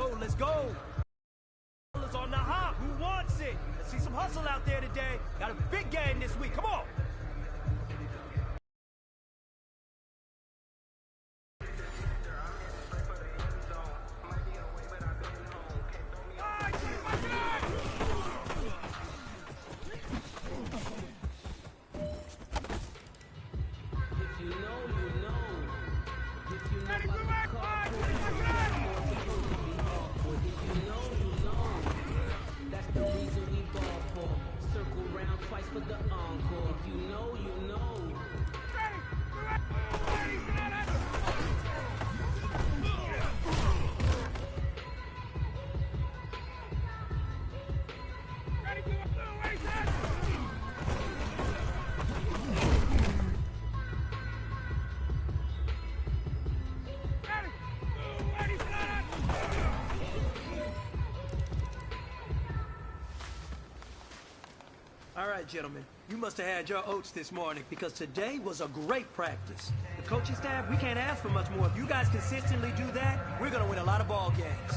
go, let's go. On the hop, who wants it? Let's see some hustle out there today. Got a big game this week, come on. All right, gentlemen, you must have had your oats this morning because today was a great practice. The coaching staff, we can't ask for much more. If you guys consistently do that, we're going to win a lot of ball games.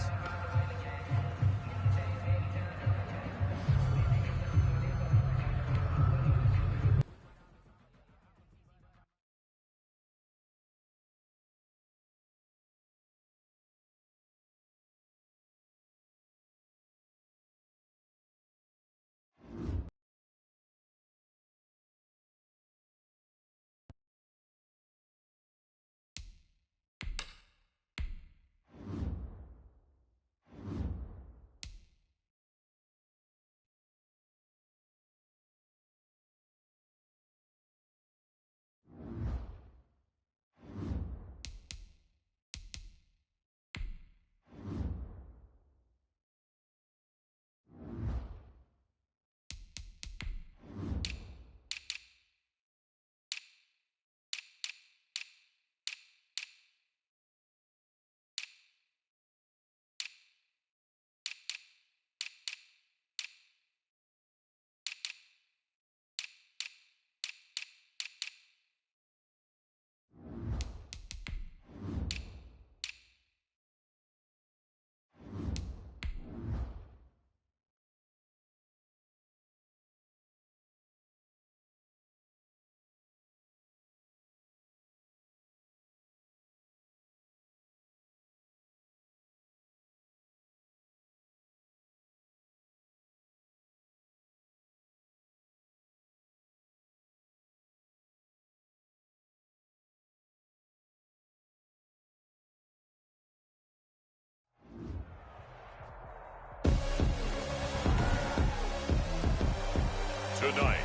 Tonight,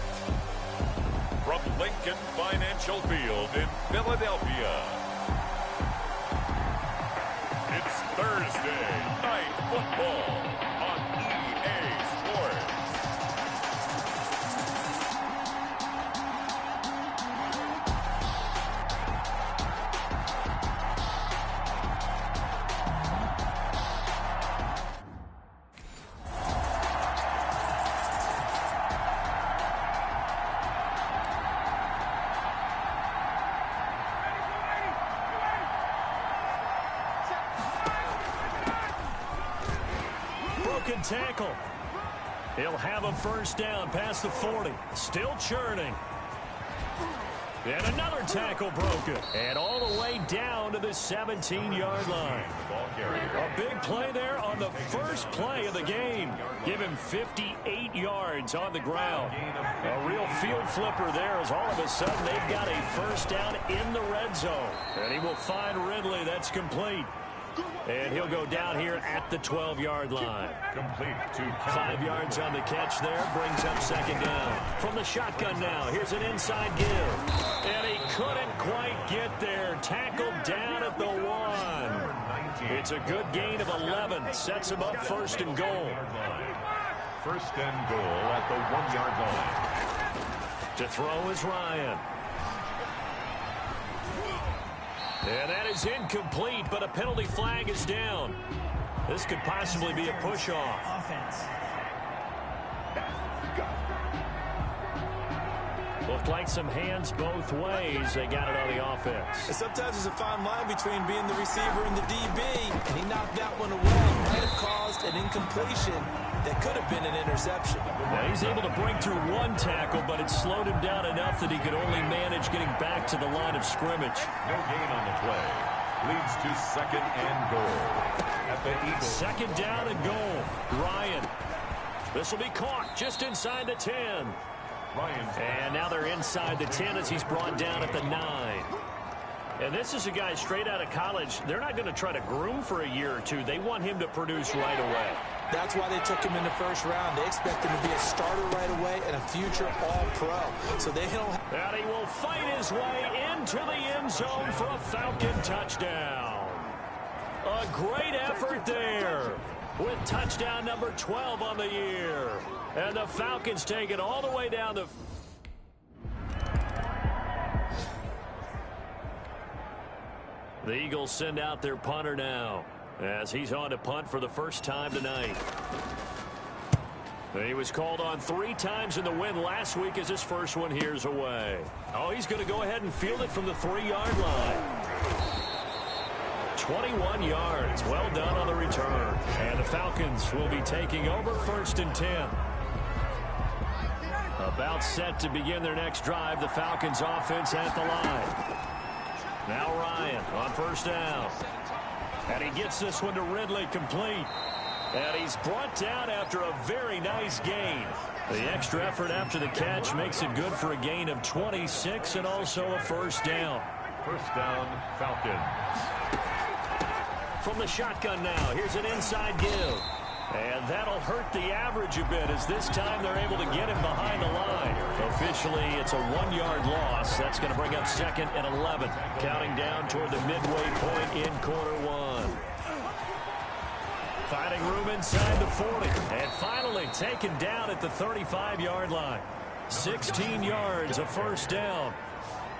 from Lincoln Financial Field in Philadelphia, it's Thursday Night Football on EA Sports. Tackle. He'll have a first down past the 40. Still churning. And another tackle broken. And all the way down to the 17-yard line. A big play there on the first play of the game. Give him 58 yards on the ground. A real field flipper there as all of a sudden they've got a first down in the red zone. And he will find Ridley. That's complete. And he'll go down here at the 12-yard line. Complete to 5 yards on the catch there. Brings up second down. From the shotgun now. Here's an inside give. And he couldn't quite get there. Tackled down at the 1. It's a good gain of 11. Sets him up first and goal. First and goal at the 1-yard line. To throw is Ryan. And that is incomplete, but a penalty flag is down. This could possibly be a push-off. Well, Looked like some hands both ways. They got it on the offense. And sometimes there's a fine line between being the receiver and the DB, and he knocked that one away. Might have caused an incompletion that could have been an interception. Well, he's able to break through one tackle, but it slowed him down enough that he could only manage getting back to the line of scrimmage. No gain on the play. Leads to second and goal at the Eagles. Second down and goal. Ryan. This will be caught just inside the 10. And now they're inside the 10 as he's brought down at the 9. And this is a guy straight out of college. They're not going to try to groom for a year or two. They want him to produce right away. That's why they took him in the first round. They expect him to be a starter right away and a future all-pro. So they don't. And he will fight his way into the end zone for a Falcon touchdown. A great effort there with touchdown number 12 on the year. And the Falcons take it all the way down the... The Eagles send out their punter now as he's on to punt for the first time tonight. He was called on 3 times in the win last week as his first one here's away. Oh, he's going to go ahead and field it from the 3-yard line. 21 yards. Well done on the return. And the Falcons will be taking over first and 10. About set to begin their next drive. The Falcons offense at the line. Now Ryan on first down. And he gets this one to Ridley complete. And he's brought down after a very nice gain. The extra effort after the catch makes it good for a gain of 26 and also a first down. First down, Falcons. From the shotgun now, here's an inside give. And that'll hurt the average a bit as this time they're able to get him behind the line. Officially, it's a 1-yard loss. That's going to bring up second and 11. Counting down toward the midway point in quarter 1. Finding room inside the 40. And finally taken down at the 35-yard line. 16 yards, a first down.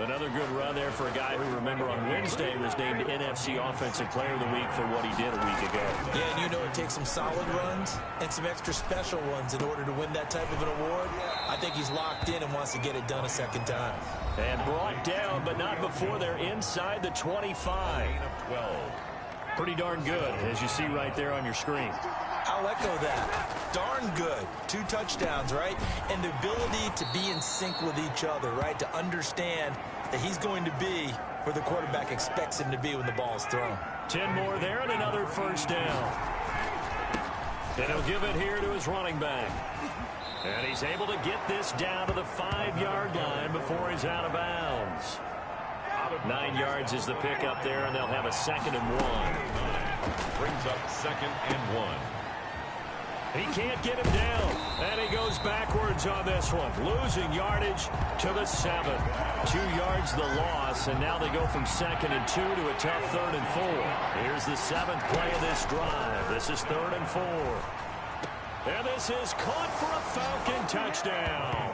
Another good run there for a guy who, remember, on Wednesday was named NFC Offensive Player of the Week for what he did a week ago. Yeah, and you know it takes some solid runs and some extra special ones in order to win that type of an award. I think he's locked in and wants to get it done a second time. And brought down, but not before they're inside the 25. 12. Pretty darn good, as you see right there on your screen. I'll echo that. Darn good. 2 touchdowns, right? And the ability to be in sync with each other, right? To understand that he's going to be where the quarterback expects him to be when the ball is thrown. 10 more there and another first down. And he'll give it here to his running back. And he's able to get this down to the 5-yard line before he's out of bounds. 9 yards is the pickup there, and they'll have a 2nd and 1. Brings up 2nd and 1. He can't get him down, and he goes backwards on this one, losing yardage to the 7. 2 yards the loss, and now they go from 2nd and 2 to a tough 3rd and 4. Here's the 7th play of this drive. This is 3rd and 4. And this is caught for a Falcon touchdown.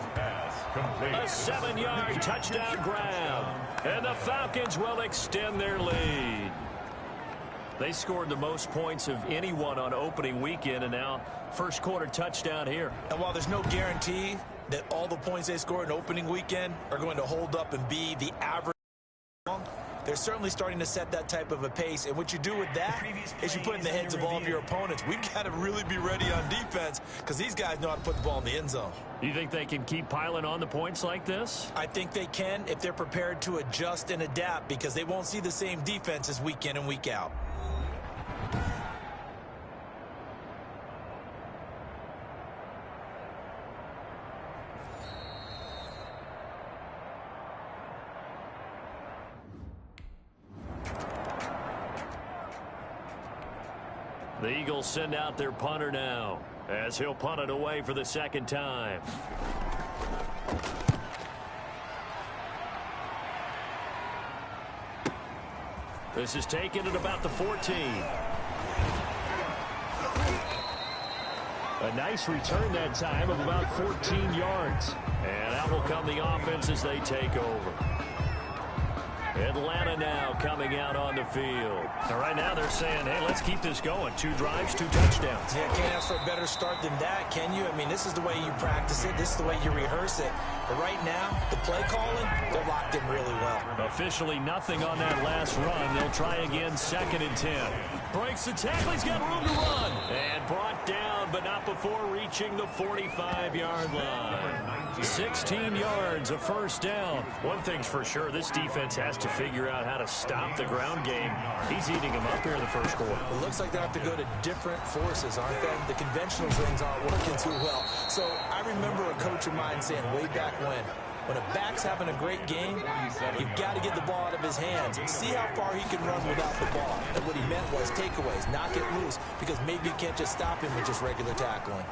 A 7-yard touchdown grab, and the Falcons will extend their lead. They scored the most points of anyone on opening weekend, and now first quarter touchdown here. And while there's no guarantee that all the points they scored in opening weekend are going to hold up and be the average, they're certainly starting to set that type of a pace. And what you do with that is you put in the heads of all of your opponents. We've got to really be ready on defense because these guys know how to put the ball in the end zone. You think they can keep piling on the points like this? I think they can if they're prepared to adjust and adapt, because they won't see the same defenses week in and week out. The Eagles send out their punter now as he'll punt it away for the 2nd time. This is taken at about the 14. A nice return that time of about 14 yards. And out will come the offense as they take over. Atlanta now coming out on the field. And right now they're saying, hey, let's keep this going. 2 drives, 2 touchdowns. Yeah, can't ask for a better start than that, can you? I mean, this is the way you practice it. This is the way you rehearse it. But right now, the play calling, they're locked in really well. Officially nothing on that last run. They'll try again, 2nd and 10. Breaks the tackle. He's got room to run. And brought down, but not before reaching the 45-yard line. 16 yards, a first down. One thing's for sure, this defense has to figure out how to stop the ground game. He's eating them up here in the first quarter. It looks like they have to go to different forces, aren't they? The conventional things aren't working too well. So I remember a coach of mine saying way back when a back's having a great game, you've got to get the ball out of his hands. See how far he can run without the ball. And what he meant was takeaways, knock it loose, because maybe you can't just stop him with just regular tackling.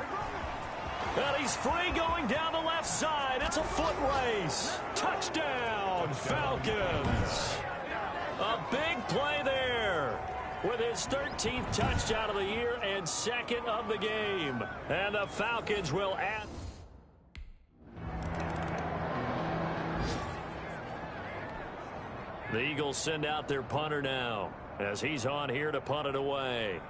Well, he's free going down the left side. It's a foot race. Touchdown, Falcons. A big play there with his 13th touchdown of the year and 2nd of the game. And the Falcons will add. The Eagles send out their punter now as he's on here to punt it away.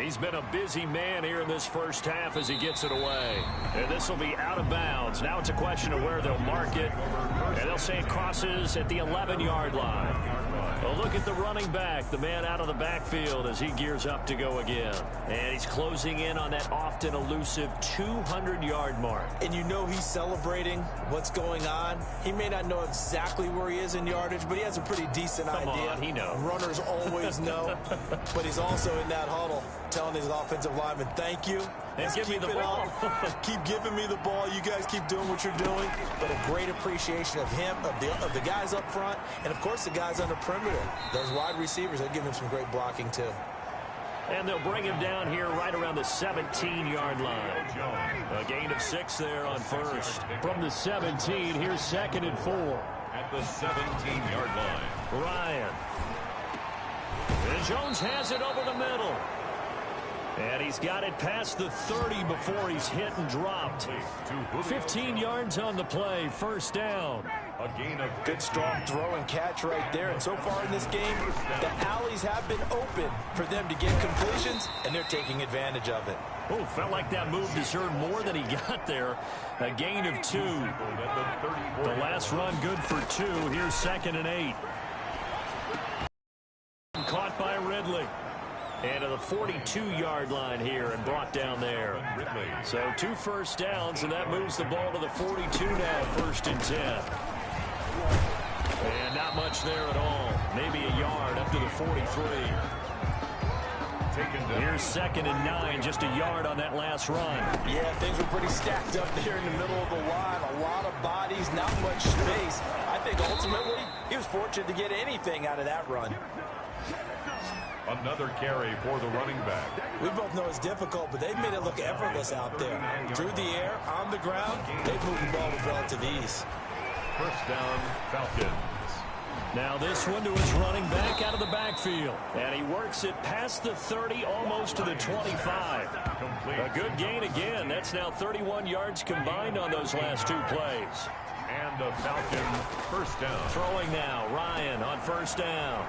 He's been a busy man here in this first half as he gets it away. And this will be out of bounds. Now it's a question of where they'll mark it. And they'll say it crosses at the 11-yard line. A look at the running back, the man out of the backfield as he gears up to go again. And he's closing in on that often elusive 200-yard mark. And you know he's celebrating what's going on. He may not know exactly where he is in yardage, but he has a pretty decent idea. Come on, he knows. Runners always know. But he's also in that huddle telling his offensive lineman, thank you. And give me the ball. Keep giving me the ball. You guys keep doing what you're doing. But a great appreciation of him, of the guys up front, and, of course, the guys on the perimeter. Those wide receivers, they'll give him some great blocking, too. And they'll bring him down here right around the 17-yard line. A gain of 6 there on first. From the 17, here's 2nd and 4. At the 17-yard line. Ryan. And Jones has it over the middle. And he's got it past the 30 before he's hit and dropped. 15 yards on the play, first down. A gain of good, strong throw and catch right there. And so far in this game, the alleys have been open for them to get completions, and they're taking advantage of it. Oh, felt like that move deserved more than he got there. A gain of 2. The last run good for 2. Here's 2nd and 8. Caught by Ridley. And to the 42-yard line here and brought down there. So 2 first downs, and that moves the ball to the 42 now, 1st and 10. And not much there at all. Maybe a yard up to the 43. Here's 2nd and 9, just a yard on that last run. Yeah, things were pretty stacked up there in the middle of the line. A lot of bodies, not much space. I think ultimately he was fortunate to get anything out of that run. Another carry for the running back. We both know it's difficult, but they've made it look effortless out there. Through the air, on the ground, they've moved the ball with relative ease. First down, Falcons. Now this one to his running back out of the backfield. And he works it past the 30, almost to the 25. A good gain again. That's now 31 yards combined on those last 2 plays. And a Falcon first down. Throwing now, Ryan on first down.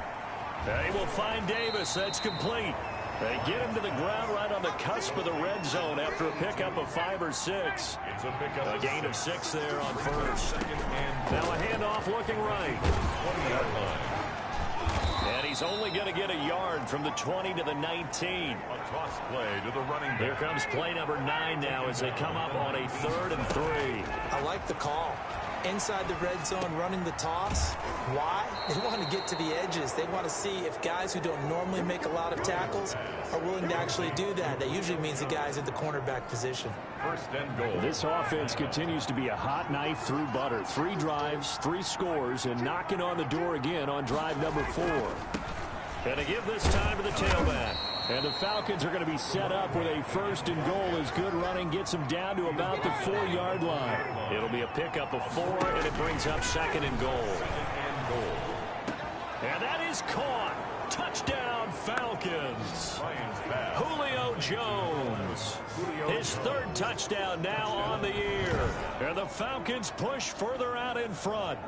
They will find Davis. That's complete. They get him to the ground right on the cusp of the red zone after a pickup of 5 or 6. It's a pickup. A gain of 6 there on first. Now a handoff looking right. 20-yard line. And he's only going to get a yard from the 20 to the 19. A toss play to the running back. Here comes play number 9 now as they come up on a 3rd and 3. I like the call. Inside the red zone, running the toss. Why? They want to get to the edges. They want to see if guys who don't normally make a lot of tackles are willing to actually do that. That usually means the guys at the cornerback position. First and goal. This offense continues to be a hot knife through butter. 3 drives, 3 scores, and knocking on the door again on drive number 4. And to give this time to the tailback. And the Falcons are going to be set up with a 1st and goal as good running gets them down to about the 4-yard line. It'll be a pickup of 4, and it brings up 2nd and goal. And that is caught. Touchdown, Falcons. Julio Jones. His third touchdown now on the year. And the Falcons push further out in front.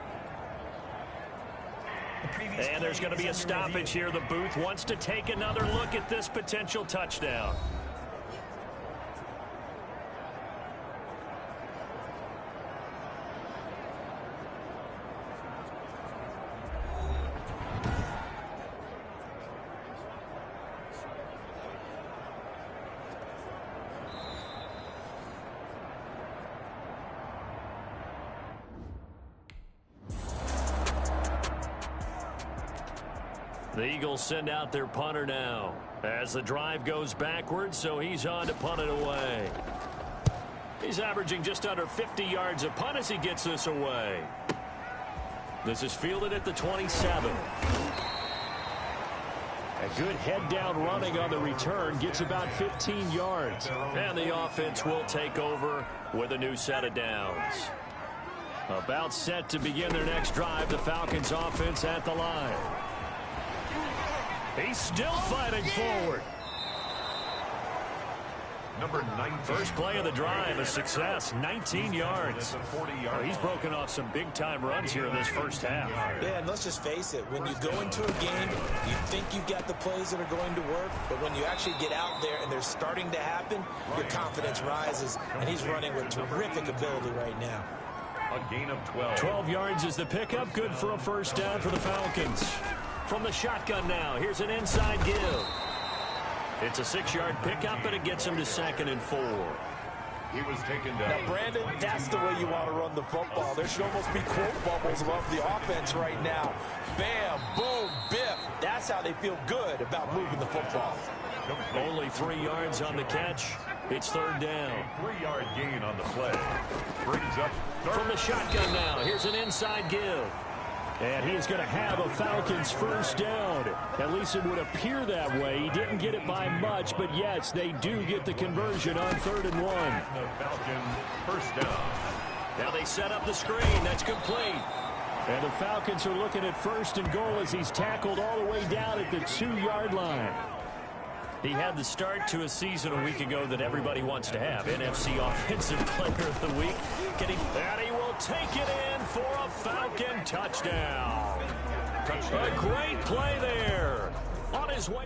And there's going to be a stoppage here. The booth wants to take another look at this potential touchdown. The Eagles send out their punter now as the drive goes backwards, so he's on to punt it away. He's averaging just under 50 yards a punt as he gets this away. This is fielded at the 27. A good head-down running on the return gets about 15 yards. And the offense will take over with a new set of downs. About set to begin their next drive, the Falcons offense at the line. He's still fighting forward. Number 9. First play of the drive, a success, 19 yards. Oh, he's broken off some big-time runs here in this first half. Yeah, and let's just face it. When you go into a game, you think you've got the plays that are going to work, but when you actually get out there and they're starting to happen, your confidence rises, and he's running with terrific ability right now. A gain of 12. 12 yards is the pickup, good for a first down for the Falcons. From the shotgun now, here's an inside give. It's a 6-yard pickup, and it gets him to 2nd and 4. He was taken down. Now, Brandon, that's the way you want to run the football. There should almost be quote bubbles above the offense right now. Bam, boom, biff. That's how they feel good about moving the football. Only 3 yards on the catch. It's 3rd down. A 3-yard gain on the play. Brings up third. From the shotgun now, here's an inside give. And he's going to have a Falcons first down. At least it would appear that way. He didn't get it by much, but yes, they do get the conversion on 3rd and 1. The Falcons first down. Now they set up the screen. That's complete. And the Falcons are looking at 1st and goal as he's tackled all the way down at the 2-yard line. He had the start to a season a week ago that everybody wants to have. NFC Offensive Player of the Week. And he will take it in for a Falcon touchdown. A great play there. On his way.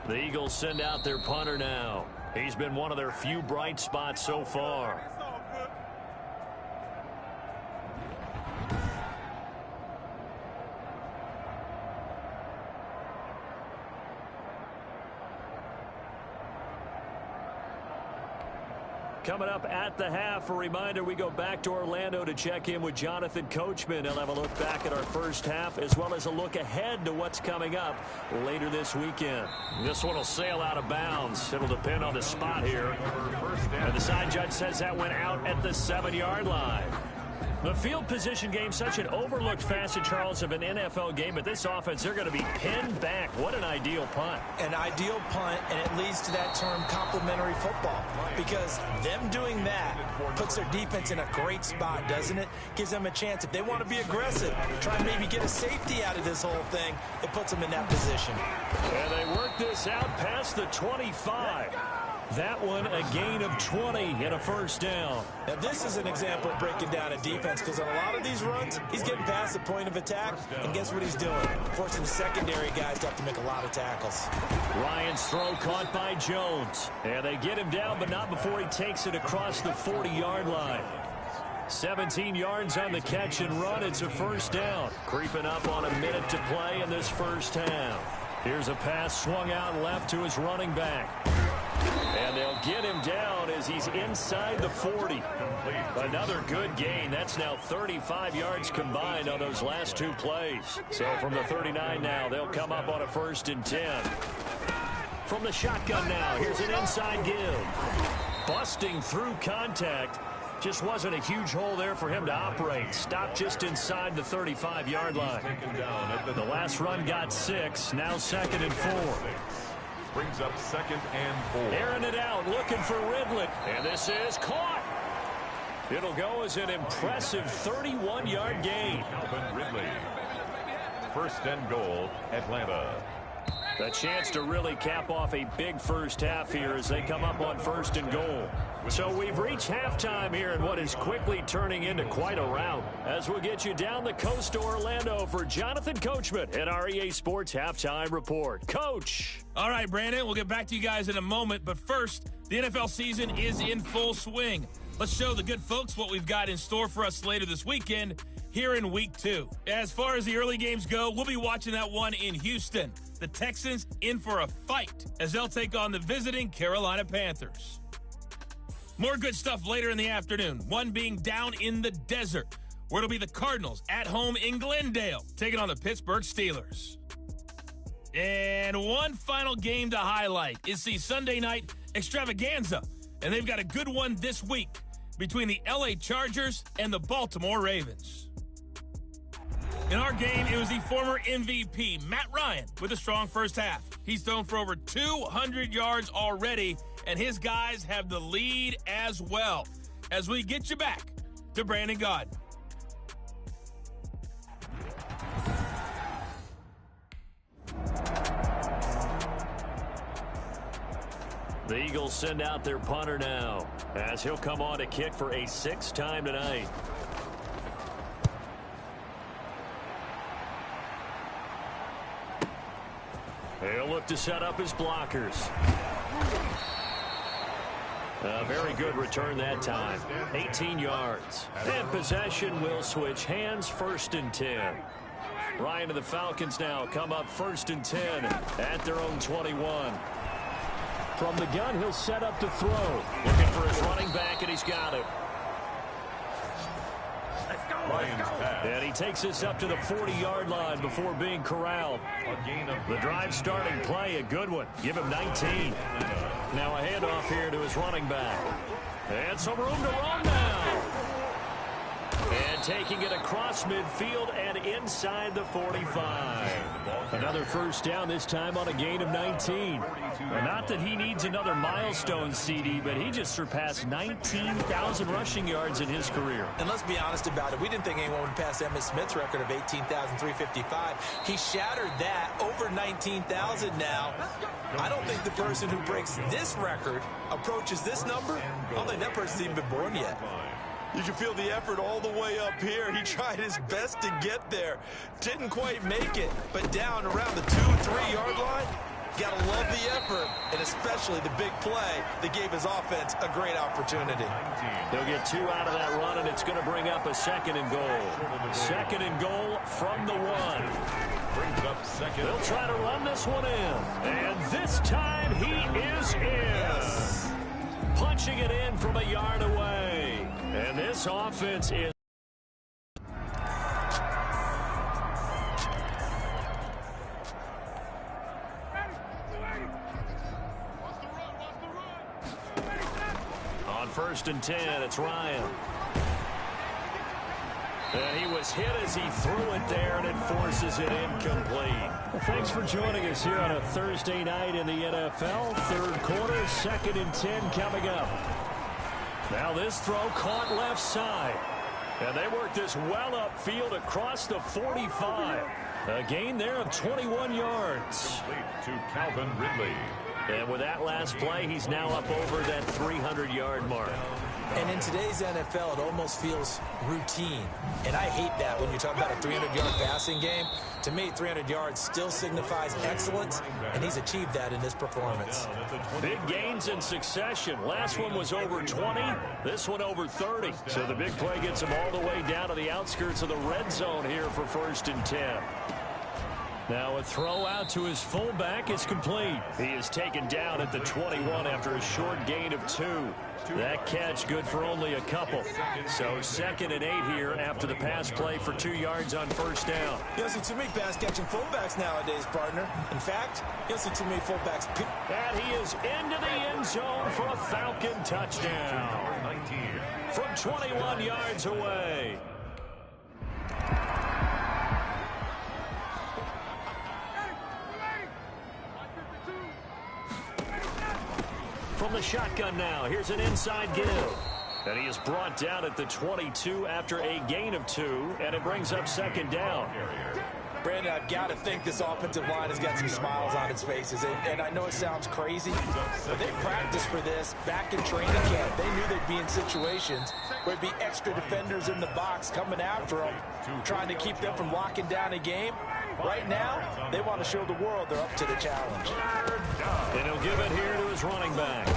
The Eagles send out their punter now. He's been one of their few bright spots so far. Coming up at the half, a reminder, we go back to Orlando to check in with Jonathan Coachman. He'll have a look back at our first half as well as a look ahead to what's coming up later this weekend. This one will sail out of bounds. It'll depend on the spot here. And the side judge says that went out at the 7-yard line. The field position game, such an overlooked facet, Charles, of an NFL game. But this offense, they're going to be pinned back. What an ideal punt. An ideal punt, and it leads to that term complementary football. Because them doing that puts their defense in a great spot, doesn't it? Gives them a chance. If they want to be aggressive, try and maybe get a safety out of this whole thing, it puts them in that position. And they work this out past the 25. That one a gain of 20 and a first down. Now this is an example of breaking down a defense, because on a lot of these runs, he's getting past the point of attack, and guess what he's doing? Forcing the secondary guys to have to make a lot of tackles. Ryan's throw caught by Jones. And they get him down, but not before he takes it across the 40-yard line. 17 yards on the catch and run. It's a first down. Creeping up on a minute to play in this first half. Here's a pass swung out left to his running back. And they'll get him down as he's inside the 40. Another good gain. That's now 35 yards combined on those last 2 plays. So from the 39 now, they'll come up on a 1st and 10. From the shotgun now, here's an inside give. Busting through contact. Just wasn't a huge hole there for him to operate. Stopped just inside the 35-yard line. The last run got 6. Now 2nd and 4. Brings up 2nd and 4. Airing it out, looking for Ridley. And this is caught. It'll go as an impressive 31-yard gain. Calvin Ridley. First and goal, Atlanta. A chance to really cap off a big first half here as they come up on first and goal. So we've reached halftime here in what is quickly turning into quite a rout. As we'll get you down the coast to Orlando for Jonathan Coachman at our EA Sports Halftime Report. Coach. All right, Brandon, we'll get back to you guys in a moment. But first, the NFL season is in full swing. Let's show the good folks what we've got in store for us later this weekend here in Week 2. As far as the early games go, we'll be watching that one in Houston. The Texans in for a fight as they'll take on the visiting Carolina Panthers. More good stuff later in the afternoon, one being down in the desert, where it'll be the Cardinals at home in Glendale, taking on the Pittsburgh Steelers. And one final game to highlight is the Sunday night extravaganza, and they've got a good one this week between the LA Chargers and the Baltimore Ravens. In our game, it was the former MVP, Matt Ryan, with a strong first half. He's thrown for over 200 yards already, and his guys have the lead as well. As we get you back to Brandon Gaudin. The Eagles send out their punter now as he'll come on to kick for a 6th time tonight. He'll look to set up his blockers. A very good return that time. 18 yards. And possession will switch hands, 1st and 10. Ryan and the Falcons now come up 1st and 10 at their own 21. From the gun, he'll set up to throw. Looking for his running back, and he's got it. And he takes this up to the 40-yard line before being corralled. The drive starting play, a good one. Give him 19. Now a handoff here to his running back. And some room to run now. And taking it across midfield and inside the 45. Another first down, this time on a gain of 19. Well, not that he needs another milestone, CD, but he just surpassed 19,000 rushing yards in his career. And let's be honest about it. We didn't think anyone would pass Emmitt Smith's record of 18,355. He shattered that, over 19,000 now. I don't think the person who breaks this record approaches this number. I don't think that person's even been born yet. You can feel the effort all the way up here. He tried his best to get there. Didn't quite make it, but down around the 2-3 yard line. Gotta love the effort, and especially the big play that gave his offense a great opportunity. They'll get 2 out of that run, and it's going to bring up a 2nd and goal. 2nd and goal from the 1. Brings up 2nd. They'll try to run this one in, and this time he is in. Punching it in from a yard away. And this offense is... On 1st and 10, it's Ryan. And he was hit as he threw it there, and it forces it incomplete. Well, thanks for joining us here on a Thursday night in the NFL. 3rd quarter, 2nd and 10 coming up. Now this throw caught left side. And they work this well upfield across the 45. A gain there of 21 yards. Complete to Calvin Ridley. And with that last play, he's now up over that 300-yard mark. And in today's NFL, it almost feels routine. And I hate that when you talk about a 300-yard passing game. To me, 300 yards still signifies excellence, and he's achieved that in this performance. Big gains in succession. Last one was over 20. This one over 30. So the big play gets him all the way down to the outskirts of the red zone here for 1st and 10. Now a throw out to his fullback is complete. He is taken down at the 21 after a short gain of 2. That catch good for only a couple. So 2nd and 8 here after the pass play for 2 yards on 1st down. You don't see too many pass-catching fullbacks nowadays, partner. In fact, you don't see too many fullbacks. And he is into the end zone for a Falcon touchdown. From 21 yards away. From the shotgun now, here's an inside give. And he is brought down at the 22 after a gain of 2, and it brings up second down. Brandon, I've got to think this offensive line has got some smiles on its faces. And I know it sounds crazy, but they practiced for this back in training camp. They knew they'd be in situations where there'd be extra defenders in the box coming after them, trying to keep them from locking down a game. Right now, they want to show the world they're up to the challenge. And he'll give it here to his running back.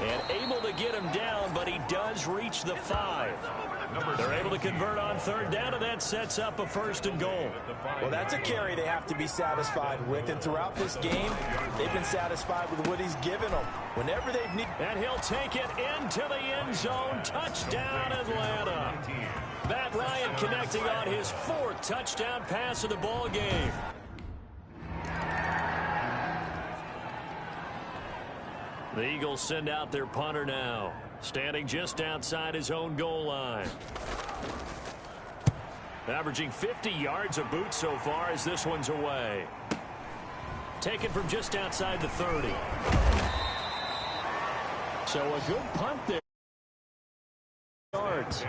And able to get him down, but he does reach the 5. They're able to convert on third down, and that sets up a 1st and goal. Well, that's a carry they have to be satisfied with. And throughout this game, they've been satisfied with what he's given them. Whenever they've needed. And he'll take it into the end zone. Touchdown, Atlanta. Matt Ryan connecting on his 4th touchdown pass of the ball game. The Eagles send out their punter now, standing just outside his own goal line. Averaging 50 yards a boot so far as this one's away. Taken from just outside the 30. So a good punt there. Yards.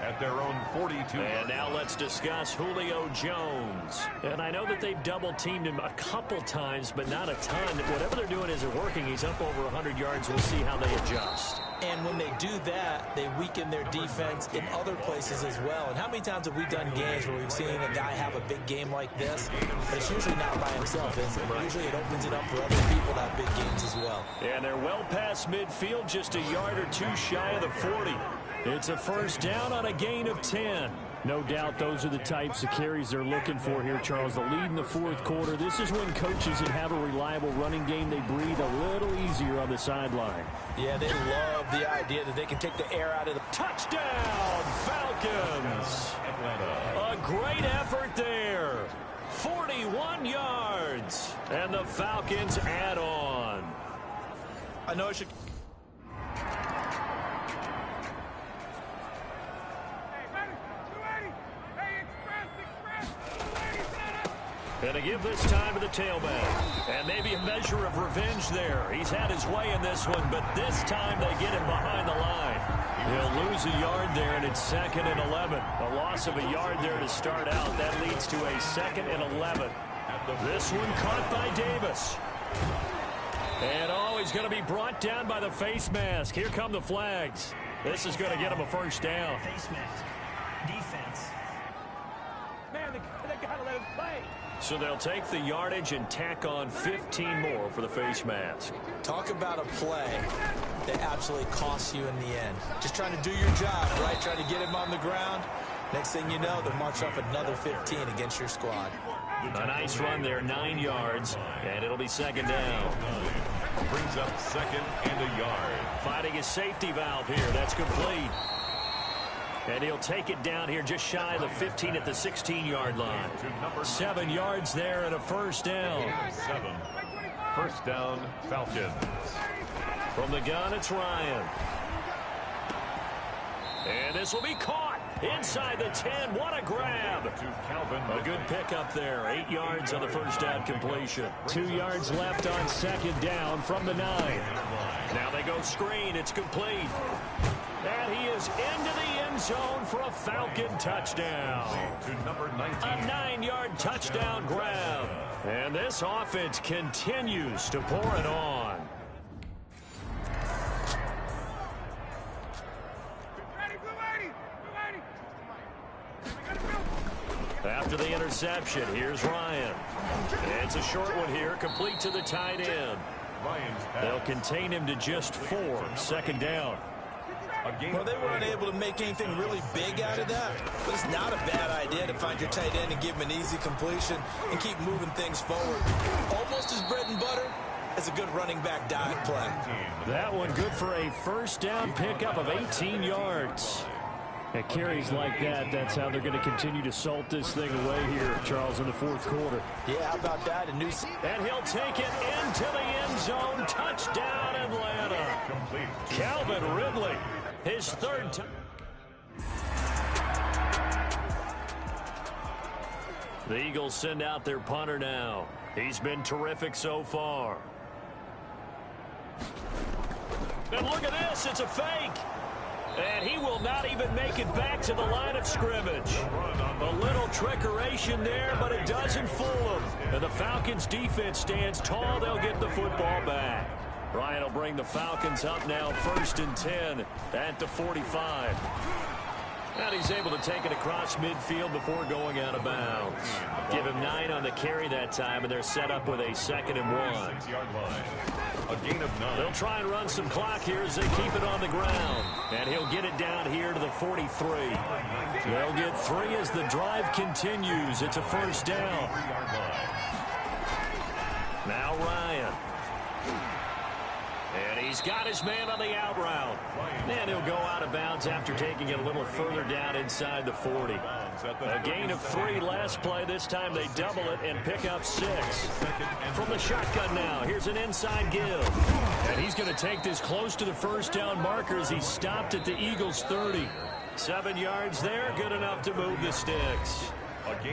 At their own 42. And now let's discuss Julio Jones. And I know that they've double-teamed him a couple times, but not a ton. Whatever they're doing isn't working. He's up over 100 yards. We'll see how they adjust. And when they do that, they weaken their defense in other places as well. And how many times have we done games where we've seen a guy have a big game like this? But it's usually not by himself, is it? Usually it opens it up for other people to have big games as well. And they're well past midfield, just a yard or two shy of the 40. It's a 1st down on a gain of 10. No doubt those are the types of carries they're looking for here, Charles. The lead in the 4th quarter. This is when coaches that have a reliable running game, they breathe a little easier on the sideline. Yeah, they love the idea that they can take the air out of the... Touchdown, Falcons! A great effort there. 41 yards. And the Falcons add on. I know I should... And to give this time to the tailback. And maybe a measure of revenge there. He's had his way in this one, but this time they get him behind the line. He'll lose a yard there, and it's 2nd and 11. A loss of a yard there to start out. That leads to a 2nd and 11. This one caught by Davis. And he's going to be brought down by the face mask. Here come the flags. This is going to get him a 1st down. Face mask. Defense. Man, they got to let him play. So they'll take the yardage and tack on 15 more for the face mask. Talk about a play that absolutely costs you in the end. Just trying to do your job, right? Trying to get him on the ground. Next thing you know, they'll march off another 15 against your squad. A nice run there, 9 yards, and it'll be 2nd down. Brings up 2nd and a yard. Finding his safety valve here. That's complete. And he'll take it down here just shy of the 15 at the 16-yard line. 7 yards there and a 1st down. 7. 1st down, Falcons. From the gun, it's Ryan. And this will be caught inside the 10. What a grab. A good pickup there. 8 yards on the 1st down completion. 2 yards left on 2nd down from the 9. Now they go screen. It's complete. And he is into the end zone for a Falcon touchdown. To number 19. A 9-yard touchdown grab. And this offense continues to pour it on. After the interception, here's Ryan. It's a short one here, complete to the tight end. They'll contain him to just 4. 2nd down. Well, they were unable to make anything really big out of that, but it's not a bad idea to find your tight end and give him an easy completion and keep moving things forward. Almost as bread and butter as a good running back dive play. That one good for a 1st down pickup of 18 yards. At carries like that, that's how they're going to continue to salt this thing away here, Charles, in the 4th quarter. Yeah, how about that? And he'll take it into the end zone. Touchdown, Atlanta. Calvin Ridley, his 3rd time. The Eagles send out their punter now. He's been terrific so far. And look at this. It's a fake. And he will not even make it back to the line of scrimmage. A little trickeration there, but it doesn't fool him. And the Falcons defense stands tall. They'll get the football back. Ryan will bring the Falcons up now 1st and 10 at the 45. And he's able to take it across midfield before going out of bounds. Give him 9 on the carry that time, and they're set up with a 2nd and 1. A gain of 9. They'll try and run some clock here as they keep it on the ground. And he'll get it down here to the 43. They'll get 3 as the drive continues. It's a 1st down. Now Ryan. And he's got his man on the out route. And he'll go out of bounds after taking it a little further down inside the 40. A gain of 3 last play. This time they double it and pick up 6. From the shotgun now, here's an inside give. And he's going to take this close to the 1st down marker as he stopped at the Eagles' 30. 7 yards there, good enough to move the sticks.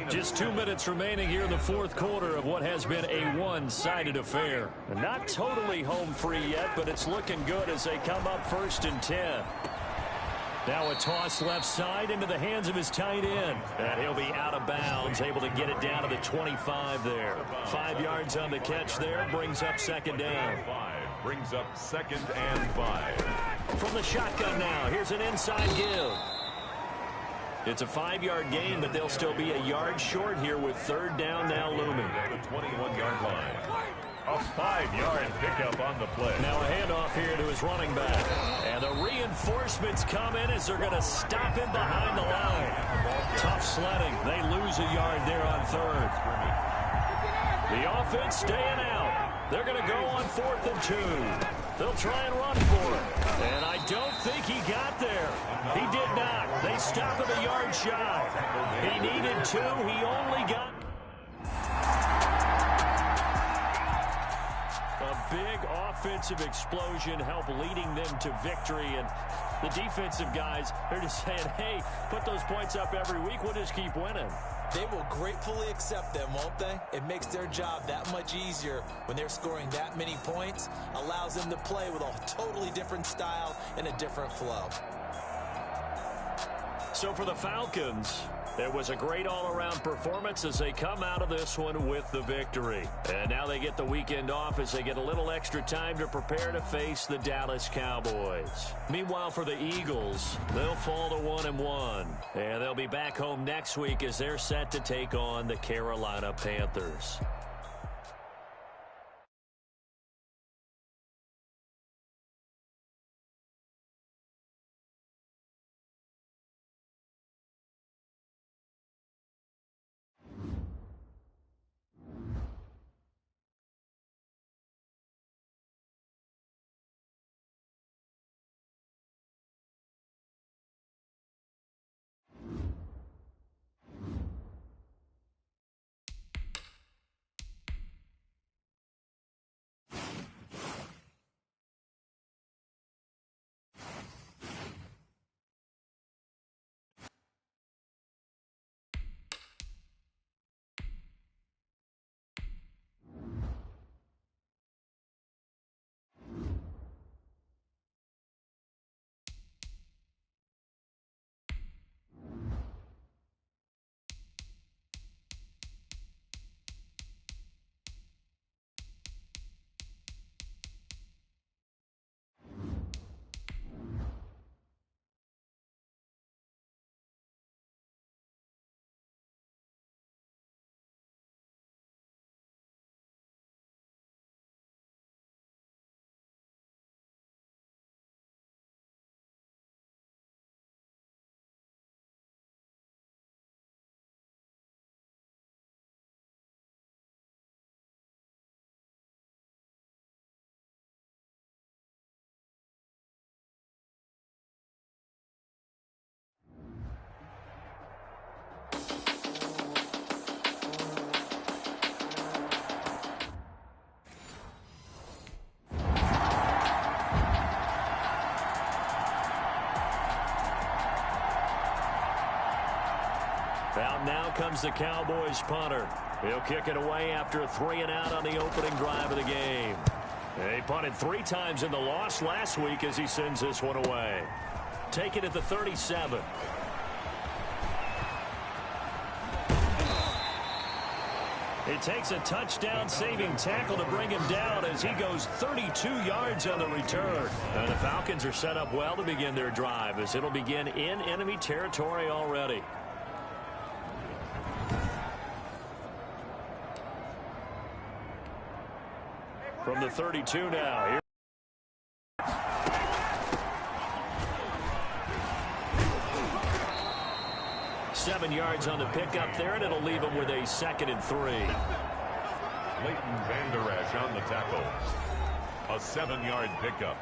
Just 2 minutes remaining here in the 4th quarter of what has been a one-sided affair. Not totally home free yet, but it's looking good as they come up 1st and 10. Now a toss left side into the hands of his tight end. And he'll be out of bounds, able to get it down to the 25 there. 5 yards on the catch there, brings up 2nd down. Brings up 2nd and 5. From the shotgun now, here's an inside give. It's a 5-yard gain, but they'll still be a yard short here with 3rd down now looming. The 21-yard line. A 5-yard pickup on the play. Now a handoff here to his running back. And the reinforcements come in as they're going to stop him behind the line. Tough sledding. They lose a yard there on 3rd. The offense staying out. They're going to go on 4th and 2. They'll try and run for it. And I don't think he got there. He did not. They stop him a yard shy. He needed 2. He only got... A big offensive explosion helped leading them to victory. And the defensive guys, they're just saying, hey, put those points up every week. We'll just keep winning. They will gratefully accept them, won't they? It makes their job that much easier when they're scoring that many points. Allows them to play with a totally different style and a different flow. So for the Falcons, it was a great all-around performance as they come out of this one with the victory. And now they get the weekend off as they get a little extra time to prepare to face the Dallas Cowboys. Meanwhile, for the Eagles, they'll fall to 1-1. And they'll be back home next week as they're set to take on the Carolina Panthers. Out now comes the Cowboys punter. He'll kick it away after a 3-and-out on the opening drive of the game. He punted 3 times in the loss last week as he sends this one away. Take it at the 37. It takes a touchdown-saving tackle to bring him down as he goes 32 yards on the return. And the Falcons are set up well to begin their drive as it'll begin in enemy territory already. From the 32 now. Here 7 yards on the pickup there, and it'll leave him with a 2nd and 3. Leighton Vander Esch on the tackle. A 7-yard pickup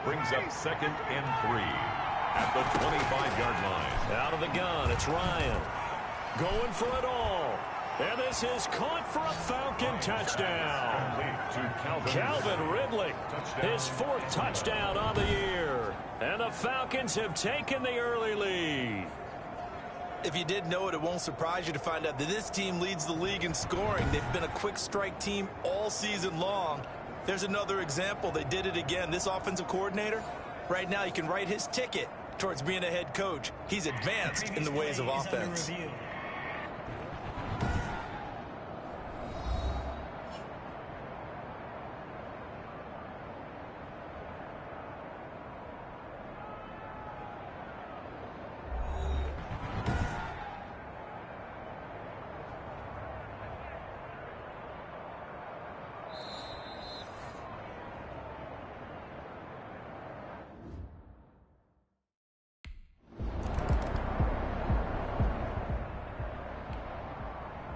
brings up 2nd and 3 at the 25-yard line. Out of the gun, it's Ryan. Going for it all. And this is caught for a Falcon touchdown. Calvin Ridley, his 4th touchdown on the year. And the Falcons have taken the early lead. If you didn't know it, it won't surprise you to find out that this team leads the league in scoring. They've been a quick strike team all season long. There's another example. They did it again. This offensive coordinator, right now, you can write his ticket towards being a head coach. He's advanced in the ways of offense.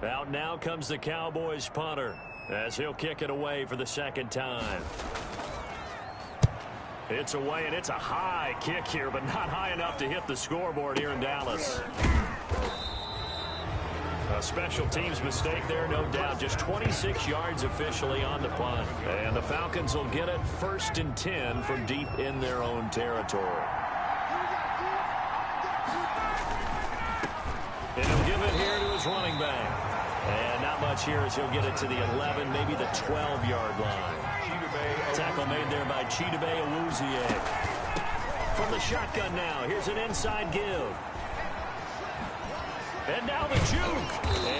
Out now comes the Cowboys punter as he'll kick it away for the 2nd time. It's away, and it's a high kick here, but not high enough to hit the scoreboard here in Dallas. A special teams mistake there, no doubt. Just 26 yards officially on the punt. And the Falcons will get it 1st and 10 from deep in their own territory. And he'll give it here to his running back. And not much here as he'll get it to the 11, maybe the 12-yard line. Tackle made there by Chidobe Awuzie. From the shotgun now, here's an inside give. And now the juke.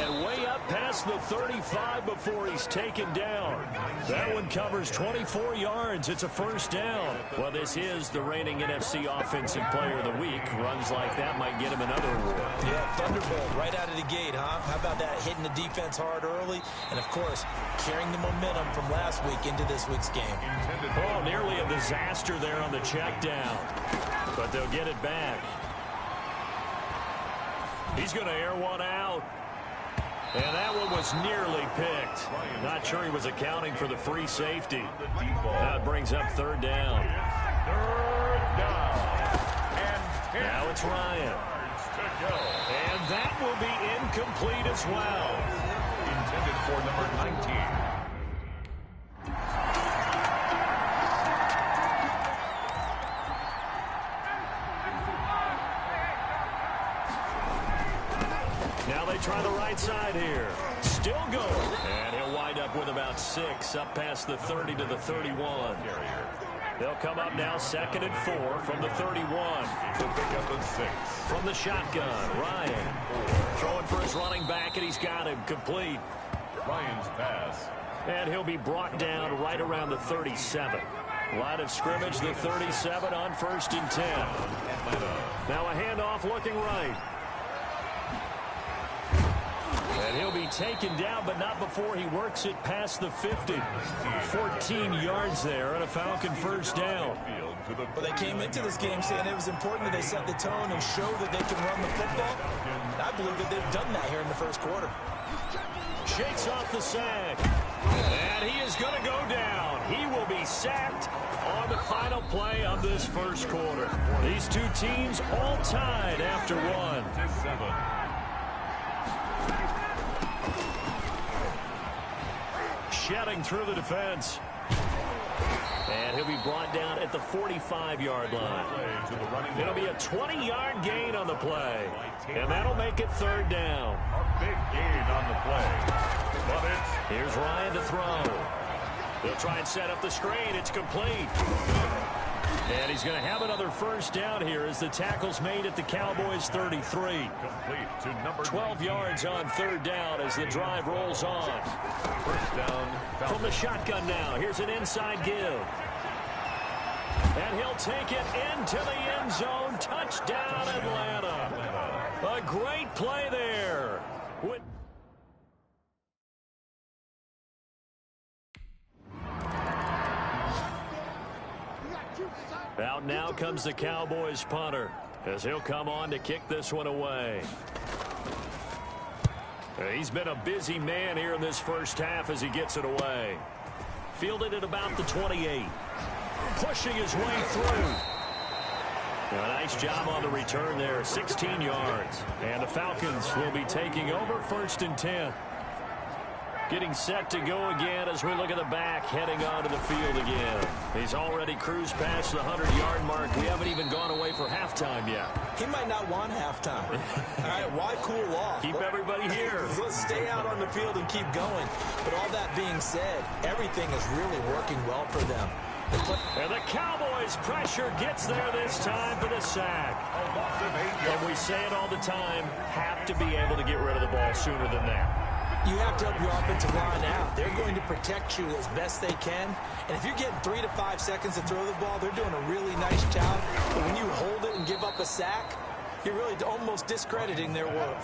And way up past the 35 before he's taken down. That one covers 24 yards. It's a 1st down. Well, this is the reigning NFC Offensive Player of the Week. Runs like that might get him another award. Yeah, Thunderbolt right out of the gate, huh? How about that, hitting the defense hard early? And, of course, carrying the momentum from last week into this week's game. Oh, nearly a disaster there on the check down. But they'll get it back. He's going to air one out. And that one was nearly picked. Not sure he was accounting for the free safety. That brings up 3rd down. Now it's Ryan. And that will be incomplete as well. Intended for number 19. Now they try the right side here. Still going. And he'll wind up with about 6 up past the 30 to the 31. They'll come up now 2nd and 4 from the 31. To pick up a 6. From the shotgun, Ryan. Throwing for his running back, and he's got him complete. Ryan's pass. And he'll be brought down right around the 37. Line of scrimmage, the 37 on 1st and 10. Now a handoff looking right. And he'll be taken down, but not before he works it past the 50. 14 yards there and a Falcon 1st down. Well, they came into this game saying it was important that they set the tone and show that they can run the football. And I believe that they've done that here in the 1st quarter. Shakes off the sack. And he is going to go down. He will be sacked on the final play of this 1st quarter. These two teams all tied after one. Shedding through the defense. And he'll be brought down at the 45-yard line. It'll be a 20-yard gain on the play. And that'll make it 3rd down. A big gain on the play. But here's Ryan to throw. They'll try and set up the screen. It's complete. And he's going to have another first down here as the tackle's made at the Cowboys 33. Complete to number 12 yards on third down as the drive rolls on. First down. From the shotgun now, here's an inside give. And he'll take it into the end zone. Touchdown, Atlanta. A great play there. Out now comes the Cowboys punter as he'll come on to kick this one away. He's been a busy man here in this first half as he gets it away. Fielded at about the 28. Pushing his way through. A nice job on the return there, 16 yards. And the Falcons will be taking over 1st and 10. Getting set to go again as we look at the back, heading onto the field again. He's already cruised past the 100-yard mark. We haven't even gone away for halftime yet. He might not want halftime. All right, why cool off? Keep everybody here. Let's stay out on the field and keep going. But all that being said, everything is really working well for them. And the Cowboys' pressure gets there this time for the sack. But we say it all the time, have to be able to get rid of the ball sooner than that. You have to help your offensive line out. They're going to protect you as best they can. And if you're getting 3 to 5 seconds to throw the ball, they're doing a really nice job. But when you hold it and give up a sack, you're really almost discrediting their work.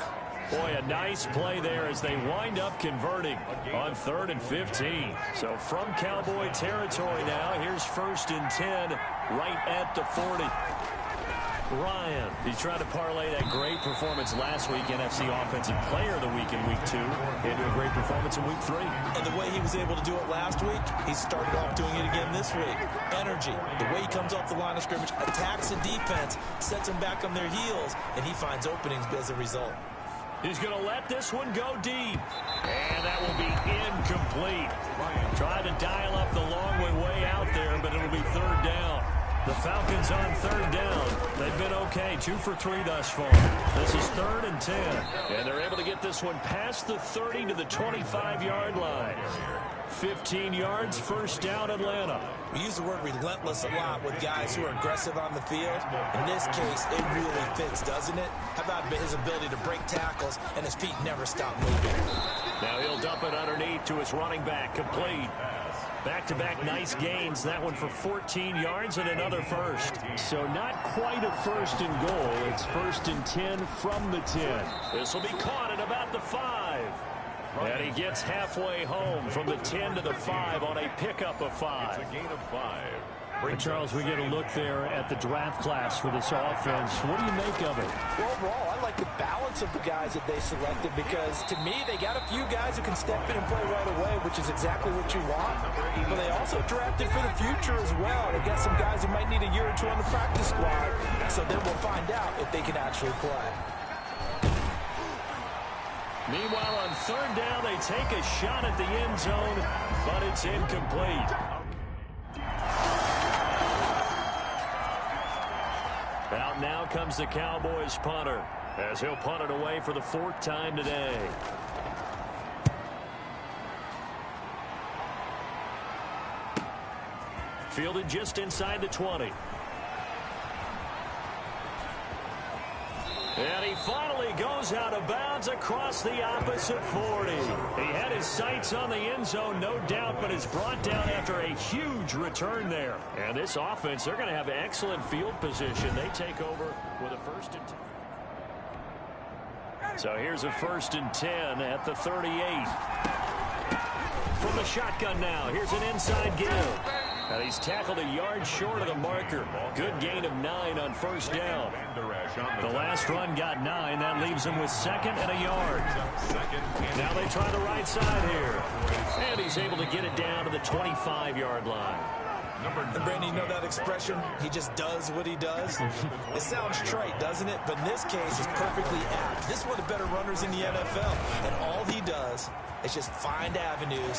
Boy, a nice play there as they wind up converting on 3rd and 15. So from Cowboy territory now, here's 1st and 10 right at the 40. Ryan, he's trying to parlay that great performance last week, NFC Offensive Player of the Week in Week 2, into a great performance in Week 3. And the way he was able to do it last week, he started off doing it again this week. Energy, the way he comes off the line of scrimmage, attacks the defense, sets them back on their heels, and he finds openings as a result. He's going to let this one go deep. And that will be incomplete. Tried to dial up the long way out there, but it'll be 3rd down. The Falcons on 3rd down. They've been okay, 2 for 3 thus far. This is 3rd and 10. And they're able to get this one past the 30 to the 25-yard line. 15 yards, first down, Atlanta. We use the word relentless a lot with guys who are aggressive on the field. In this case, it really fits, doesn't it? How about his ability to break tackles and his feet never stop moving? Now he'll dump it underneath to his running back, complete. Back-to-back nice gains. That one for 14 yards and another first. So not quite a 1st and goal. It's 1st and 10 from the 10. This will be caught at about the 5. And he gets halfway home from the 10 to the 5 on a pickup of 5. It's a gain of 5. And Charles, we get a look there at the draft class for this offense. What do you make of it? Well, overall, I like the balance of the guys that they selected because, to me, they got a few guys who can step in and play right away, which is exactly what you want. But they also drafted for the future as well. They got some guys who might need a year or 2 on the practice squad, so then we'll find out if they can actually play. Meanwhile, on 3rd down, they take a shot at the end zone, but it's incomplete. Out now comes the Cowboys punter as he'll punt it away for the 4th time today. Fielded just inside the 20. And he finally goes out of bounds across the opposite 40. He had his sights on the end zone, no doubt, but is brought down after a huge return there. And this offense, they're going to have excellent field position. They take over with a 1st and 10. So here's a 1st and 10 at the 38. From the shotgun now, here's an inside give. And he's tackled a yard short of the marker. Good gain of 9 on 1st down. The last run got 9. That leaves him with 2nd and a yard. Now they try the right side here. And he's able to get it down to the 25-yard line. And Brandon, you know that expression? He just does what he does? It sounds trite, doesn't it? But in this case, it's perfectly apt. This is one of the better runners in the NFL. And all he does is just find avenues,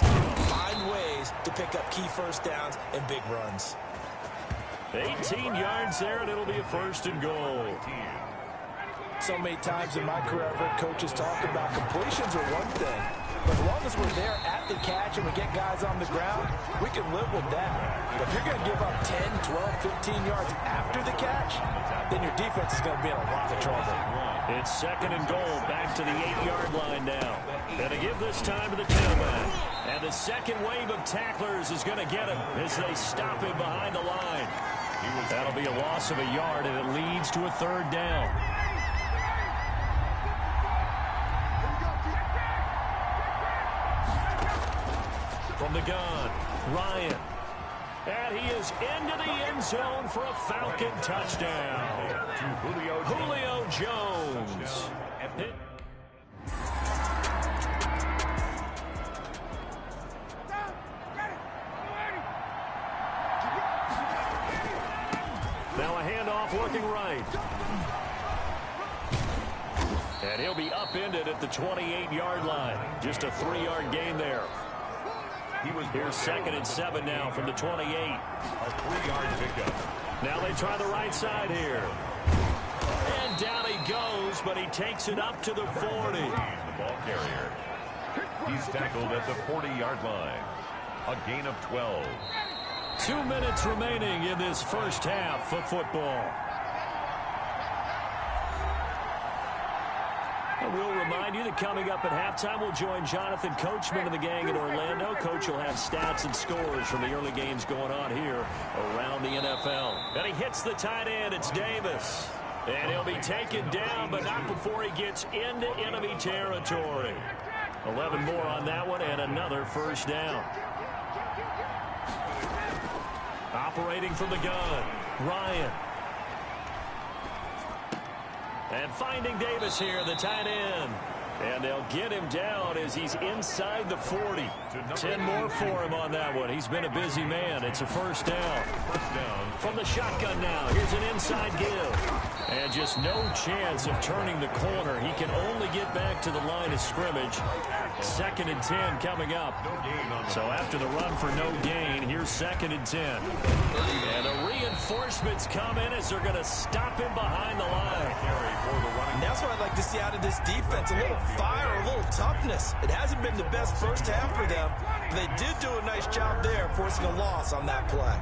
find ways to pick up key first downs and big runs. 18 yards there, and it'll be a 1st and goal. So many times in my career, I've heard coaches talk about completions are one thing, But as long as we're there at the catch and we get guys on the ground, we can live with that. But if you're going to give up 10, 12, 15 yards after the catch, then your defense is going to be in a lot of trouble. It's 2nd and goal, back to the 8-yard line now. Going to give this time to the tailback. And the second wave of tacklers is going to get him as they stop him behind the line. That'll be a loss of a yard, and it leads to a 3rd down. From the gun, Ryan. And he is into the end zone for a Falcon touchdown. Julio Jones. Now a handoff working right. And he'll be upended at the 28-yard line. Just a 3-yard gain there. Here's 2nd and 7 now from the 28. A 3-yard pickup. Now they try the right side here. And down he goes, but he takes it up to the 40. The ball carrier. He's tackled at the 40-yard line. A gain of 12. 2 minutes remaining in this first half of football. And we'll remind you that coming up at halftime, we'll join Jonathan Coachman and the gang in Orlando. Coach will have stats and scores from the early games going on here around the NFL. And he hits the tight end. It's Davis. And he'll be taken down, but not before he gets into enemy territory. 11 more on that one, and another first down. Operating from the gun, Ryan. And finding Davis here, the tight end. And they'll get him down as he's inside the 40. 10 more for him on that one. He's been a busy man. It's a first down. From the shotgun now. Here's an inside give. And just no chance of turning the corner. He can only get back to the line of scrimmage. 2nd and 10 coming up. So after the run for no gain, here's 2nd and 10. And the reinforcements come in as they're going to stop him behind the line. And that's what I'd like to see out of this defense. A little fire, a little toughness. It hasn't been the best first half for them, but they did do a nice job there, forcing a loss on that play.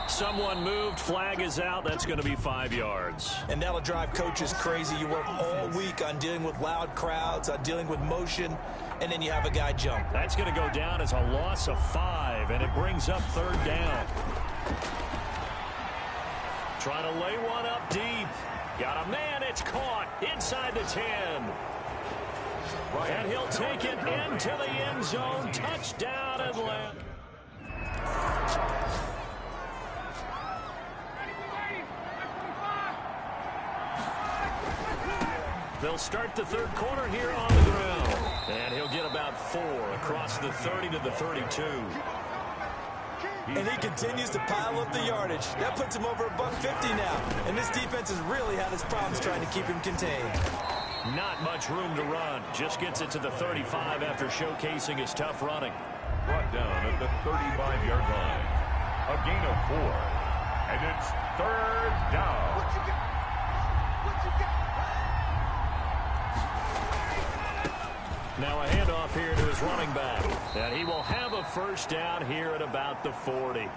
Someone moved, flag is out. That's going to be 5 yards. And that'll drive coaches crazy. You work all week on dealing with loud crowds, on dealing with motion, and then you have a guy jump. That's going to go down as a loss of 5, and it brings up 3rd down. Trying to lay one up deep. Got a man, it's caught inside the 10. And he'll take it into the end zone. Touchdown, Atlanta. They'll start the 3rd quarter here on the ground. And he'll get about 4 across the 30 to the 32. And he continues to pile up the yardage. That puts him over $150 now. And this defense has really had its problems trying to keep him contained. Not much room to run. Just gets it to the 35 after showcasing his tough running. Brought down at the 35-yard line. A gain of 4. And it's 3rd down. What you got? Now a handoff here to his running back. And he will have a first down here at about the 40.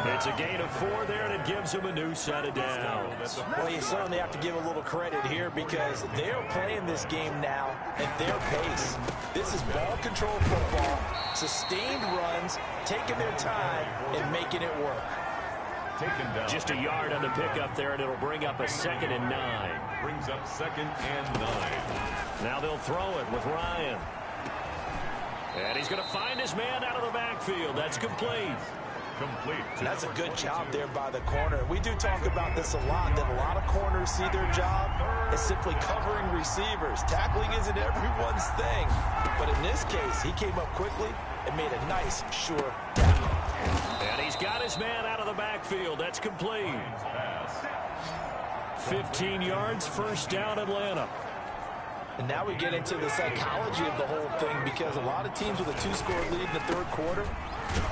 It's a gain of 4 there, and it gives him a new set of downs. Well, you certainly have to give a little credit here because they're playing this game now at their pace. This is ball control football, sustained runs, taking their time, and making it work. Just a yard on the pickup there, and it'll bring up a 2nd and 9. Brings up 2nd and 9. Now they'll throw it with Ryan. And he's going to find his man out of the backfield. That's complete. That's a good job there by the corner. We do talk about this a lot, that a lot of corners see their job as simply covering receivers. Tackling isn't everyone's thing. But in this case, he came up quickly and made a nice, sure tackle. And he's got his man out of the backfield. That's complete. 15 yards, first down, Atlanta. And now we get into the psychology of the whole thing because a lot of teams with a 2-score lead in the 3rd quarter,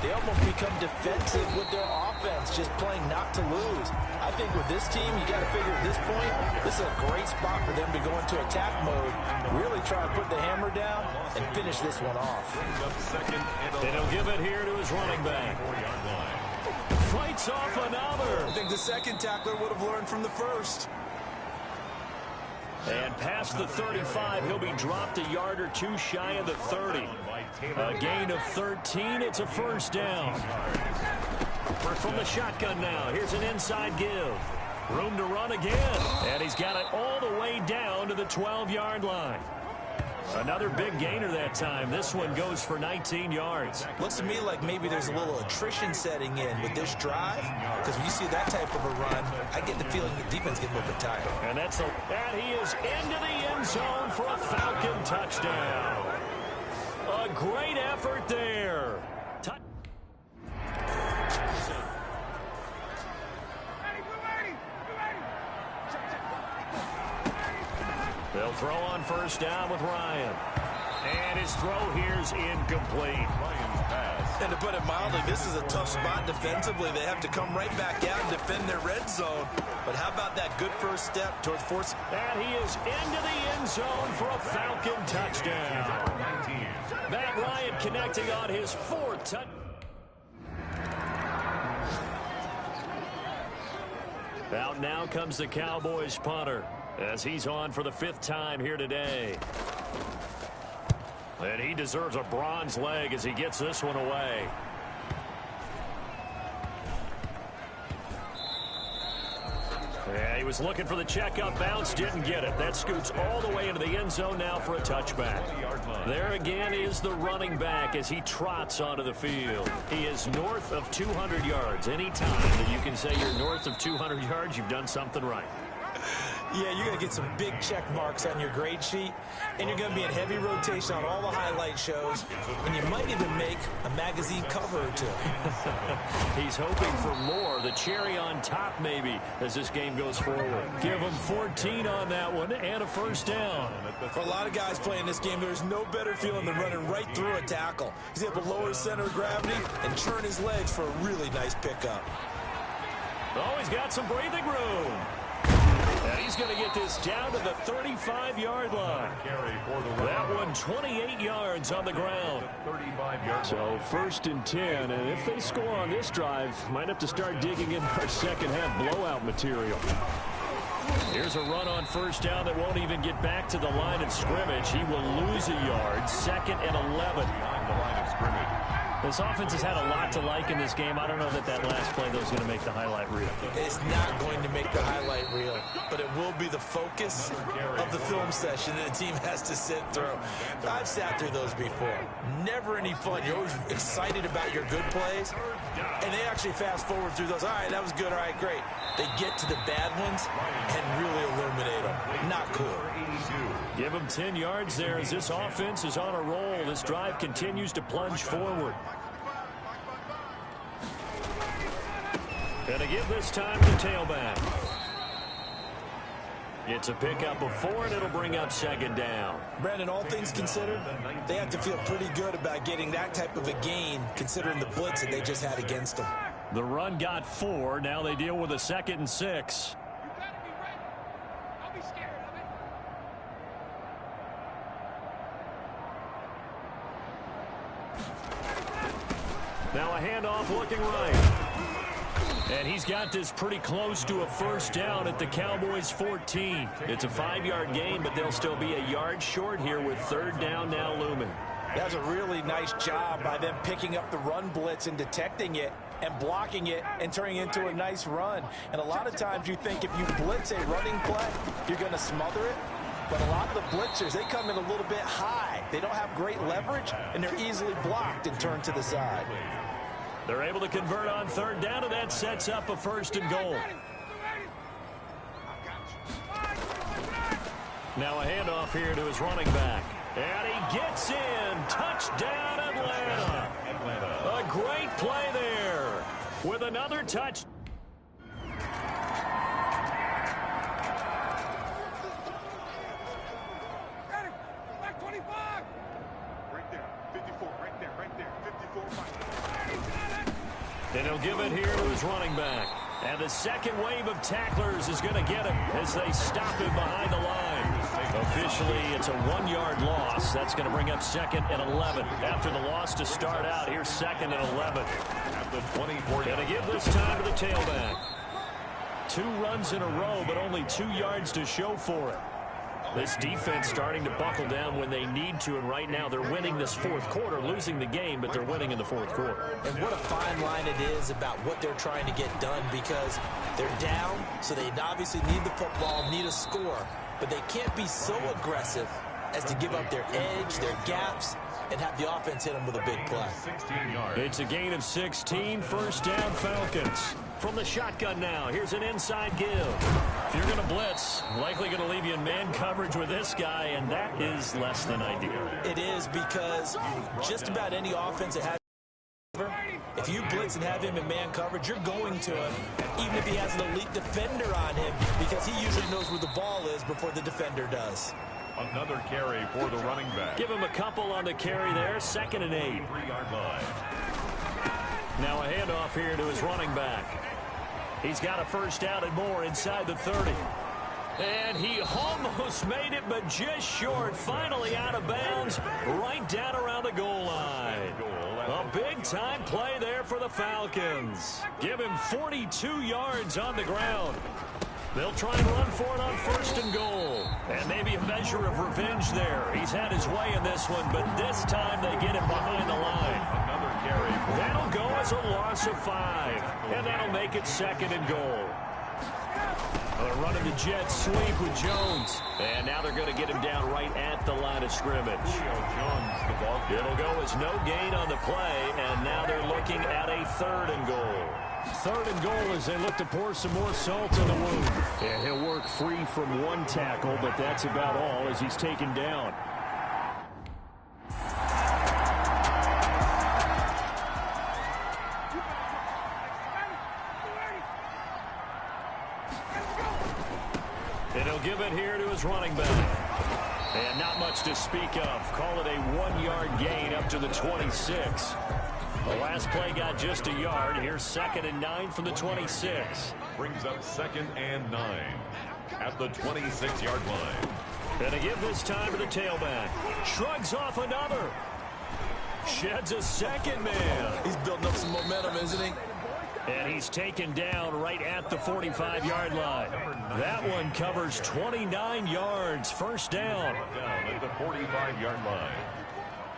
they almost become defensive with their offense, just playing not to lose. I think with this team, you got to figure at this point, this is a great spot for them to go into attack mode, really try and put the hammer down and finish this one off. And he'll give it here to his running back. Fights off another. I think the second tackler would have learned from the first. And past the 35, he'll be dropped a yard or two shy of the 30. A gain of 13, it's a first down. From the shotgun now, here's an inside give. Room to run again, and he's got it all the way down to the 12-yard line. Another big gainer that time. This one goes for 19 yards. Looks to me like maybe there's a little attrition setting in with this drive, because when you see that type of a run, I get the feeling the defense gets a little bit tired. And he is into the end zone for a Falcon touchdown. A great effort there. They'll throw on first down with Ryan. And his throw here's incomplete. And to put it mildly, this is a tough spot defensively. They have to come right back out and defend their red zone. But how about that good first step towards forcing? And he is into the end zone for a Falcon touchdown. Matt Ryan connecting on his fourth touchdown. Out now comes the Cowboys punter, as he's on for the 5th time here today. And he deserves a bronze leg as he gets this one away. Yeah, he was looking for the checkup bounce, didn't get it. That scoots all the way into the end zone now for a touchback. There again is the running back as he trots onto the field. He is north of 200 yards. Any time that you can say you're north of 200 yards, you've done something right. Yeah, you're going to get some big check marks on your grade sheet, and you're going to be in heavy rotation on all the highlight shows, and you might even make a magazine cover or two. He's hoping for more, the cherry on top maybe, as this game goes forward. Give him 14 on that one and a first down. For a lot of guys playing this game, there's no better feeling than running right through a tackle. He's able to lower his center of gravity and churn his legs for a really nice pickup. Oh, he's got some breathing room. And he's going to get this down to the 35-yard line. That one 28 yards on the ground. So 1st and 10, and if they score on this drive, might have to start digging in our second-half blowout material. Here's a run on first down that won't even get back to the line of scrimmage. He will lose a yard. 2nd and 11. This offense has had a lot to like in this game. I don't know that last play, though, is going to make the highlight reel. It's not going to make the highlight reel, but it will be the focus of the film session that the team has to sit through. I've sat through those before. Never any fun. You're always excited about your good plays, and they actually fast forward through those. All right, that was good. All right, great. They get to the bad ones and really illuminate them. Not cool. Give him 10 yards there as this offense is on a roll. This drive continues to plunge forward. Gonna give this time to tailback. It's a pickup of 4, and it'll bring up 2nd down. Brandon, all things considered, they have to feel pretty good about getting that type of a gain, considering the blitz that they just had against them. The run got 4. Now they deal with a 2nd and 6. Now a handoff looking right. And he's got this pretty close to a first down at the Cowboys' 14. It's a 5-yard gain, but they'll still be a yard short here with 3rd down now looming. That was a really nice job by them picking up the run blitz and detecting it and blocking it and turning it into a nice run. And a lot of times you think if you blitz a running play, you're going to smother it. But a lot of the blitzers, they come in a little bit high. They don't have great leverage, and they're easily blocked and turned to the side. They're able to convert on 3rd down, and that sets up a 1st and goal. Now a handoff here to his running back. And he gets in. Touchdown, Atlanta. A great play there with another touch. And he'll give it here to his running back. And the second wave of tacklers is going to get him as they stop him behind the line. Officially, it's a 1-yard loss. That's going to bring up 2nd and 11. After the loss to start out, here's 2nd and 11. At the 24. Going to give this time to the tailback. 2 runs in a row, but only 2 yards to show for it. This defense starting to buckle down when they need to, and right now they're winning this 4th quarter, losing the game, but they're winning in the 4th quarter. And what a fine line it is about what they're trying to get done, because they're down, so they obviously need the football, need a score, but they can't be so aggressive as to give up their edge, their gaps, and have the offense hit them with a big play. 16 yards. It's a gain of 16, first down Falcons. From the shotgun now, here's an inside give. If you're going to blitz, likely going to leave you in man coverage with this guy, and that is less than ideal. It is, because just about any offense that has, if you blitz and have him in man coverage, you're going to him, even if he has an elite defender on him, because he usually knows where the ball is before the defender does. Another carry for the running back. Give him a couple on the carry there, 2nd and 8. 3-yard line. Now a handoff here to his running back. He's got a first down and more inside the 30. And he almost made it, but just short. Finally out of bounds, right down around the goal line. A big-time play there for the Falcons. Give him 42 yards on the ground. They'll try and run for it on 1st and goal. And maybe a measure of revenge there. He's had his way in this one, but this time they get him behind the line. Another carry. That'll go as a loss of 5. And that'll make it 2nd and goal. They're running the jet sweep with Jones. And now they're going to get him down right at the line of scrimmage. It'll go as no gain on the play, and now they're looking at a 3rd and goal. 3rd and goal as they look to pour some more salt in the wound. And he'll work free from 1 tackle, but that's about all as he's taken down. And he'll give it here to his running back. And not much to speak of. Call it a 1-yard gain up to the 26. The last play got just a yard. Here's 2nd and 9 from the 26. Brings up 2nd and 9 at the 26-yard line. And to give this time to the tailback. Shrugs off another. Sheds a 2nd man. He's building up some momentum, isn't he? And he's taken down right at the 45-yard line. That one covers 29 yards. First down. Down at the 45-yard line.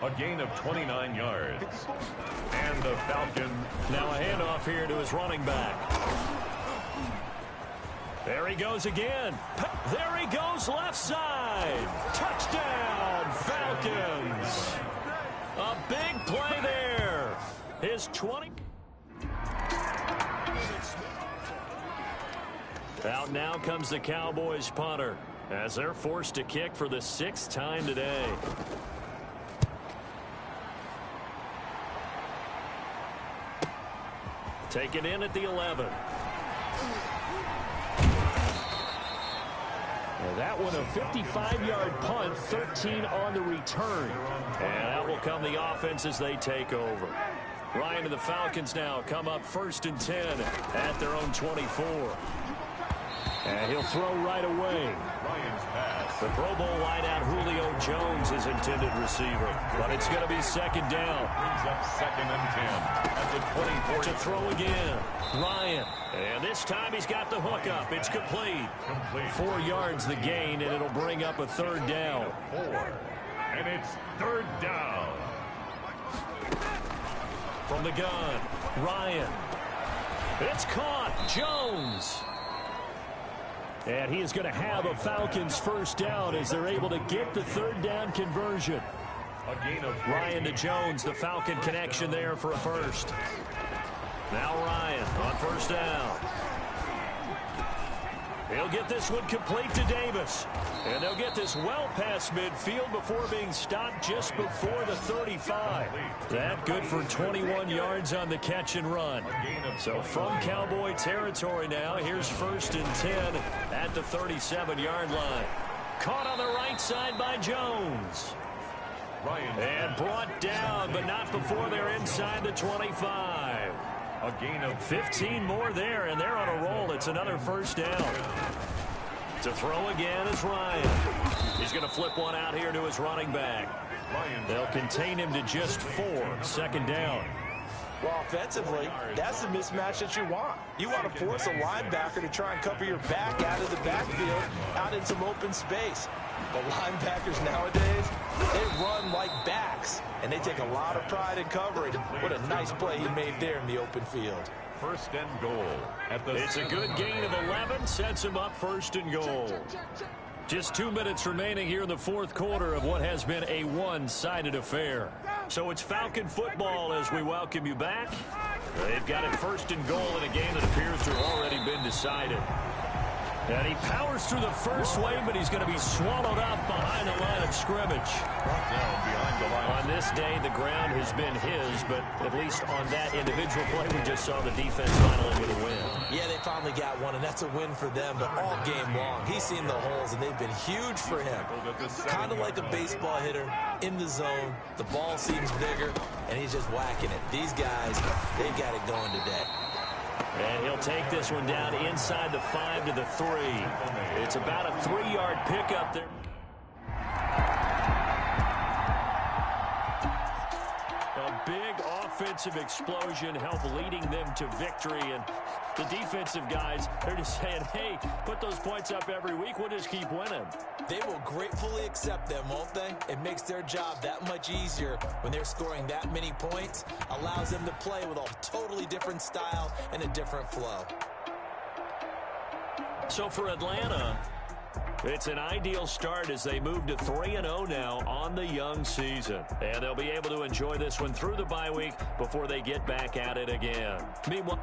A gain of 29 yards. And the Falcons. Now a handoff here to his running back. There he goes again. There he goes left side. Touchdown, Falcons. A big play there. His 20. Out now comes the Cowboys punter as they're forced to kick for the 6th time today. Taken in at the 11. And that one a 55-yard punt, 13 on the return. And out will come the offense as they take over. Ryan and the Falcons now come up 1st and 10 at their own 24. And he'll throw right away. Ryan's pass. The Pro Bowl wideout Julio Jones is intended receiver. But it's going to be 2nd down. Brings up 2nd and 10 at the 24. To throw again. Ryan. And this time he's got the hook up. It's complete. 4 yards the gain, and it'll bring up a 3rd down. 4. And it's 3rd down. From the gun, Ryan. It's caught. Jones. And he is going to have a Falcons first down as they're able to get the 3rd down conversion. A gain of Ryan to Jones, the Falcon connection there for a first. Now Ryan on 1st down. He'll get this one complete to Davis. And they'll get this well past midfield before being stopped just before the 35. That good for 21 yards on the catch and run. So from Cowboy territory now, here's 1st and 10 at the 37-yard line. Caught on the right side by Jones. And brought down, but not before they're inside the 25. A gain of 15 more there, and they're on a roll. It's another first down. To throw again is Ryan. He's going to flip one out here to his running back. They'll contain him to just 4. Second down. Well, offensively, that's the mismatch that you want. You want to force a linebacker to try and cover your back out of the backfield, out in some open space. But linebackers nowadays, they run like backs, and they take a lot of pride in covering. What a nice play he made there in the open field. first and goal. It's a good gain of 11, sets him up first and goal. Just 2 minutes remaining here in the fourth quarter of what has been a one-sided affair. So it's Falcon football as we welcome you back. They've got it first and goal in a game that appears to have already been decided. And he powers through the first wave, but he's going to be swallowed up behind the line of scrimmage. On this day, the ground has been his, but at least on that individual play, we just saw the defense finally with a win. Yeah, they finally got one, and that's a win for them, but all game long, he's seen the holes, and they've been huge for him. Kind of like a baseball hitter in the zone. The ball seems bigger, and he's just whacking it. These guys, they've got it going today. And he'll take this one down inside the 5 to the 3. It's about a 3-yard pickup there. A big offensive explosion helped leading them to victory. And the defensive guys, they're just saying, hey, put those points up every week. We'll just keep winning. They will gratefully accept them, won't they? It makes their job that much easier when they're scoring that many points. Allows them to play with a totally different style and a different flow. So for Atlanta, it's an ideal start as they move to 3-0 now on the young season. And they'll be able to enjoy this one through the bye week before they get back at it again. Meanwhile,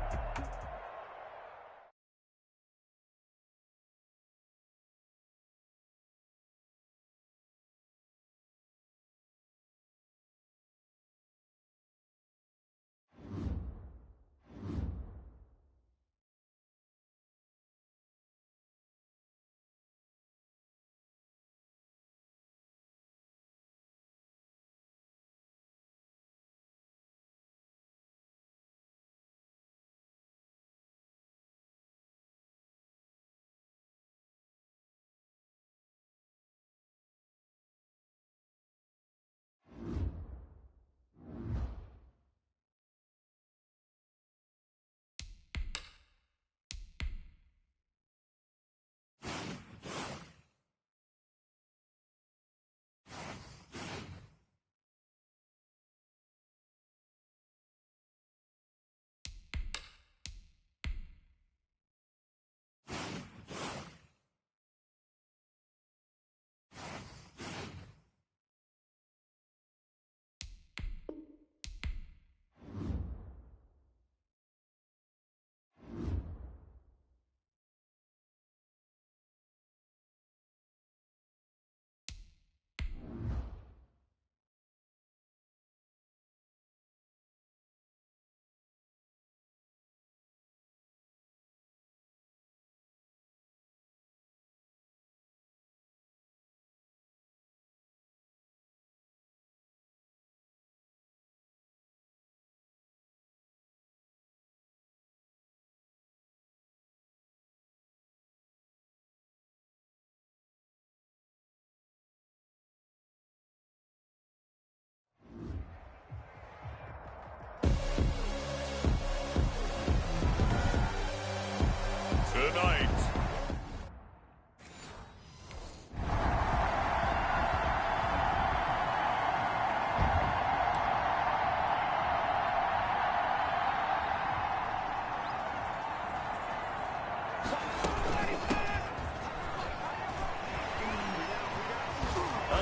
tonight.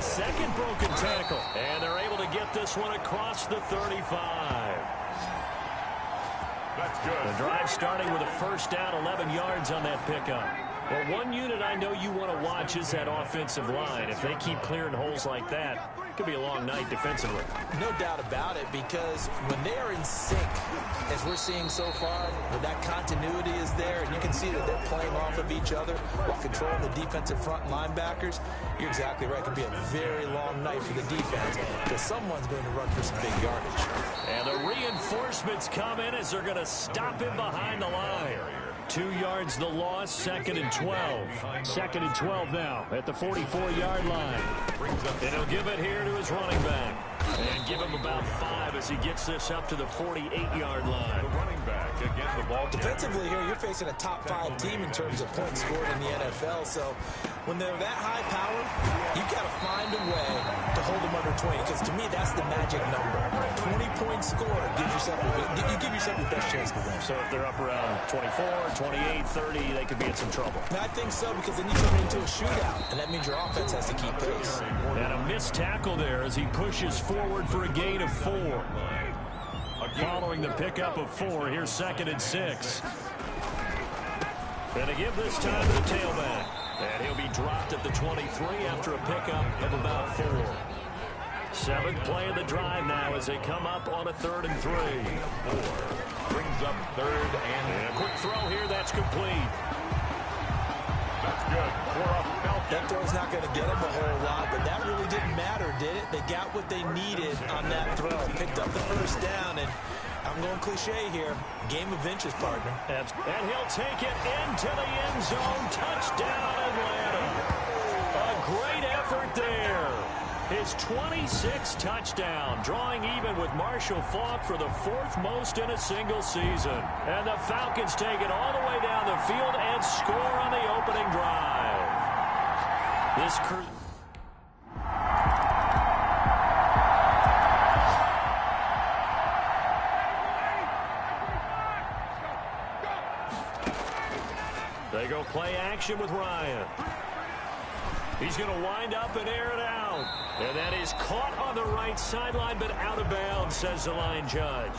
a second broken tackle. And they're able to get this one across the 35. That's good. The drive starting with a first down, 11 yards on that pickup. Well, one unit I know you want to watch is that offensive line. If they keep clearing holes like that, it could be a long night defensively. No doubt about it, because when they are in sync, as we're seeing so far, when that continuity is there, and you can see that they're playing off of each other while controlling the defensive front linebackers, you're exactly right. It could be a very long night for the defense, because someone's going to run for some big yardage. And the reinforcements come in as they're going to stop him behind the line. 2 yards the loss, 2nd and 12. 2nd and 12 now at the 44-yard line. And he'll give it here to his running back. And give him about 5 as he gets this up to the 48-yard line. The running back again, the ball. Defensively here, you're facing a top 5 team in terms of points scored in the NFL. So when they're that high power, you've got to find a way to hold them under 20. Because to me, that's the magic number. 20-point score gives yourself you give yourself your best chance to win. So if they're up around 24, 28, 30, they could be in some trouble. I think so, because then you turn it into a shootout, and that means your offense has to keep pace. And a missed tackle there as he pushes forward for a gain of 4. Following the pickup of 4, here's 2nd and 6. And to give this time to the tailback. And he'll be dropped at the 23 after a pickup of about 4. 7th play of the drive now as they come up on a 3rd and 3. 4 brings up 3rd and a quick throw here, that's complete. That's good for a Falcon. That throw's not going to get them a whole lot, but that really didn't matter, did it? They got what they needed on that throw. Picked up the 1st down, and I'm going cliche here. Game of inches, partner. And he'll take it into the end zone. Touchdown, Atlanta. A great effort there. His 26th touchdown, drawing even with Marshall Faulk for the 4th most in a single season. And the Falcons take it all the way down the field and score on the opening drive. This They go play action with Ryan. He's going to wind up and air it out. And that is caught on the right sideline, but out of bounds, says the line judge.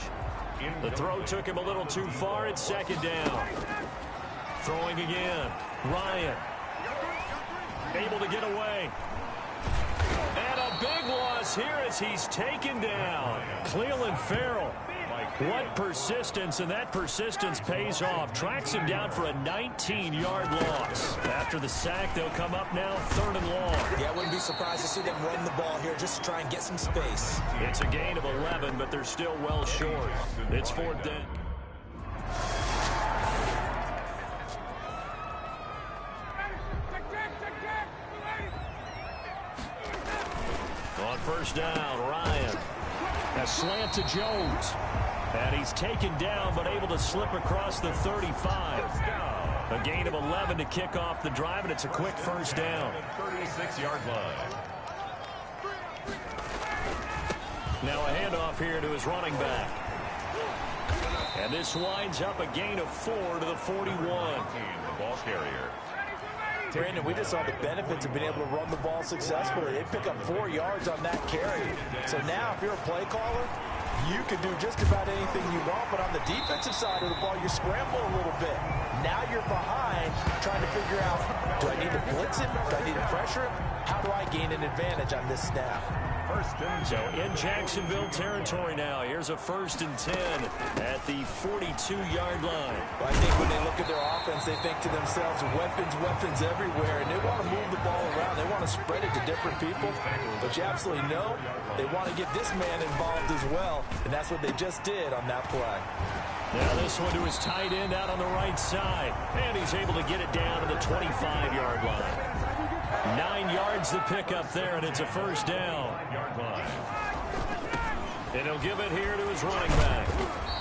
The throw took him a little too far. It's 2nd down. Throwing again. Ryan. Able to get away. And a big loss here as he's taken down. Cleveland Farrell. What persistence, and that persistence pays off. Tracks him down for a 19-yard loss. After the sack, they'll come up now 3rd and long. Yeah, I wouldn't be surprised to see them run the ball here just to try and get some space. It's a gain of 11, but they're still well short. It's 4th down. On 1st down, Ryan. A slant to Jones. And he's taken down, but able to slip across the 35. A gain of 11 to kick off the drive, and it's a quick 1st down. 36-yard line. Now a handoff here to his running back. And this winds up a gain of 4 to the 41. The ball carrier. Brandon, we just saw the benefits of being able to run the ball successfully. They pick up 4 yards on that carry. So now if you're a play caller, you can do just about anything you want, but on the defensive side of the ball, you scramble a little bit. Now you're behind, trying to figure out, do I need to blitz it? Do I need to pressure it? How do I gain an advantage on this snap? So in Jacksonville territory now. Here's a 1st and 10 at the 42-yard line. Well, I think when they look at their offense, they think to themselves, weapons everywhere, and they want to move the ball around. They want to spread it to different people, but you absolutely know they want to get this man involved as well, and that's what they just did on that play. Now this one to his tight end out on the right side, and he's able to get it down to the 25-yard line. 9 yards to pick up there, and it's a 1st down. And he'll give it here to his running back.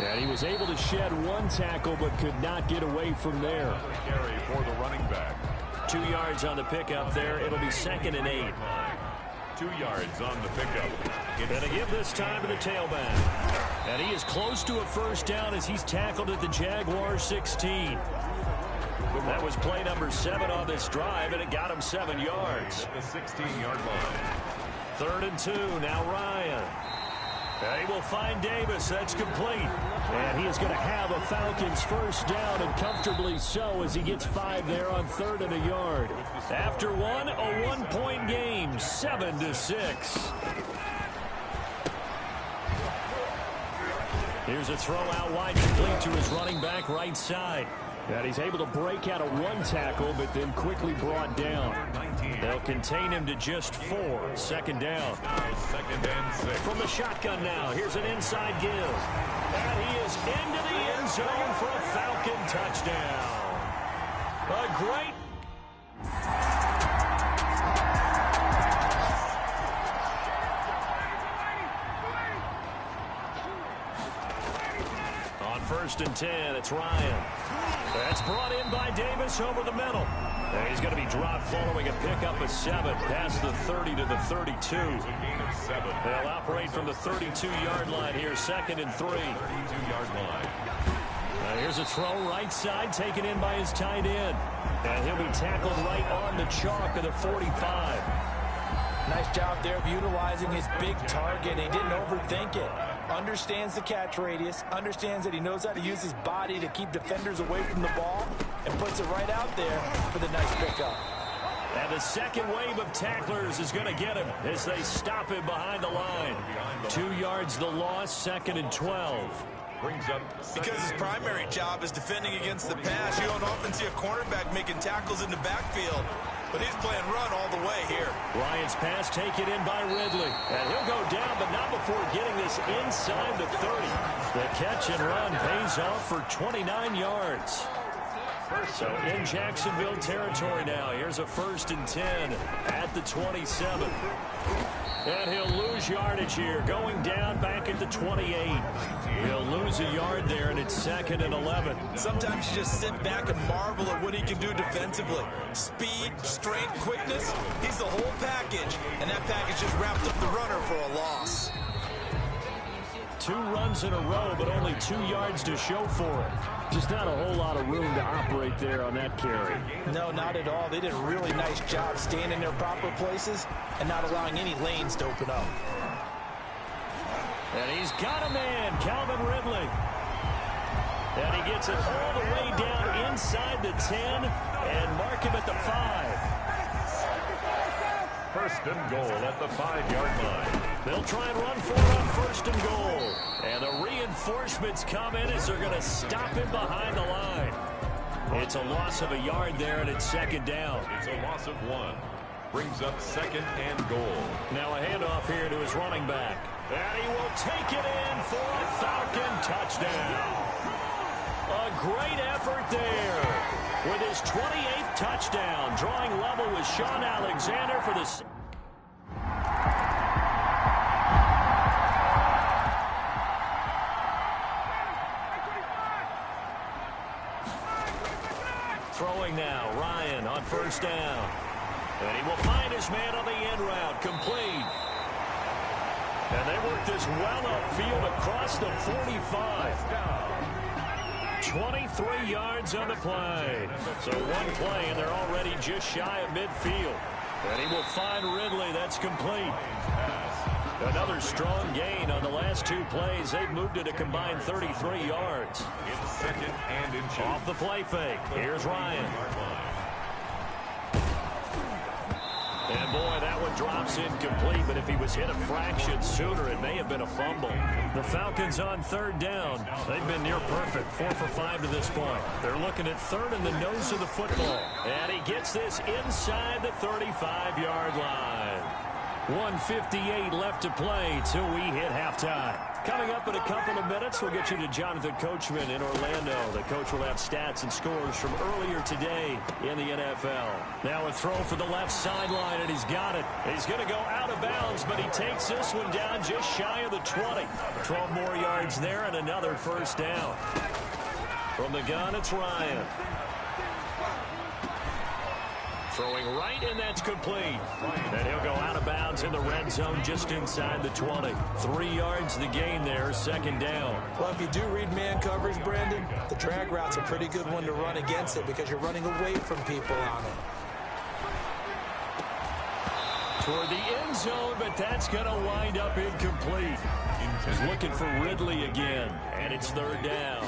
And he was able to shed 1 tackle, but could not get away from there. Carry for the running back. 2 yards on the pickup there. It'll be 2nd and 8. 2 yards on the pickup. And to give this time to the tailback. And he is close to a 1st down as he's tackled at the Jaguars 16. That was play number 7 on this drive, and it got him 7 yards. The 16-yard line. 3rd and 2, now Ryan. He will find Davis. That's complete. And he is going to have a Falcons first down, and comfortably so, as he gets 5 there on 3rd and a yard. After one, a one-point game, 7-6. Here's a throw out wide, complete to his running back right side. And he's able to break out of one tackle, but then quickly brought down. They'll contain him to just 4. 2nd down. 2nd and 6. From the shotgun now, here's an inside give. And he is into the end zone for a Falcon touchdown. A great... On 1st and 10, it's Ryan. That's brought in by Davis over the middle. And he's going to be dropped following a pickup of 7 past the 30 to the 32. They'll operate from the 32-yard line here, 2nd and 3. 32-yard line. Here's a throw right side, taken in by his tight end. And he'll be tackled right on the chalk of the 45. Nice job there of utilizing his big target. He didn't overthink it. Understands the catch radius, understands that he knows how to use his body to keep defenders away from the ball, and puts it right out there for the nice pickup. And the second wave of tacklers is going to get him as they stop him behind the line. 2 yards the loss, 2nd and 12. Brings up because his primary job is defending against the pass. You don't often see a cornerback making tackles in the backfield, but he's playing run all the way here. Ryan's pass taken in by Ridley. And he'll go down, but not before getting this inside the 30. The catch and run pays off for 29 yards. So in Jacksonville territory now. Here's a 1st and 10 at the 27. And he'll lose yardage here, going down back at the 28. He'll lose a yard there, and it's 2nd and 11. Sometimes you just sit back and marvel at what he can do defensively. Speed, strength, quickness, he's the whole package. And that package just wrapped up the runner for a loss. 2 runs in a row, but only 2 yards to show for it. Just not a whole lot of room to operate there on that carry. No, not at all. They did a really nice job staying in their proper places and not allowing any lanes to open up. And he's got a man, Calvin Ridley. And he gets it all the way down inside the 10 and mark him at the 5. 1st and goal at the 5-yard line. They'll try and run for it on 1st and goal. And the reinforcements come in as they're going to stop him behind the line. It's a loss of a yard there, and it's 2nd down. It's a loss of 1. Brings up 2nd and goal. Now a handoff here to his running back. And he will take it in for a Falcon touchdown. A great effort there. With his 28th touchdown, drawing level with Sean Alexander for the... Throwing now, Ryan on 1st down. And he will find his man on the end route, complete. And they work this well upfield across the 45. 23 yards on the play. So one play, and they're already just shy of midfield. And he will find Ridley. That's complete. Another strong gain on the last 2 plays. They've moved it a combined 33 yards. It's 2nd and inches. Off the play fake. Here's Ryan. And boy, that one drops incomplete, but if he was hit a fraction sooner, it may have been a fumble. The Falcons on 3rd down. They've been near perfect, 4 for 5 to this point. They're looking at 3rd in the nose of the football. And he gets this inside the 35-yard line. 1:58 left to play till we hit halftime. Coming up in a couple of minutes, we'll get you to Jonathan Coachman in Orlando. The coach will have stats and scores from earlier today in the NFL. Now a throw for the left sideline, and he's got it. He's going to go out of bounds, but he takes this one down just shy of the 20. 12 more yards there and another 1st down. From the gun, it's Ryan. Throwing right, and that's complete. And he'll go out of bounds in the red zone just inside the 20. 3 yards the gain there, 2nd down. Well, if you do read man coverage, Brandon, the drag route's a pretty good one to run against it because you're running away from people on it. Toward the end zone, but that's going to wind up incomplete. He's looking for Ridley again, and it's third down.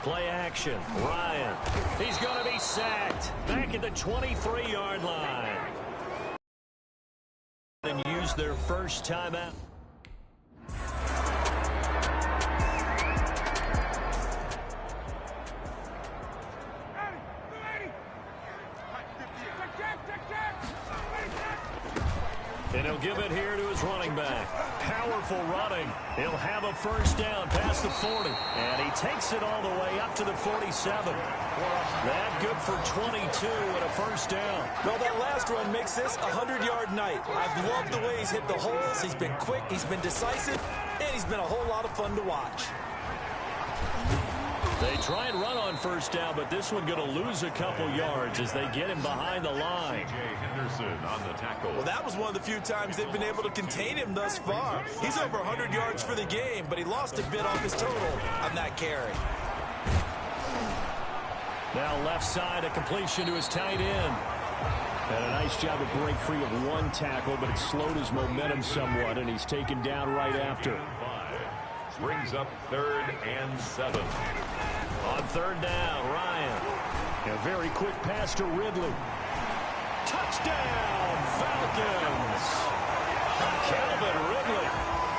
Play action. Ryan. He's going to be sacked. Back at the 23-yard line. And use their first timeout. And he'll give it here to his running back. Powerful running. He'll have a first down past the 40. And he takes it all the way up to the 47. That good for 22 and a first down. Well, that last run makes this a 100-yard night. I've loved the way he's hit the holes. He's been quick, he's been decisive, and he's been a whole lot of fun to watch. They try and run on first down, but this one going to lose a couple yards as they get him behind the line. Henderson on the tackle. Well, that was one of the few times they've been able to contain him thus far. He's over 100 yards for the game, but he lost a bit off his total on that carry. Now left side, a completion to his tight end. And a nice job to break free of one tackle, but it slowed his momentum somewhat, and he's taken down right after. Brings up 3rd and 7. On third down, Ryan. A very quick pass to Ridley. Touchdown, Falcons! Calvin Ridley,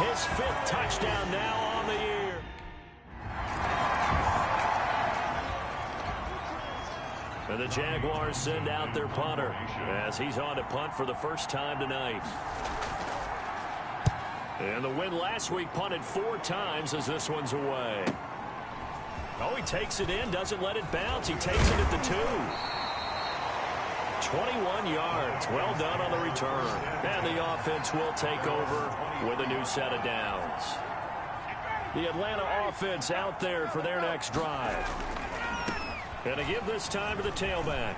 his 5th touchdown now on the year. And the Jaguars send out their punter as he's on to punt for the first time tonight. And the win last week punted 4 times as this one's away. Oh, he takes it in, doesn't let it bounce. He takes it at the 2. 21 yards. Well done on the return. And the offense will take over with a new set of downs. The Atlanta offense out there for their next drive. And to give this time to the tailback.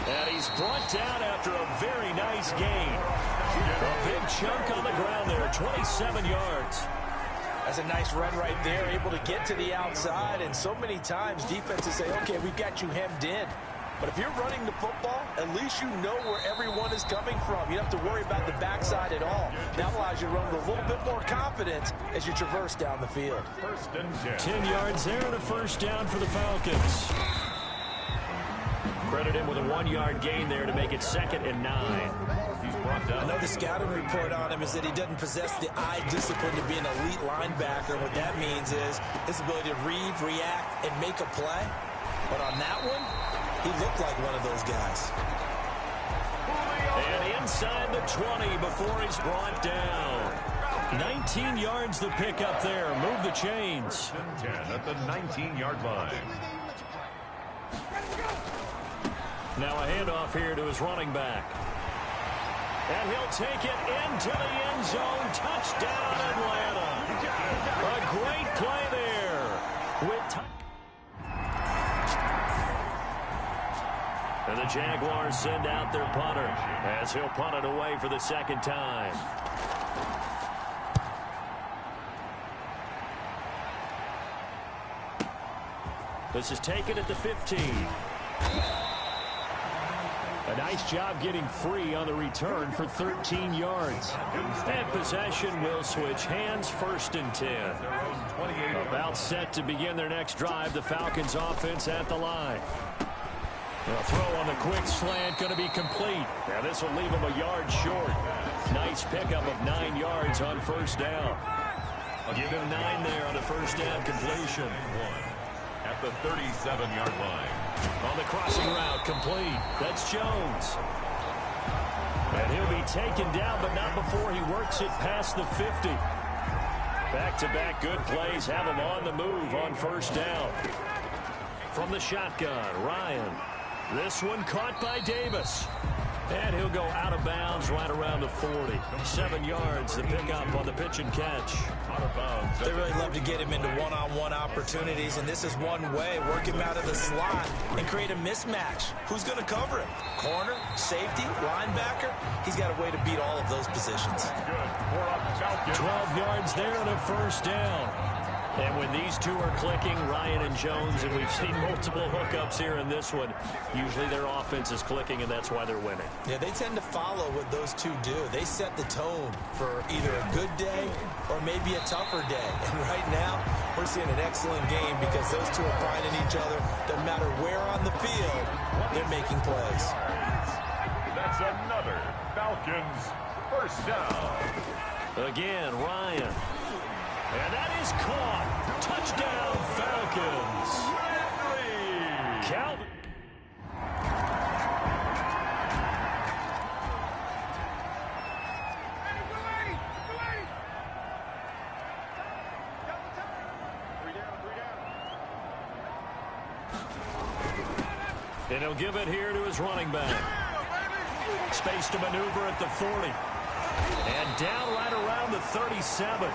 And he's brought down after a very nice gain. A big chunk on the ground there, 27 yards. That's a nice run right there, able to get to the outside. And so many times defenses say, okay, we've got you hemmed in. But if you're running the football, at least you know where everyone is coming from. You don't have to worry about the backside at all. That allows you to run with a little bit more confidence as you traverse down the field. 1st and 10 yards there and a first down for the Falcons. Credit him with a 1-yard gain there to make it 2nd and 9. He's brought down. I know the scouting report on him is that he doesn't possess the eye discipline to be an elite linebacker. What that means is his ability to read, react, and make a play. But on that one, he looked like one of those guys. And inside the 20 before he's brought down. 19 yards the pick up there. Move the chains. 10 at the 19-yard line. Now a handoff here to his running back. And he'll take it into the end zone. Touchdown, Atlanta. A great play there. And the Jaguars send out their punter as he'll punt it away for the 2nd time. This is taken at the 15. A nice job getting free on the return for 13 yards. And possession will switch hands, 1st and 10. About set to begin their next drive. The Falcons offense at the line. They'll throw on the quick slant, going to be complete. Now this will leave them a yard short. Nice pickup of 9 yards on first down. I'll give him 9 there on the first down completion. At the 37-yard line. On the crossing route, complete. That's Jones. And he'll be taken down, but not before he works it past the 50. Back-to-back good plays have him on the move on first down. From the shotgun, Ryan. This one caught by Davis. And he'll go out of bounds right around the 40. 7 yards, the pickup on the pitch and catch. Out of bounds. They really love to get him into one-on-one opportunities, and this is one way. Work him out of the slot and create a mismatch. Who's going to cover him? Corner, safety, linebacker? He's got a way to beat all of those positions. 12 yards there and a first down. And when these two are clicking, Ryan and Jones, and we've seen multiple hookups here in this one, usually their offense is clicking, and that's why they're winning. Yeah, they tend to follow what those two do. They set the tone for either a good day or maybe a tougher day. And right now, we're seeing an excellent game because those two are finding each other. Doesn't matter where on the field, they're making plays. That's another Falcons first down. Again, Ryan. And that is caught. Touchdown, Falcons. Calvin. And he'll give it here to his running back. Space to maneuver at the 40. And down right around the 37.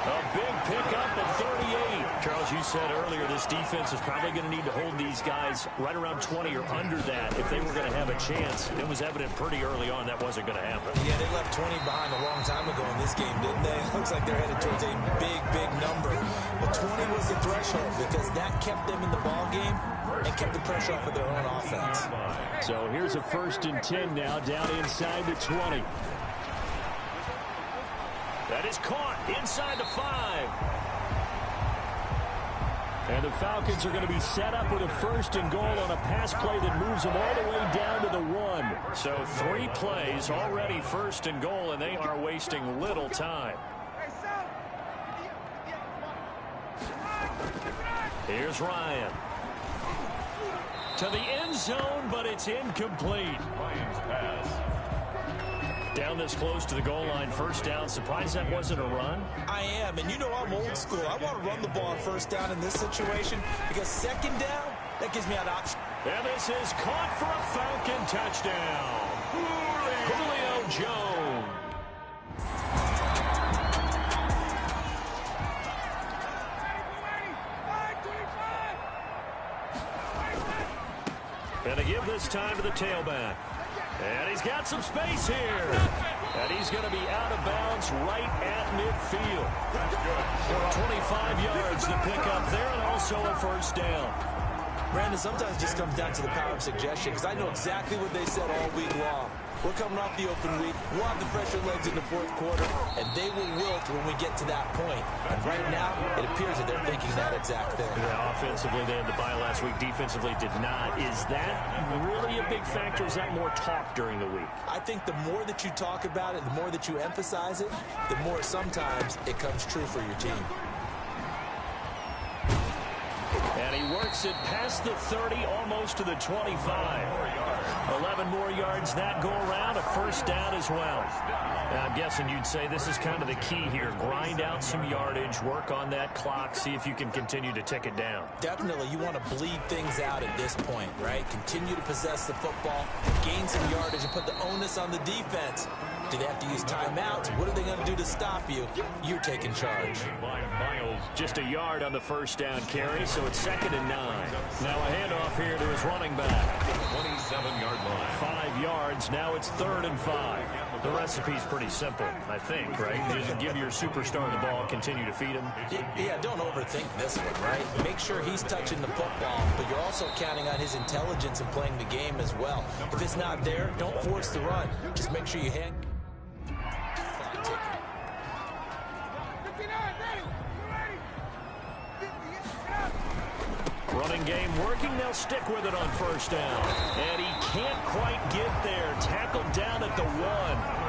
A big pickup at 38. Charles, you said earlier this defense is probably going to need to hold these guys right around 20 or under that if they were going to have a chance. It was evident pretty early on that wasn't going to happen. Yeah, they left 20 behind a long time ago in this game, didn't they? It looks like they're headed towards a big, big number. But 20 was the threshold because that kept them in the ball game and kept the pressure off of their own offense. So here's a 1st and 10 now down inside the 20. That is caught inside the 5. And the Falcons are going to be set up with a 1st and goal on a pass play that moves them all the way down to the 1. So 3 plays already 1st and goal, and they are wasting little time. Here's Ryan. To the end zone, but it's incomplete. Ryan's pass. Down this close to the goal line, 1st down. Surprised that wasn't a run? I am, and you know I'm old school. I want to run the ball on 1st down in this situation because 2nd down, that gives me an option. And this is caught for a Falcon touchdown. Julio Jones. And they give this time to the tailback. And he's got some space here. And he's going to be out of bounds right at midfield. 25 yards to pick up there, and also a 1st down. Brandon, sometimes it just comes down to the power of suggestion because I know exactly what they said all week long. We're coming off the open week. We'll have the fresher legs in the 4th quarter, and they will wilt when we get to that point. And right now, it appears that they're thinking that exact thing. Yeah, offensively, they had the bye last week. Defensively, did not. Is that really a big factor? Is that more talk during the week? I think the more that you talk about it, the more that you emphasize it, the more sometimes it comes true for your team. And he works it past the 30, almost to the 25. 11 more yards that go around, a 1st down as well. And I'm guessing you'd say this is kind of the key here. Grind out some yardage, work on that clock, see if you can continue to tick it down. Definitely, you want to bleed things out at this point, right? Continue to possess the football, gain some yardage, and put the onus on the defense. Do they have to use timeouts? What are they going to do to stop you? You're taking charge. Just a yard on the 1st down carry, so it's 2nd and 9. Now a handoff here to his running back. 27-yard line. 5 yards, now it's 3rd and 5. The recipe's pretty simple, I think, right? Just give your superstar the ball, continue to feed him. Yeah, don't overthink this one, right? Make sure he's touching the football, but you're also counting on his intelligence in playing the game as well. If it's not there, don't force the run. Just make sure you hang. Running game working. They'll stick with it on 1st down. And he can't quite get there. Tackled down at the 1.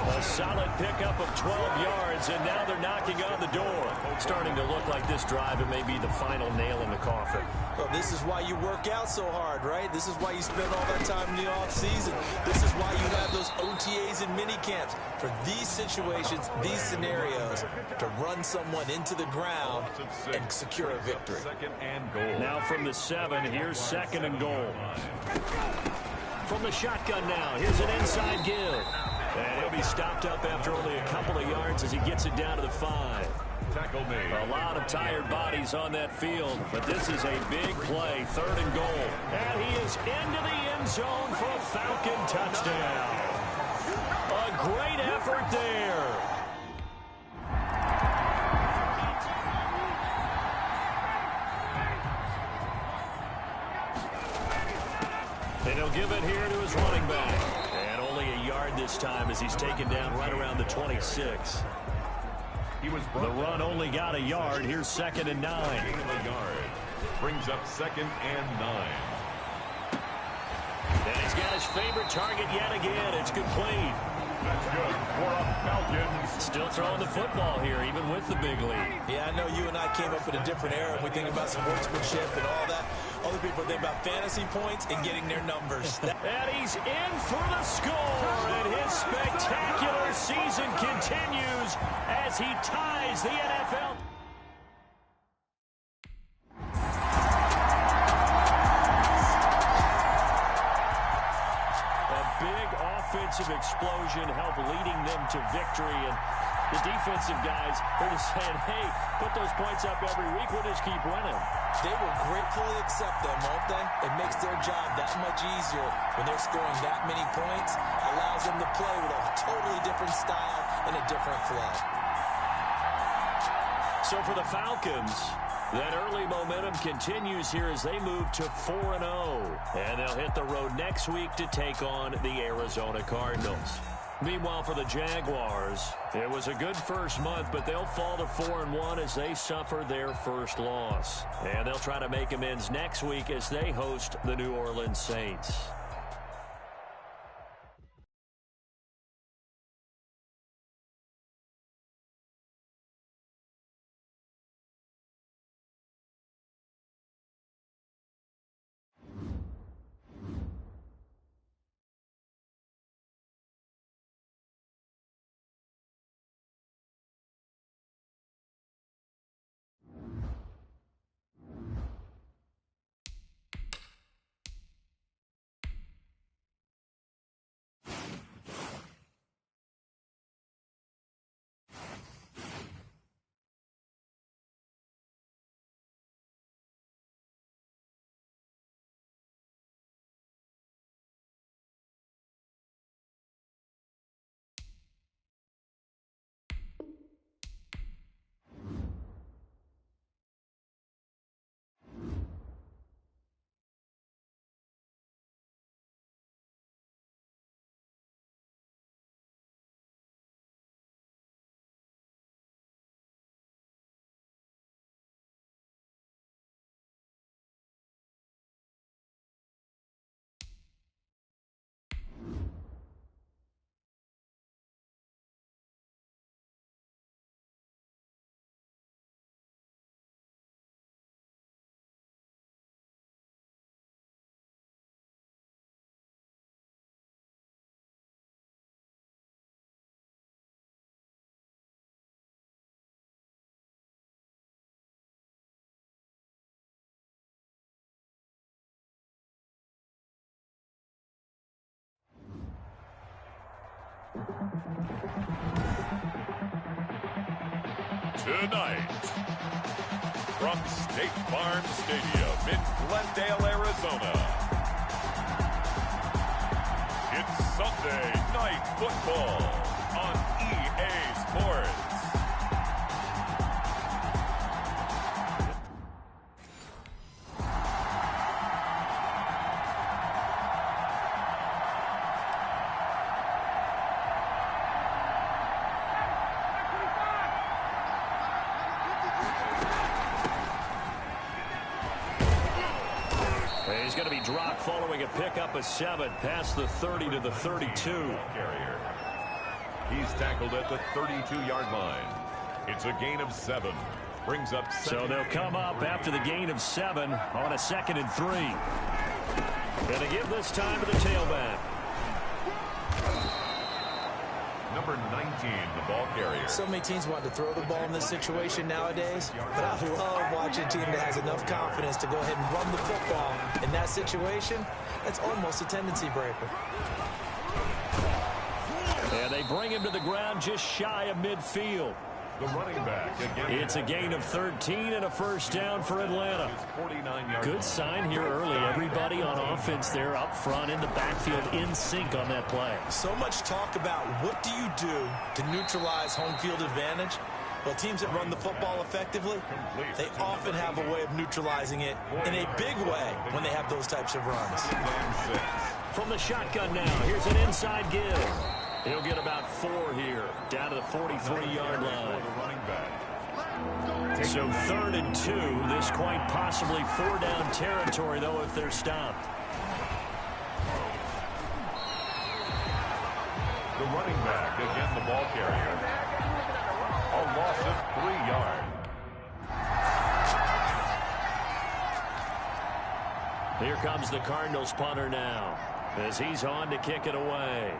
A solid pickup of 12 yards, and now they're knocking on the door. Starting to look like this drive, it may be the final nail in the coffin. Well, this is why you work out so hard, right? This is why you spend all that time in the offseason. This is why you have those OTAs and mini camps. For these situations, these scenarios, to run someone into the ground and secure a victory. 2nd and goal. Now from the 7, here's 2nd and goal. From the shotgun now, here's an inside give. And he'll be stopped up after only a couple of yards as he gets it down to the 5. Tackle made. A lot of tired bodies on that field, but this is a big play, 3rd and goal. And he is into the end zone for a Falcon touchdown. A great effort there. And he'll give it here to his running back. And only a yard this time as he's taken down right around the 26. The run only got a yard. Here's 2nd and 9. Gain of a yard. Brings up 2nd and 9. And he's got his favorite target yet again. It's complete. That's good for a Falcons. Still throwing the football here, even with the big lead. Yeah, I know you and I came up in a different era. We think about sportsmanship and all that. Other people think about fantasy points and getting their numbers. And he's in for the score. And his spectacular season continues as he ties the NFL. Offensive explosion helped leading them to victory, and the defensive guys are just saying, hey, put those points up every week, we'll just keep winning. They will gratefully accept them, won't they? It makes their job that much easier when they're scoring that many points. Allows them to play with a totally different style and a different flow. So for the Falcons, that early momentum continues here as they move to 4-0. And they'll hit the road next week to take on the Arizona Cardinals. Meanwhile, for the Jaguars, it was a good first month, but they'll fall to 4-1 as they suffer their first loss. And they'll try to make amends next week as they host the New Orleans Saints. Tonight, from State Farm Stadium in Glendale, Arizona, it's Sunday Night Football on EA Sports. He's going to be dropped following a pickup of 7 past the 30 to the 32. Carrier. He's tackled at the 32-yard line. It's a gain of 7. Brings up 7. So they'll come up after the gain of 7 on a 2nd and 3. Going to give this time to the tailback. Number 19, the ball carrier. So many teams want to throw the ball in this situation nowadays, but I love watching a team that has enough confidence to go ahead and run the football. In that situation, that's almost a tendency breaker. And they bring him to the ground just shy of midfield. The running back again. It's a gain of 13 and a first down for Atlanta. Good sign here early. Everybody on offense there up front in the backfield in sync on that play. So much talk about what do you do to neutralize home field advantage. Well, teams that run the football effectively, they often have a way of neutralizing it in a big way when they have those types of runs. From the shotgun now, here's an inside give. He'll get about 4 here, down to the 43-yard line. So 3rd and 2, this quite possibly 4-down territory, though, if they're stopped. The running back, again the ball carrier. A loss of 3 yards. Here comes the Cardinals punter now, as he's on to kick it away.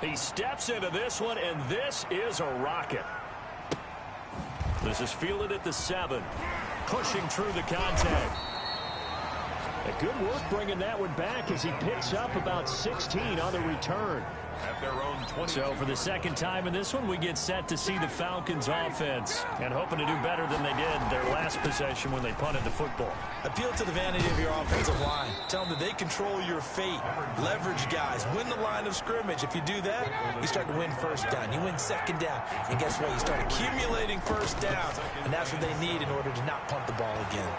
He steps into this one, and this is a rocket. This is fielded at the 7, pushing through the contact. A good work bringing that one back as he picks up about 16 on the return. At their own 20. So for the second time in this one, we get set to see the Falcons offense, and hoping to do better than they did their last possession when they punted the football. Appeal to the vanity of your offensive line. Tell them that they control your fate. Leverage guys. Win the line of scrimmage. If you do that, you start to win first down. You win second down. And guess what? You start accumulating first downs. And that's what they need in order to not punt the ball again.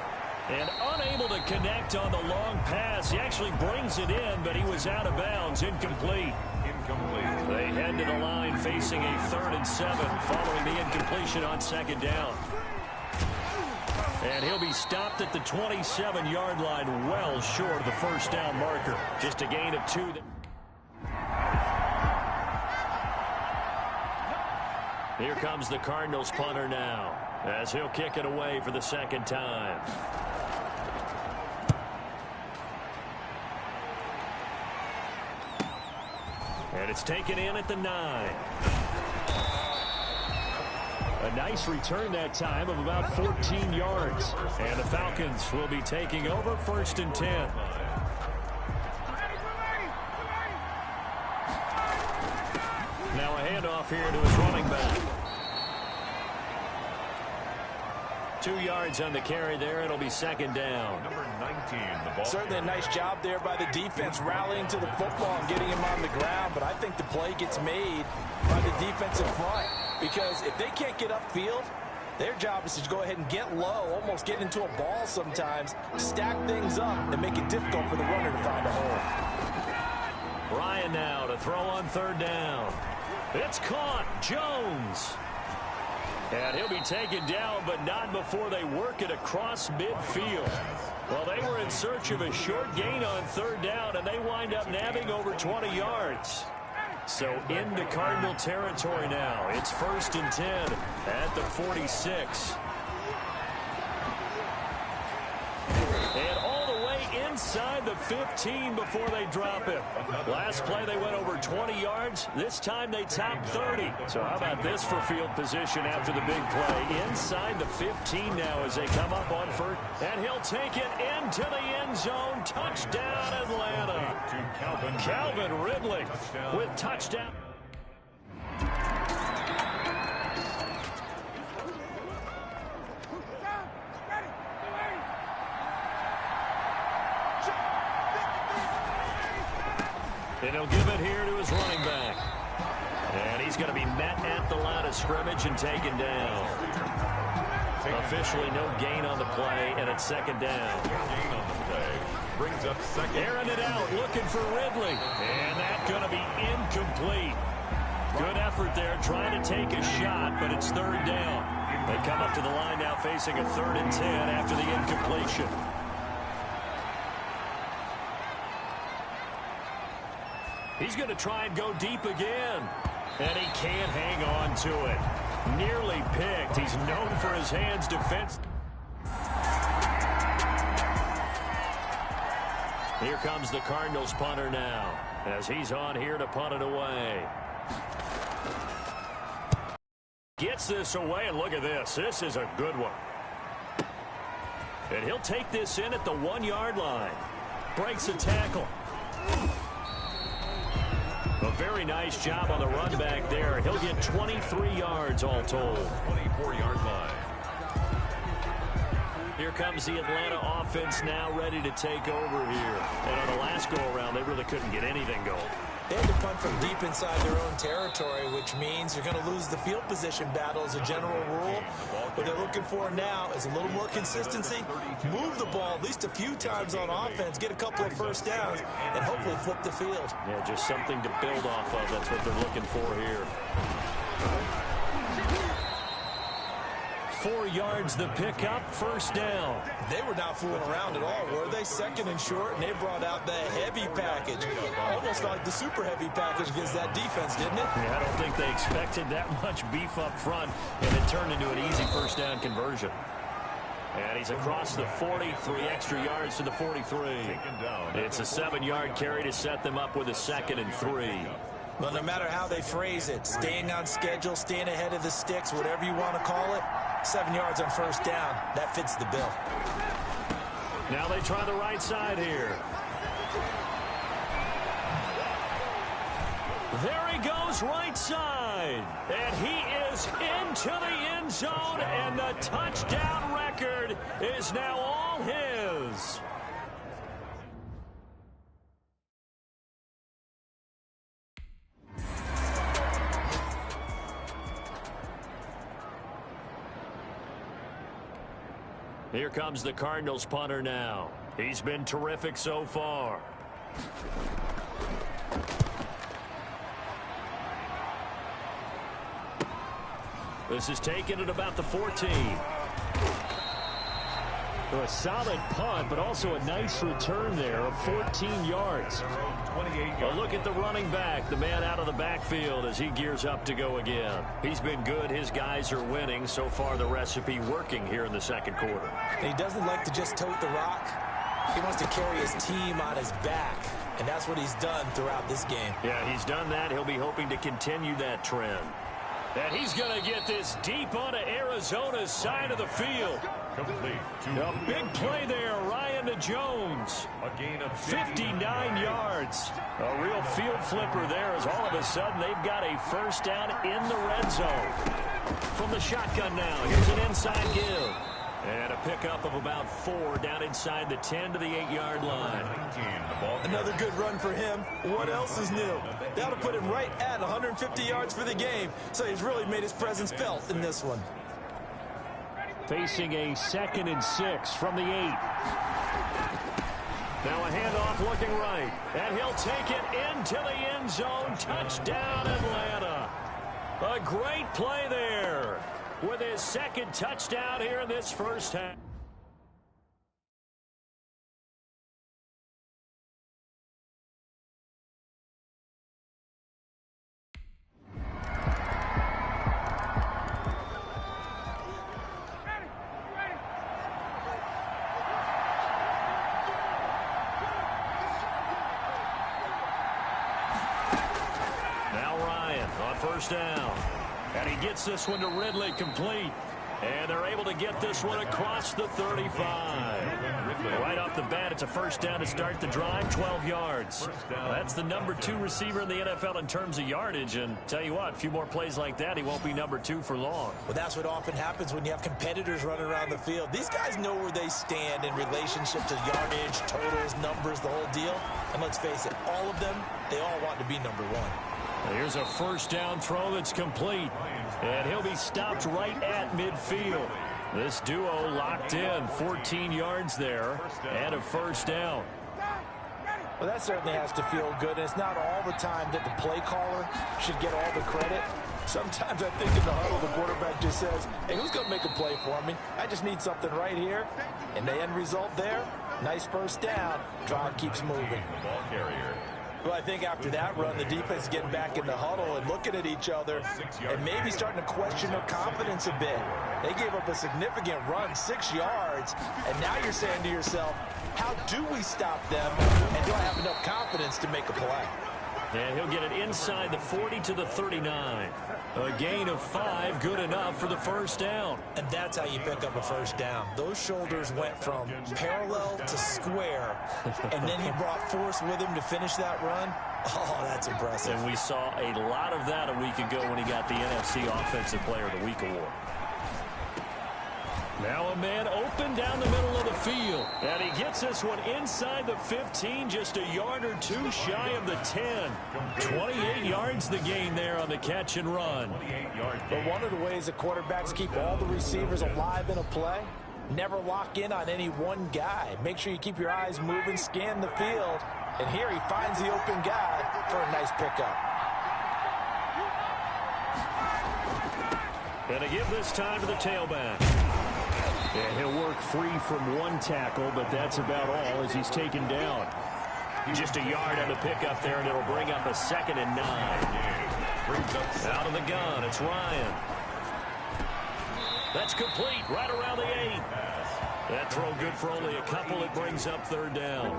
And unable to connect on the long pass. He actually brings it in, but he was out of bounds. Incomplete. They head to the line facing a 3rd and 7 following the incompletion on 2nd down. And he'll be stopped at the 27-yard line, well short of the first down marker. Just a gain of 2. Here comes the Cardinals punter now, as he'll kick it away for the 2nd time. And it's taken in at the 9. A nice return that time of about 14 yards. And the Falcons will be taking over 1st and 10. Now a handoff here to his running back. 2 yards on the carry there. It'll be 2nd down. Number 19, the ball. Certainly a nice job there by the defense rallying to the football and getting him on the ground, but I think the play gets made by the defensive front, because if they can't get upfield, their job is to go ahead and get low, almost get into a ball sometimes, stack things up, and make it difficult for the runner to find a hole. Ryan now to throw on 3rd down. It's caught. Jones. And he'll be taken down, but not before they work it across midfield. Well, they were in search of a short gain on 3rd down, and they wind up nabbing over 20 yards. So into Cardinal territory now. It's 1st and 10 at the 46. And all the way inside the 15 before they drop it. Last play they went over 20 yards. This time they topped 30. So how about this for field position after the big play? Inside the 15 now as they come up on 1st. And he'll take it into the end zone. Touchdown Atlanta. Calvin Ridley with touchdown. And he'll give it here to his running back. And he's going to be met at the line of scrimmage and taken down. Officially no gain on the play, and it's 2nd down. Gain on the play. Brings up 2nd. Airing it out, looking for Ridley. And that's going to be incomplete. Good effort there, trying to take a shot, but it's 3rd down. They come up to the line now facing a 3rd and 10 after the incompletion. He's going to try and go deep again. And he can't hang on to it. Nearly picked. He's known for his hands defense. Here comes the Cardinals punter now, as he's on here to punt it away. Gets this away, and look at this. This is a good one. And he'll take this in at the 1-yard line. Breaks a tackle. A very nice job on the run back there. He'll get 23 yards all told. 24-yard line. Here comes the Atlanta offense now ready to take over here. And on the last go-around, they really couldn't get anything going. They had to punt from deep inside their own territory, which means you're going to lose the field position battle as a general rule. What they're looking for now is a little more consistency, move the ball at least a few times on offense, get a couple of first downs, and hopefully flip the field. Yeah, just something to build off of. That's what they're looking for here. 4 yards the pickup, first down. They were not fooling around at all, were they? Second and short, and they brought out the heavy package. Almost like the super heavy package against that defense, didn't it? Yeah, I don't think they expected that much beef up front, and it turned into an easy first down conversion. And he's across the 40, 3 extra yards to the 43. It's a 7-yard carry to set them up with a 2nd and 3. Well, no matter how they phrase it, staying on schedule, staying ahead of the sticks, whatever you want to call it, 7 yards on first down, that fits the bill. Now they try the right side here. There he goes, right side. And he is into the end zone, and the touchdown record is now all his. Here comes the Cardinals punter now. He's been terrific so far. This is taken at about the 14. Well, a solid punt, but also a nice return there of 14 yards. Well, look at the running back, the man out of the backfield as he gears up to go again. He's been good. His guys are winning. So far, the recipe working here in the second quarter. And he doesn't like to just tote the rock. He wants to carry his team on his back, and that's what he's done throughout this game. Yeah, he's done that. He'll be hoping to continue that trend. And he's going to get this deep onto Arizona's side of the field. Complete. A big play there, Ryan to Jones. A gain of 59 yards. A real field flipper there as all of a sudden they've got a first down in the red zone. From the shotgun now, here's an inside give. And a pickup of about 4 down inside the 10 to the 8-yard line. Another good run for him. What else is new? That'll put him right at 150 yards for the game. So he's really made his presence felt in this one. Facing a 2nd and 6 from the 8. Now a handoff looking right. And he'll take it into the end zone. Touchdown, Atlanta. A great play there with his 2nd touchdown here in this first half. First down. And he gets this one to Ridley complete. And they're able to get this one across the 35. Right off the bat, it's a first down to start the drive, 12 yards. That's the number 2 receiver in the NFL in terms of yardage. And tell you what, a few more plays like that, he won't be number 2 for long. Well, that's what often happens when you have competitors running around the field. These guys know where they stand in relationship to yardage, totals, numbers, the whole deal. And let's face it, all of them, they all want to be number 1. Here's a first down throw that's complete. And he'll be stopped right at midfield. This duo locked in, 14 yards there, and a first down. Well, that certainly has to feel good. And it's not all the time that the play caller should get all the credit. Sometimes I think in the huddle, the quarterback just says, hey, who's going to make a play for me? I just need something right here. And the end result there, nice first down. Drive keeps moving. Ball carrier. Well, I think after that run, the defense is getting back in the huddle and looking at each other and maybe starting to question their confidence a bit. They gave up a significant run, 6 yards, and now you're saying to yourself, how do we stop them, and do I have enough confidence to make a play? And he'll get it inside the 40 to the 39. A gain of 5, good enough for the first down. And that's how you pick up a first down. Those shoulders went from parallel to square, and then he brought force with him to finish that run. Oh, that's impressive. And we saw a lot of that a week ago when he got the NFC Offensive Player of the Week award. Now a man open down the middle of the field. And he gets this one inside the 15, just a yard or two shy of the 10. 28 yards the gain there on the catch and run. But one of the ways that quarterbacks keep all the receivers alive in a play, never lock in on any one guy. Make sure you keep your eyes moving, scan the field. And here he finds the open guy for a nice pickup. And to give this time to the tailback. And he'll work free from one tackle, but that's about all as he's taken down. Just a yard on the pickup there, and it'll bring up a 2nd and 9. Out of the gun, it's Ryan. That's complete, right around the 8. That throw good for only a couple. It brings up 3rd down.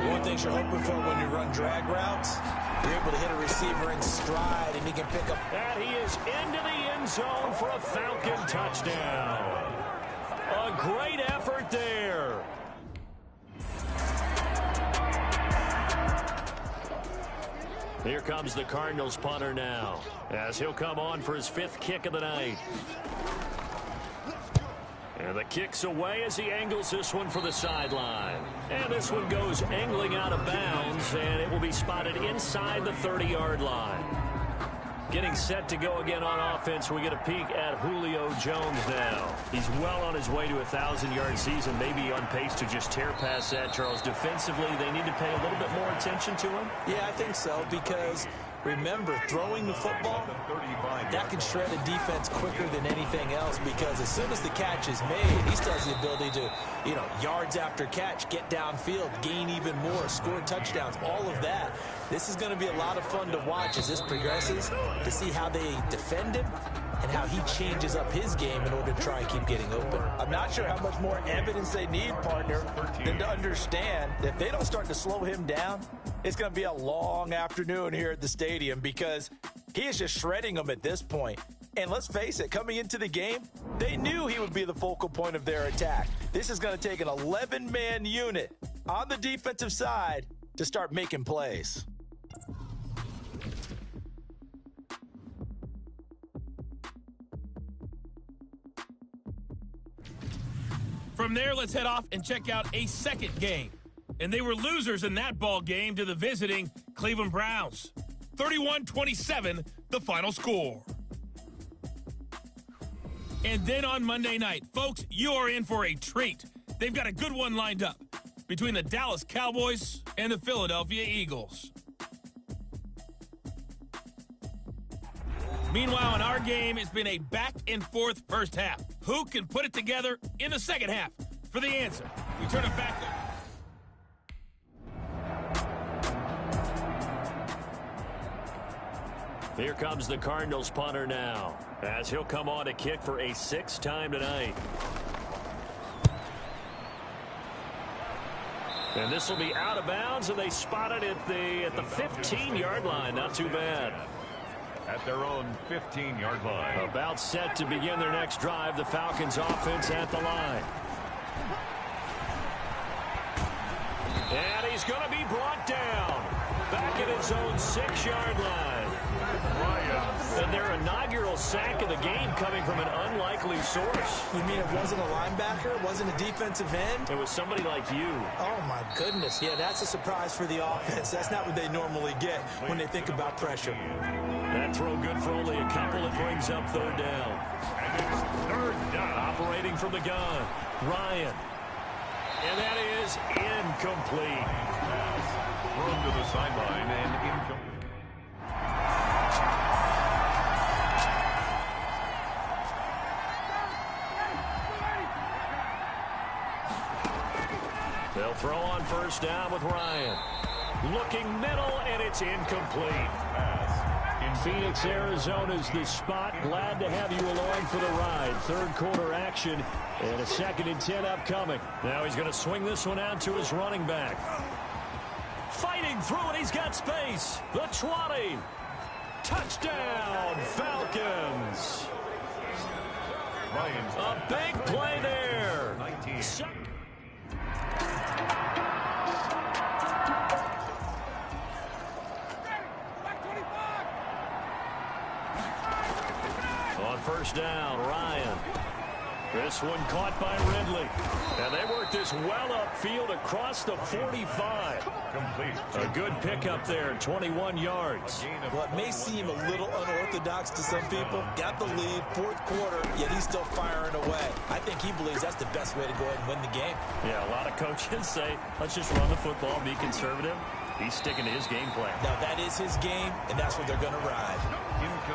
One thing you're hoping for when you run drag routes, you're able to hit a receiver in stride, and he can pick up. And he is into the end zone for a Falcon touchdown. A great effort there. Here comes the Cardinals punter now, as he'll come on for his 5th kick of the night. And the kick's away as he angles this one for the sideline. And this one goes angling out of bounds, and it will be spotted inside the 30-yard line. Getting set to go again on offense. We get a peek at Julio Jones now. He's well on his way to a 1,000-yard season, maybe on pace to just tear past that, Charles. Defensively, they need to pay a little bit more attention to him. Yeah, I think so, because remember, throwing the football, that can shred a defense quicker than anything else, because as soon as the catch is made, he still has the ability to, yards after catch, get downfield, gain even more, score touchdowns, all of that. This is going to be a lot of fun to watch as this progresses, to see how they defend him and how he changes up his game in order to try and keep getting open. I'm not sure how much more evidence they need, partner, than to understand that if they don't start to slow him down, it's going to be a long afternoon here at the stadium, because he is just shredding them at this point. And let's face it, coming into the game, they knew he would be the focal point of their attack. This is going to take an 11-man unit on the defensive side to start making plays. From there, let's head off and check out a second game. And they were losers in that ball game to the visiting Cleveland Browns. 31-27, the final score. And then on Monday night, folks, you are in for a treat. They've got a good one lined up between the Dallas Cowboys and the Philadelphia Eagles. Meanwhile, in our game, it's been a back-and-forth first half. Who can put it together in the second half? For the answer, we turn it back up. Here comes the Cardinals punter now, as he'll come on to kick for a 6th time tonight. And this will be out of bounds, and they spot it at the 15-yard line. Not too bad. At their own 15-yard line. About set to begin their next drive. The Falcons offense at the line. And he's going to be brought down. Back at his own 6-yard line. And their inaugural sack of the game coming from an unlikely source. You mean it wasn't a linebacker? It wasn't a defensive end? It was somebody like you. Oh, my goodness. Yeah, that's a surprise for the offense. That's not what they normally get when they think about pressure. That throw good for only a couple. It brings up 3rd down. And it's 3rd down. Operating from the gun, Ryan. And that is incomplete. Thrown to the sideline and incomplete. They'll throw on 1st down with Ryan. Looking middle, and it's incomplete. In Phoenix, Arizona's the spot. Glad to have you along for the ride. 3rd quarter action and a 2nd and 10 upcoming. Now he's going to swing this one out to his running back. Fighting through it, he's got space. The 20. Touchdown, Falcons. A big play there. 19. On 1st down, Ryan. This one caught by Ridley. And they work this well upfield across the 45. Complete. A good pickup there, 21 yards. Well, it may seem a little unorthodox to some people. Got the lead, fourth quarter, yet he's still firing away. I think he believes that's the best way to go ahead and win the game. Yeah, a lot of coaches say, let's just run the football, be conservative. He's sticking to his game plan. Now, that is his game, and that's what they're going to ride.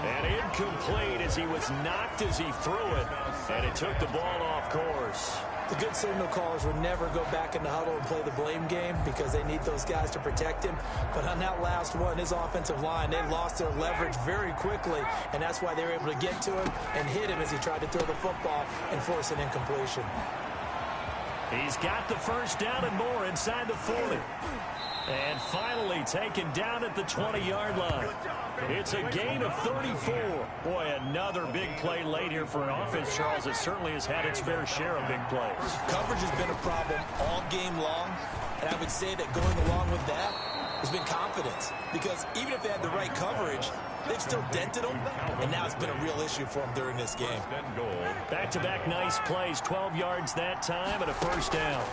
And incomplete as he was knocked as he threw it, and it took the ball off course. The good signal callers would never go back in the huddle and play the blame game because they need those guys to protect him. But on that last one, his offensive line, they lost their leverage very quickly, and that's why they were able to get to him and hit him as he tried to throw the football and force an incompletion. He's got the first down and more inside the 40. And finally taken down at the 20-yard line. It's a gain of 34. Boy, another big play late here for an offense, Charles, that certainly has had its fair share of big plays. Coverage has been a problem all game long, and I would say that going along with that has been confidence. Because even if they had the right coverage, they've still dented them, and now it's been a real issue for them during this game. Back-to-back nice plays, 12 yards that time and a first down.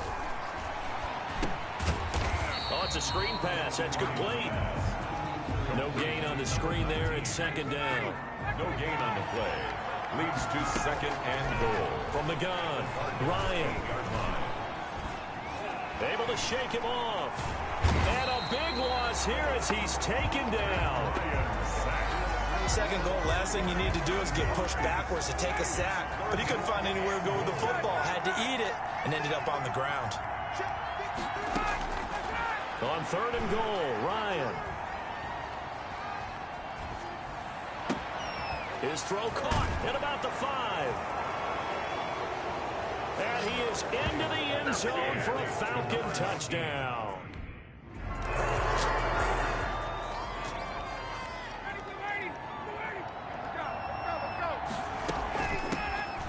Oh, it's a screen pass. That's complete. No gain on the screen there. It's second down. No gain on the play. Leads to second and goal. From the gun, Ryan. Able to shake him off. And a big loss here as he's taken down. Second goal, last thing you need to do is get pushed backwards to take a sack. But he couldn't find anywhere to go with the football. Had to eat it and ended up on the ground. On third and goal, Ryan. His throw caught at about the 5. And he is into the end zone for a Falcon touchdown.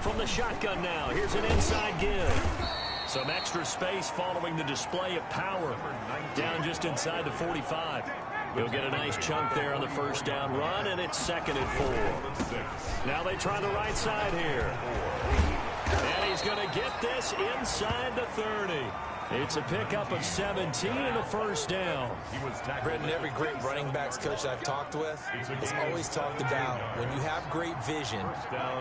From the shotgun now, here's an inside give. Some extra space following the display of power. Down just inside the 45. He'll get a nice chunk there on the first down run, and it's second and 4. Now they try the right side here. And he's going to get this inside the 30. It's a pickup of 17 and a first down. Britton, every great running backs coach I've talked with has always talked about when you have great vision,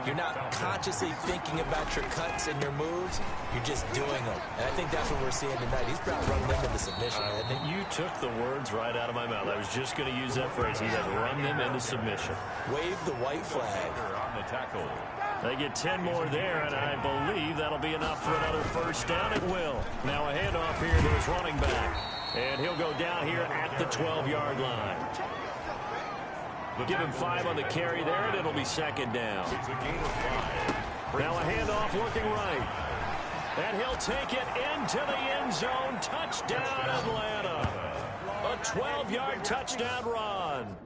you're not consciously thinking about your cuts and your moves, you're just doing them. And I think that's what we're seeing tonight. He's about running them into submission, hasn't he? You took the words right out of my mouth. I was just going to use that phrase. He has run them into submission. Wave the white flag. On the tackle. They get 10 more there, and I believe that'll be enough for another first down. It will. Now a handoff here to his running back. And he'll go down here at the 12-yard line. Give him 5 on the carry there, and it'll be second down. Now a handoff looking right. And he'll take it into the end zone. Touchdown, Atlanta. A 12-yard touchdown run.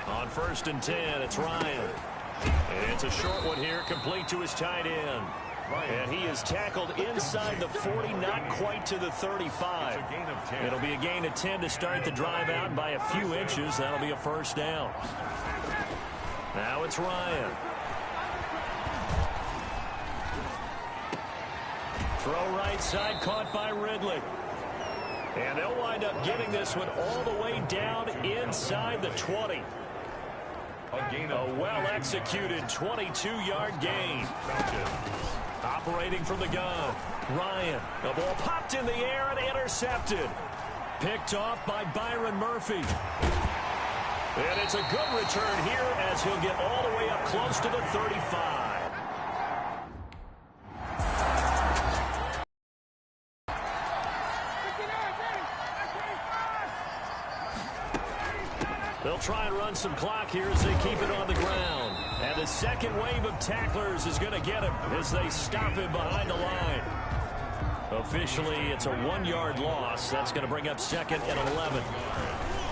On first and 10, it's Ryan. And it's a short one here, complete to his tight end. And he is tackled inside the 40, not quite to the 35. It'll be a gain of 10 to start the drive out by a few inches. That'll be a first down. Now it's Ryan. Throw right side, caught by Ridley. And they'll wind up getting this one all the way down inside the 20. A well-executed 22-yard gain. Operating from the gun, Ryan. The ball popped in the air and intercepted. Picked off by Byron Murphy. And it's a good return here as he'll get all the way up close to the 35. They'll try and run some clock here as they keep it on the ground. And the second wave of tacklers is going to get him as they stop him behind the line. Officially, it's a 1-yard loss. That's going to bring up second and 11.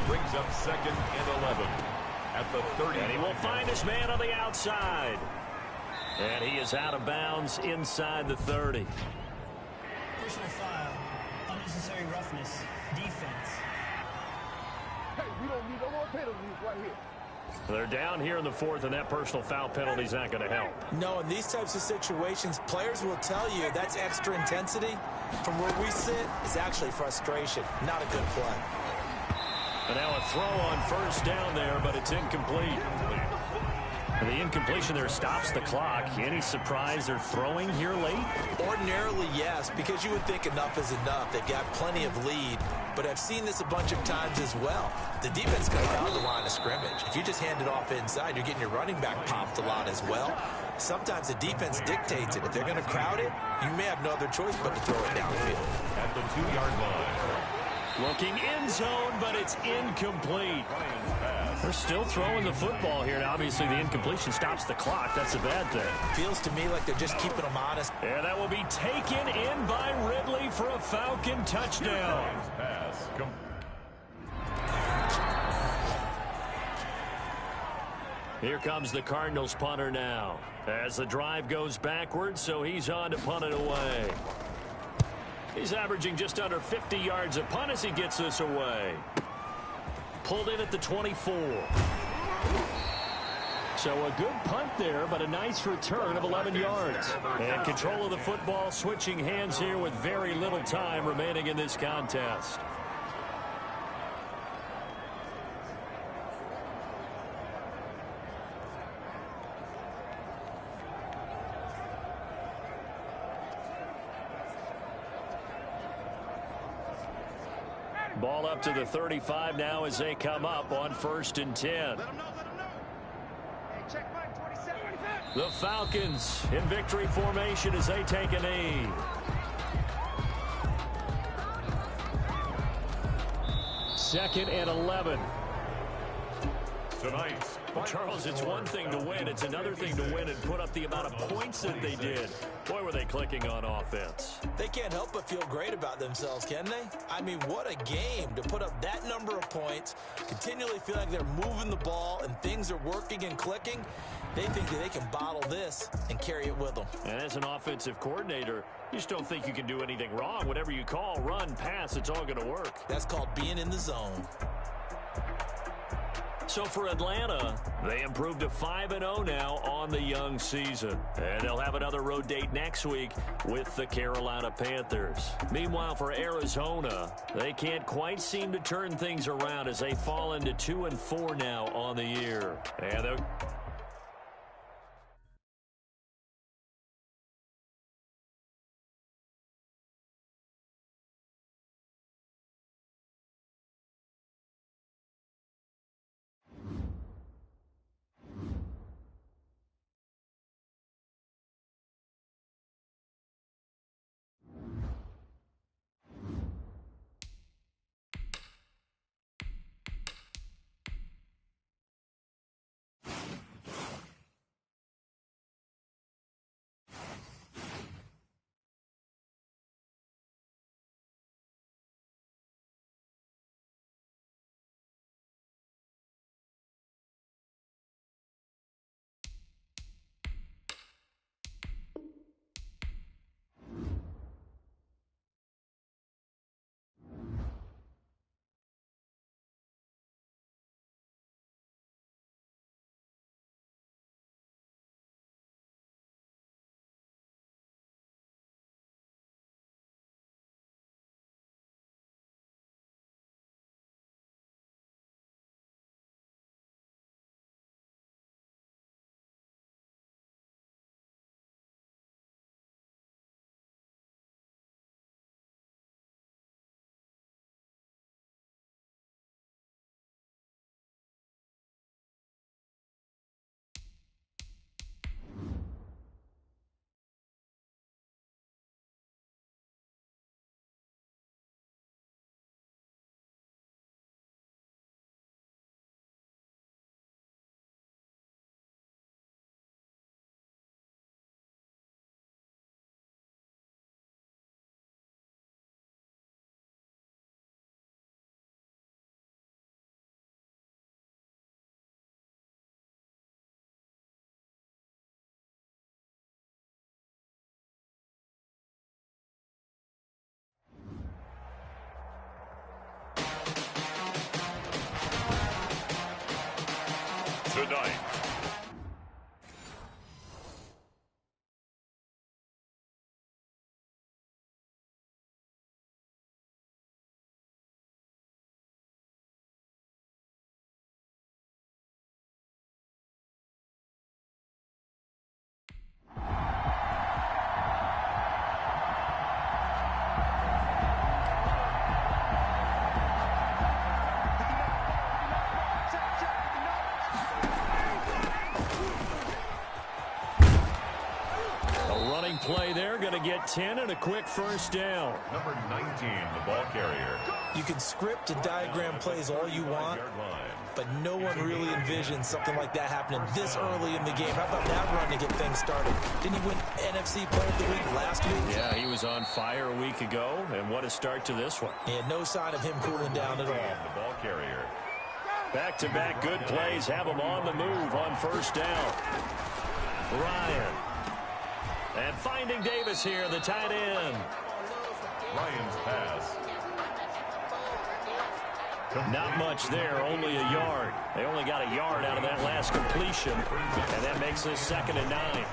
Brings up second and 11 at the 30. And he will find his man on the outside. And he is out of bounds inside the 30. Personal foul, unnecessary roughness, defense, We don't need no more penalties right here. They're down here in the fourth, and that personal foul penalty is not going to help. No, in these types of situations, players will tell you that's extra intensity. From where we sit, it's actually frustration, not a good play. And now a throw on first down there, but it's incomplete. The incompletion there stops the clock. Any surprise they're throwing here late? Ordinarily, yes, because you would think enough is enough. They've got plenty of lead, but I've seen this a bunch of times as well. The defense comes out of the line of scrimmage. If you just hand it off inside, you're getting your running back popped a lot as well. Sometimes the defense dictates it. If they're going to crowd it, you may have no other choice but to throw it downfield. At the 2-yard line. Looking end zone, but it's incomplete. They're still throwing the football here. Now, obviously, the incompletion stops the clock. That's a bad thing. Feels to me like they're just keeping them honest. And that will be taken in by Ridley for a Falcon touchdown. Pass. Here comes the Cardinals punter now. As the drive goes backwards, so he's on to punt it away. He's averaging just under 50 yards a punt as he gets this away. Pulled in at the 24. So a good punt there, but a nice return of 11 yards. And control of the football, switching hands here with very little time remaining in this contest. Ball up to the 35 now as they come up on 1st and 10. The Falcons in victory formation as they take a knee. Second and 11. Tonight. Well, Charles, it's one thing to win. It's another thing to win and put up the amount of points that they did. Boy, were they clicking on offense. They can't help but feel great about themselves, can they? I mean, what a game to put up that number of points, continually feel like they're moving the ball and things are working and clicking. They think that they can bottle this and carry it with them. And as an offensive coordinator, you just don't think you can do anything wrong. Whatever you call, run, pass, it's all going to work. That's called being in the zone. So for Atlanta, they improved to 5-0 now on the young season. And they'll have another road date next week with the Carolina Panthers. Meanwhile, for Arizona, they can't quite seem to turn things around as they fall into 2-4 now on the year. And they're tonight. Play there, going to get 10 and a quick first down. Number 19, the ball carrier. You can script and diagram plays all you want, but no one really envisions something like that happening this early in the game. How about that run to get things started? Didn't he win NFC Player of the Week last week? Yeah, he was on fire a week ago, and what a start to this one. Yeah, no sign of him cooling down at all. The ball carrier. Back-to-back good plays have him on the move on first down. Ryan. And finding Davis here, the tight end. Ryan's pass. Not much there, only a yard. They only got a yard out of that last completion, and that makes this 2nd and 9.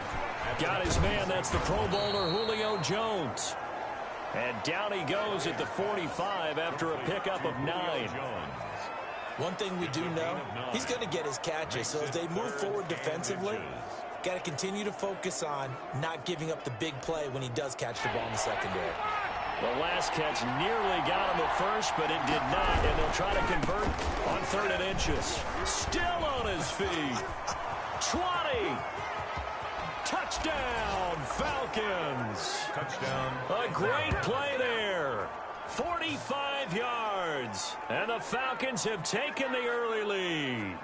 Got his man, that's the Pro Bowler Julio Jones. And down he goes at the 45 after a pickup of 9. One thing we do know, he's going to get his catches, so as they move forward defensively, got to continue to focus on not giving up the big play when he does catch the ball in the secondary. The last catch nearly got him at first, but it did not, and they'll try to convert on 3rd and inches. Still on his feet. 20. Touchdown, Falcons. Touchdown. A great play there. 45 yards, and the Falcons have taken the early lead.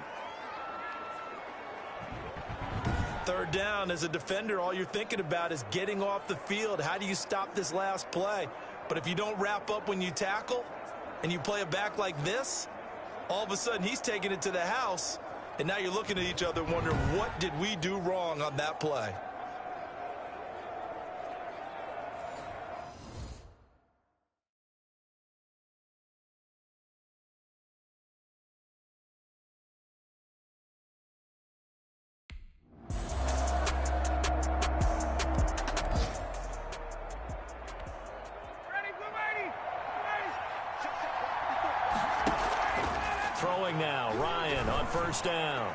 3rd down, as a defender, all you're thinking about is getting off the field. How do you stop this last play? But if you don't wrap up when you tackle and you play it back like this, all of a sudden he's taking it to the house, and now you're looking at each other wondering, what did we do wrong on that play? Throwing now, Ryan on first down.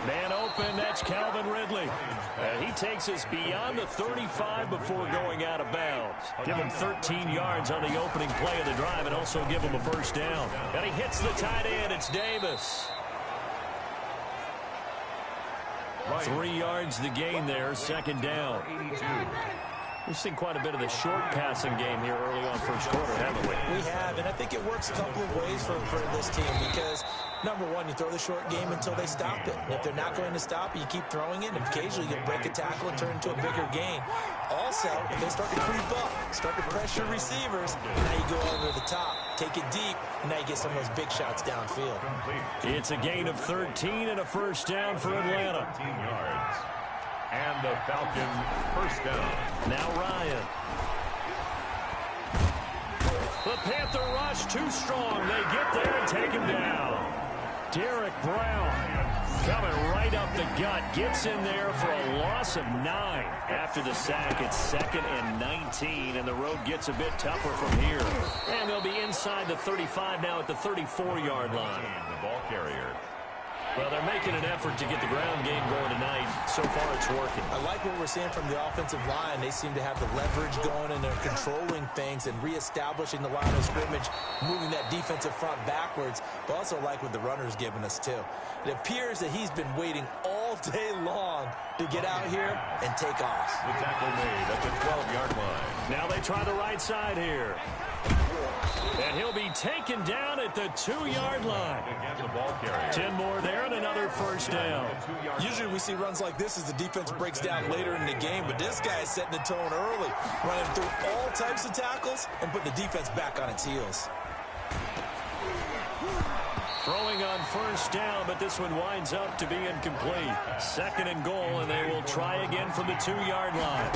Man open, that's Calvin Ridley. And he takes us beyond the 35 before going out of bounds. Give him 13 yards on the opening play of the drive and also give him a first down. And he hits the tight end, it's Davis. 3 yards the gain there, 2nd down. We've seen quite a bit of the short passing game here early on first quarter, haven't we? We have, and I think it works a couple of ways for this team because, number one, you throw the short game until they stop it. And if they're not going to stop it, you keep throwing it, and occasionally you'll break a tackle and turn into a bigger gain. Also, if they start to creep up, start to pressure receivers, now you go over the top, take it deep, and now you get some of those big shots downfield. It's a gain of 13 and a first down for Atlanta. 13 yards. And the Falcons first down. Now Ryan. The Panther rush too strong. They get there and take him down. Derek Brown coming right up the gut. Gets in there for a loss of 9. After the sack, it's 2nd and 19, and the road gets a bit tougher from here. And they'll be inside the 35 now at the 34-yard line. The ball carrier. Well, they're making an effort to get the ground game going tonight. So far, it's working. I like what we're seeing from the offensive line. They seem to have the leverage going, and they're controlling things and reestablishing the line of scrimmage, moving that defensive front backwards, but also like what the runner's giving us, too. It appears that he's been waiting all day long to get out here and take off. The tackle made at the 12-yard line. Now they try the right side here. And he'll be taken down at the 2-yard line. Again, the ball carrier. 10 more there and another first down. Usually we see runs like this as the defense breaks down later in the game, but this guy is setting the tone early, running through all types of tackles and putting the defense back on its heels. Throwing on first down, but this one winds up to be incomplete. 2nd and goal, and they will try again from the 2-yard line.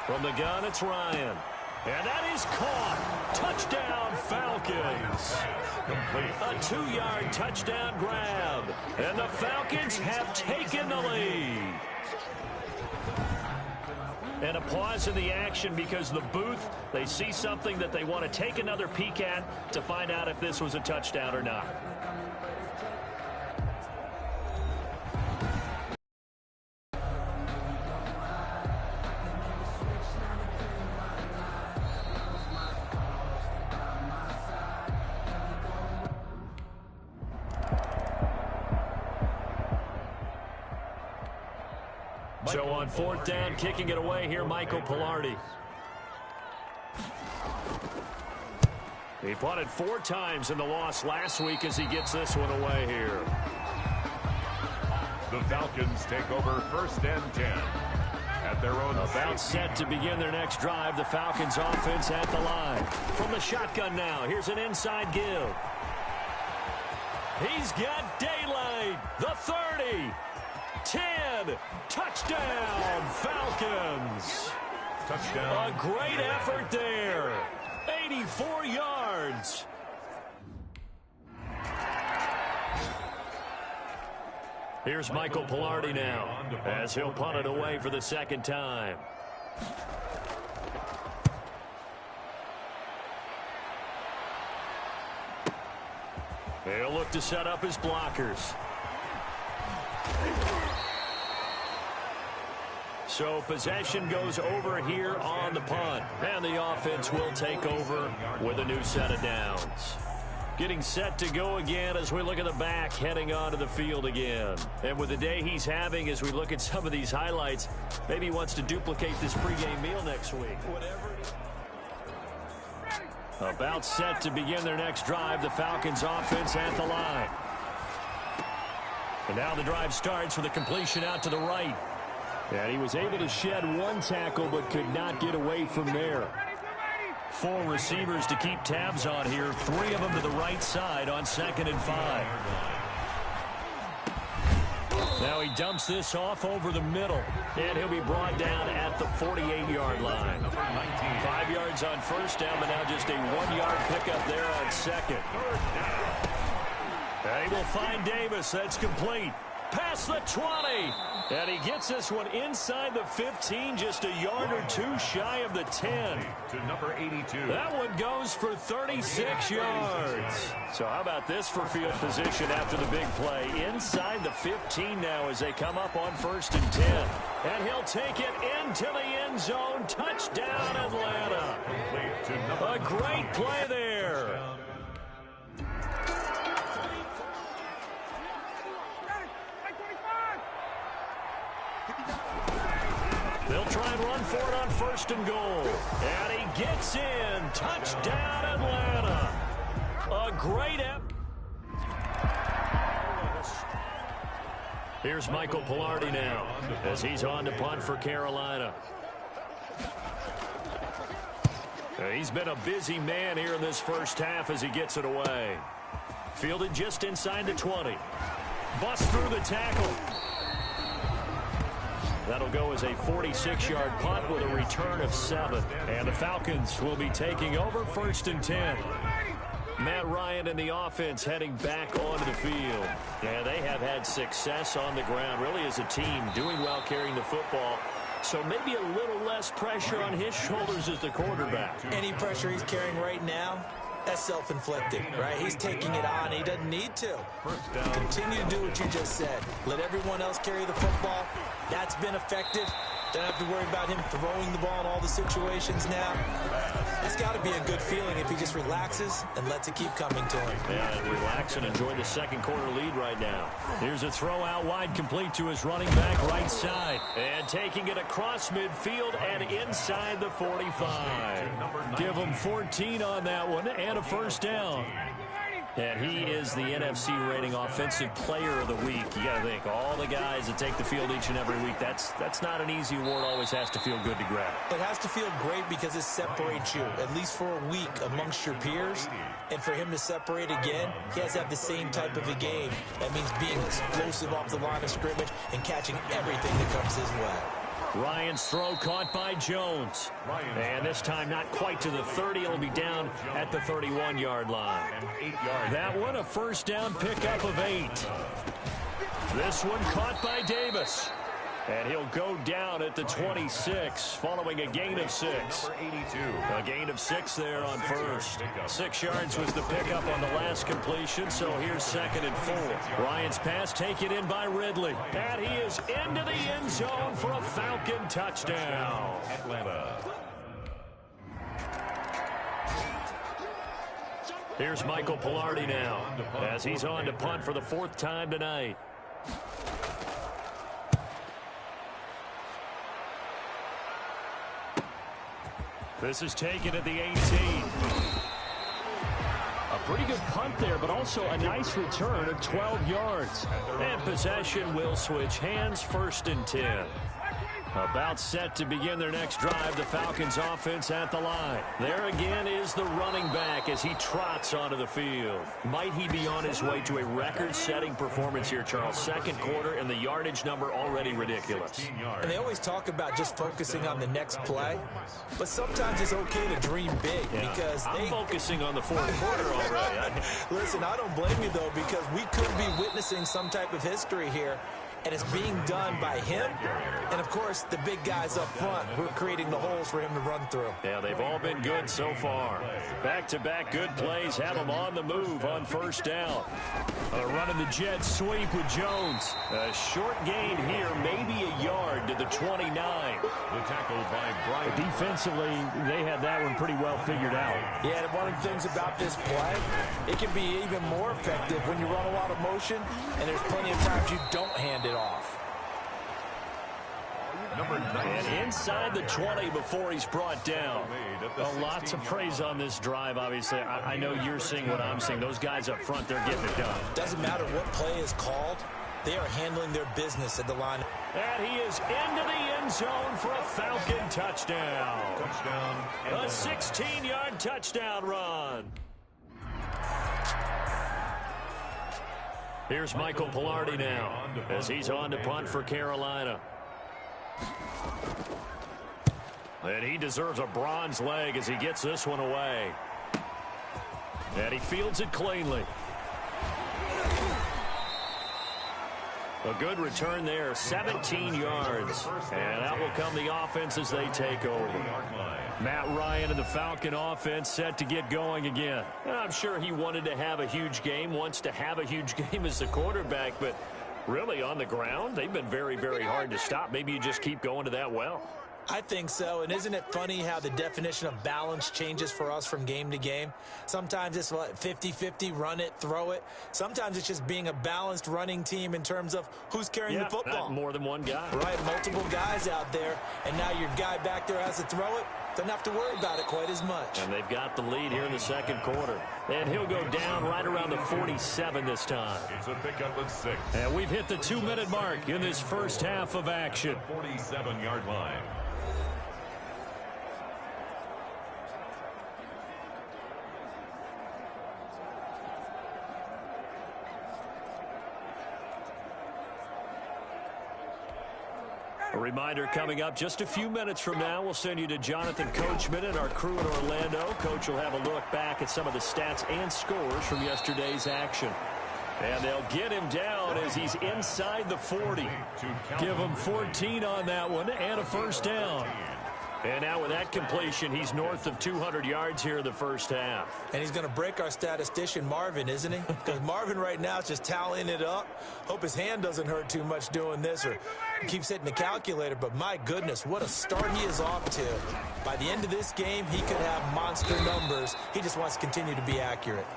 From the gun, it's Ryan. And that is caught. Touchdown, Falcons. A 2-yard touchdown grab. And the Falcons have taken the lead. And a pause in the action because the booth, they see something that they want to take another peek at to find out if this was a touchdown or not. So on fourth down, kicking it away here, Michael Pilardi. He punted 4 times in the loss last week as he gets this one away here. The Falcons take over first and 10 at their own. About set to begin their next drive. The Falcons offense at the line. From the shotgun now, here's an inside give. He's got daylight. The 30. 10. Touchdown, Falcons. Touchdown. A great effort there. 84 yards. Here's Michael Pilardi now as he'll punt it away for the second time. He'll look to set up his blockers. So possession goes over here on the punt. And the offense will take over with a new set of downs. Getting set to go again as we look at the back heading onto the field again. And with the day he's having as we look at some of these highlights, maybe he wants to duplicate this pregame meal next week. About set to begin their next drive, the Falcons offense at the line. And now the drive starts with a completion out to the right. And he was able to shed 1 tackle but could not get away from there. 4 receivers to keep tabs on here. 3 of them to the right side on 2nd and 5. Now he dumps this off over the middle. And he'll be brought down at the 48-yard line. 5 yards on first down, but now just a 1-yard pickup there on second. And he will find Davis. That's complete. Past the 20. And he gets this one inside the 15, just a yard or 2 shy of the 10. To number 82. That one goes for 36 yards. So how about this for field position after the big play? Inside the 15 now as they come up on 1st and 10. And he'll take it into the end zone. Touchdown, Atlanta. A great play there. They'll try and run for it on 1st and goal. And he gets in. Touchdown, Atlanta. A great effort. Here's Michael Pilardi now as he's on to punt for Carolina. He's been a busy man here in this first half as he gets it away. Fielded just inside the 20. Bust through the tackle. That'll go as a 46-yard punt with a return of 7. And the Falcons will be taking over 1st and 10. Matt Ryan and the offense heading back onto the field. Yeah, they have had success on the ground, really as a team, doing well carrying the football. So maybe a little less pressure on his shoulders as the quarterback. Any pressure he's carrying right now, that's self-inflicted, right? He's taking it on. He doesn't need to. Continue to do what you just said. Let everyone else carry the football. That's been effective. Don't have to worry about him throwing the ball in all the situations now. That's got to be a good feeling if he just relaxes and lets it keep coming to him. Yeah, and relax and enjoy the second quarter lead right now. Here's a throw out wide complete to his running back right side. And taking it across midfield and inside the 45. Give him 14 on that one and a first down. And he is the NFC rating offensive player of the week. You got to think, all the guys that take the field each and every week, that's not an easy award. Always has to feel good to grab. It has to feel great because it separates you, at least for a week, amongst your peers. And for him to separate again, he has to have the same type of a game. That means being explosive off the line of scrimmage and catching everything that comes his way. Ryan's throw caught by Jones. And this time not quite to the 30. It'll be down at the 31-yard line. That one a first down pickup of 8. This one caught by Davis. And he'll go down at the 26 following a gain of 6. A gain of 6 there on first. 6 yards was the pickup on the last completion, so here's 2nd and 4. Ryan's pass taken in by Ridley. And he is into the end zone for a Falcon touchdown. Atlanta. Here's Michael Pilardi now as he's on to punt for the 4th time tonight. This is taken at the 18. A pretty good punt there, but also a nice return of 12 yards. And possession will switch hands, 1st and 10. About set to begin their next drive, the Falcons offense at the line. There again is the running back as he trots onto the field. Might he be on his way to a record-setting performance here, Charles? 2nd quarter, and the yardage number already ridiculous. And they always talk about just focusing on the next play, but sometimes it's okay to dream big because I'm focusing on the 4th quarter already. Listen, I don't blame you, though, because we could be witnessing some type of history here. And it's being done by him and, of course, the big guys up front who are creating the holes for him to run through. Yeah, they've all been good so far. Back-to-back good plays have them on the move on 1st down. Running the jet sweep with Jones. A short gain here, maybe a yard to the 29. The tackle by Bryant. Defensively, they had that one pretty well figured out. Yeah, and one of the things about this play, it can be even more effective when you run a lot of motion, and there's plenty of times you don't hand it off. And inside the 20 before he's brought down. A lot to praise on this drive, obviously. I know you're seeing what I'm seeing. Those guys up front, they're getting it done. Doesn't matter what play is called. They are handling their business at the line. And he is into the end zone for a Falcon touchdown. A 16-yard touchdown run. Here's Michael Pilardi now as he's on to punt for Carolina. And he deserves a bronze leg as he gets this one away. And he fields it cleanly. A good return there, 17 yards. And out will come the offense as they take over. Matt Ryan and the Falcon offense set to get going again. And I'm sure he wanted to have a huge game, wants to have a huge game as the quarterback, but really on the ground, they've been very, very hard to stop. Maybe you just keep going to that well. I think so, and isn't it funny how the definition of balance changes for us from game to game? Sometimes it's 50-50, run it, throw it. Sometimes it's just being a balanced running team in terms of who's carrying the football. More than one guy. Right, multiple guys out there, and now your guy back there has to throw it. Doesn't have to worry about it quite as much. And they've got the lead here in the 2nd quarter. And he'll go down right around the 47 this time. It's a pickup of 6. And we've hit the 2-minute mark in this first half of action. 47-yard line. A reminder coming up just a few minutes from now, we'll send you to Jonathan Coachman and our crew in Orlando. Coach will have a look back at some of the stats and scores from yesterday's action. And they'll get him down as he's inside the 40. Give him 14 on that one and a 1st down. And now with that completion, he's north of 200 yards here in the first half. And he's going to break our statistician, Marvin, isn't he? Because Marvin right now is just tallying it up. Hope his hand doesn't hurt too much doing this or keeps hitting the calculator. But my goodness, what a start he is off to. By the end of this game, he could have monster numbers. He just wants to continue to be accurate.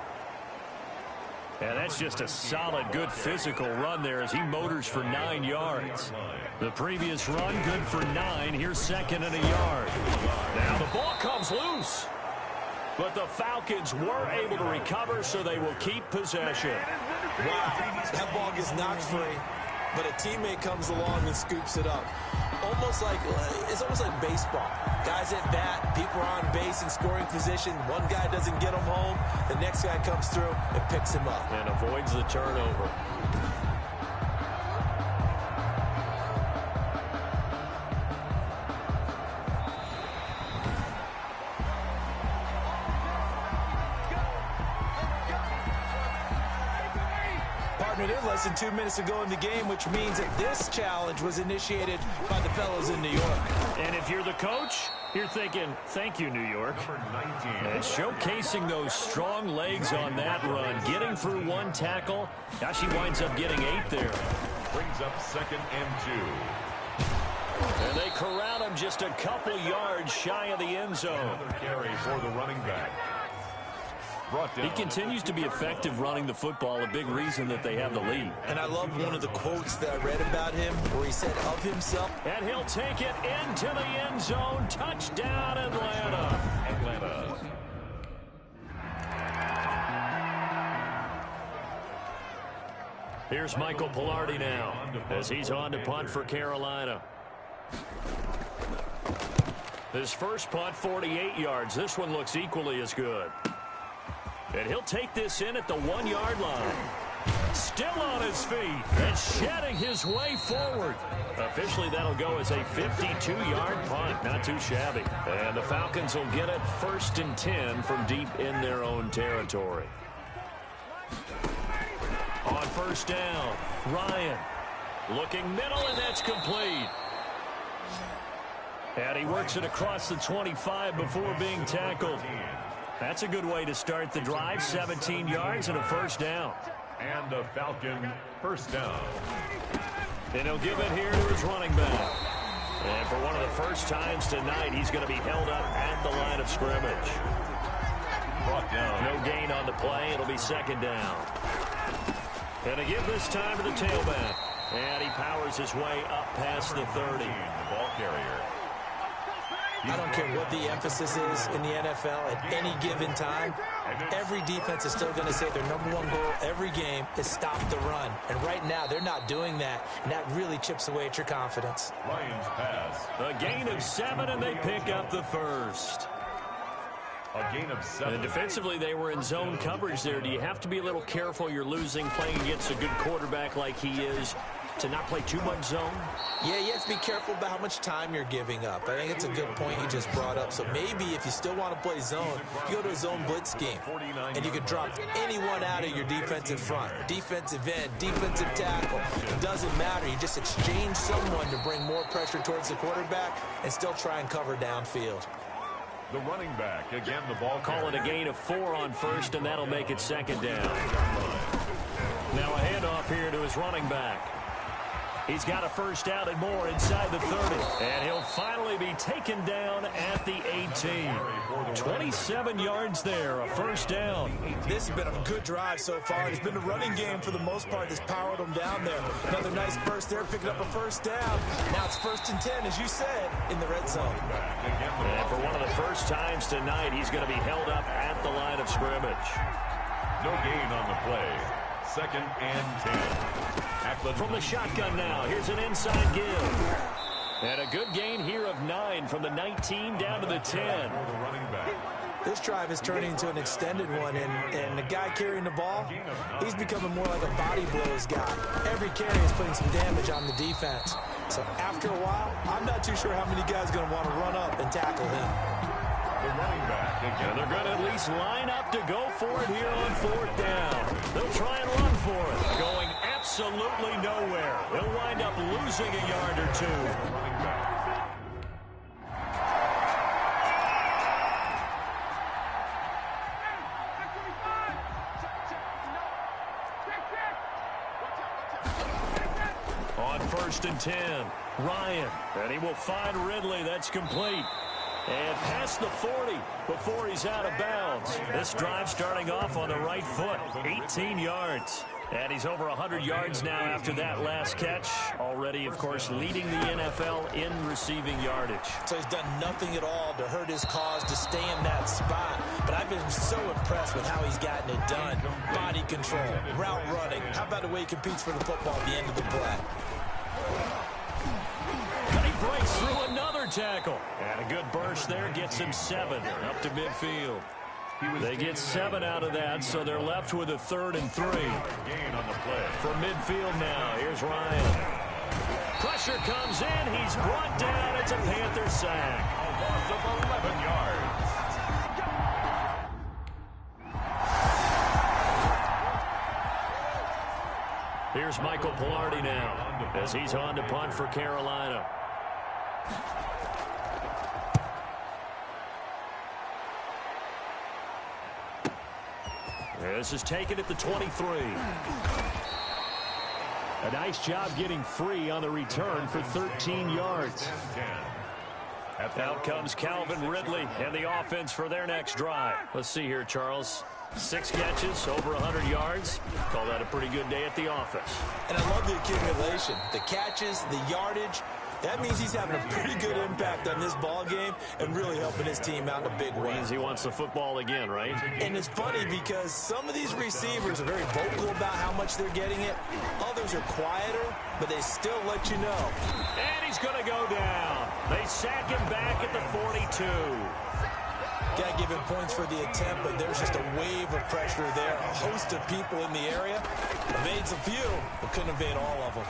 And that's just a solid, good physical run there as he motors for 9 yards. The previous run, good for 9. Here's 2nd and a yard. Now the ball comes loose. But the Falcons were able to recover, so they will keep possession. Wow, that ball gets knocked free, but a teammate comes along and scoops it up. It's almost like baseball. Guys at bat, people are on base in scoring position. One guy doesn't get him home. The next guy comes through and picks him up. And avoids the turnover. Let's less than 2 minutes to go in the game, which means that this challenge was initiated by the fellows in New York. And if you're the coach, you're thinking, thank you, New York. And showcasing those strong legs on that run, getting through one tackle. Now she winds up getting 8 there. Brings up 2nd and 2. And they corral him just a couple yards shy of the end zone. Another carry for the running back. He continues to be effective running the football, a big reason that they have the lead. And I love one of the quotes that I read about him where he said of himself. And he'll take it into the end zone. Touchdown, Atlanta. Here's Michael Pilardi now as he's on to punt for Carolina. His first punt, 48 yards. This one looks equally as good. And he'll take this in at the 1-yard line. Still on his feet and shedding his way forward. Officially, that'll go as a 52-yard punt. Not too shabby. And the Falcons will get it 1st and 10 from deep in their own territory. On 1st down, Ryan looking middle, and that's complete. And he works it across the 25 before being tackled. That's a good way to start the drive. 17 yards and a 1st down. And a Falcon 1st down. And he'll give it here to his running back. And for one of the first times tonight, he's going to be held up at the line of scrimmage. Brought down. No gain on the play. It'll be 2nd down. And a give this time to the tailback. And he powers his way up past the 30. The ball carrier. I don't care what the emphasis is in the NFL at any given time. Every defense is still going to say their #1 goal every game is stop the run. And right now, they're not doing that. And that really chips away at your confidence. Lions pass. A gain of 7, and they pick up the 1st. A gain of 7. And defensively, they were in zone coverage there. Do you have to be a little careful? You're losing, playing against a good quarterback like he is, to not play too much zone? Yeah, you have to be careful about how much time you're giving up. I think it's a good point you just brought up. So maybe if you still want to play zone, you go to a zone blitz scheme. And you can drop anyone out of your defensive front. Defensive end, defensive tackle. It doesn't matter. You just exchange someone to bring more pressure towards the quarterback and still try and cover downfield. The running back, again, the ball Call it a gain of 4 on 1st, and that'll make it 2nd down. Now a handoff here to his running back. He's got a 1st down and more inside the 30. And he'll finally be taken down at the 18. 27 yards there, a 1st down. This has been a good drive so far. It's been a running game for the most part that's powered them down there. Another nice burst there, picking up a 1st down. Now it's 1st and 10, as you said, in the red zone. And for one of the first times tonight, he's going to be held up at the line of scrimmage. No gain on the play. 2nd and 10. From the shotgun now, here's an inside give. And a good gain here of 9 from the 19 down to the 10. This drive is turning into an extended one, and the guy carrying the ball, he's becoming more like a body blows guy. Every carry is putting some damage on the defense. So after a while, I'm not too sure how many guys are going to want to run up and tackle him. The running back again. And they're going to at least line up to go for it here on 4th down. They'll try and run for it. Going absolutely nowhere. They'll wind up losing a yard or 2. On 1st and 10, Ryan. And he will find Ridley. That's complete. And past the 40 before he's out of bounds. This drive starting off on the right foot. 18 yards. And he's over 100 yards now after that last catch. Already, of course, leading the NFL in receiving yardage. So he's done nothing at all to hurt his cause to stay in that spot. But I've been so impressed with how he's gotten it done. Body control, route running. How about the way he competes for the football at the end of the play? And he breaks through another tackle. And a good burst there gets him 7 up to midfield. They get 7 out of that, so they're left with a 3rd and 3. From midfield now, here's Ryan. Pressure comes in. He's brought down. It's a Panther sack. A loss of 11 yards. Here's Michael Pilardi now as he's on to punt for Carolina. This is taken at the 23. A nice job getting free on the return for 13 yards. Out comes Calvin Ridley and the offense for their next drive. Let's see here, Charles. 6 catches, over 100 yards. Call that a pretty good day at the office. And I love the accumulation. The catches, the yardage. That means he's having a pretty good impact on this ball game and really helping his team out in a big way. Means he wants the football again, right? And it's funny because some of these receivers are very vocal about how much they're getting it. Others are quieter, but they still let you know. And he's going to go down. They sack him back at the 42. Got to give him points for the attempt, but there's just a wave of pressure there. A host of people in the area. Evades a few, but couldn't evade all of them.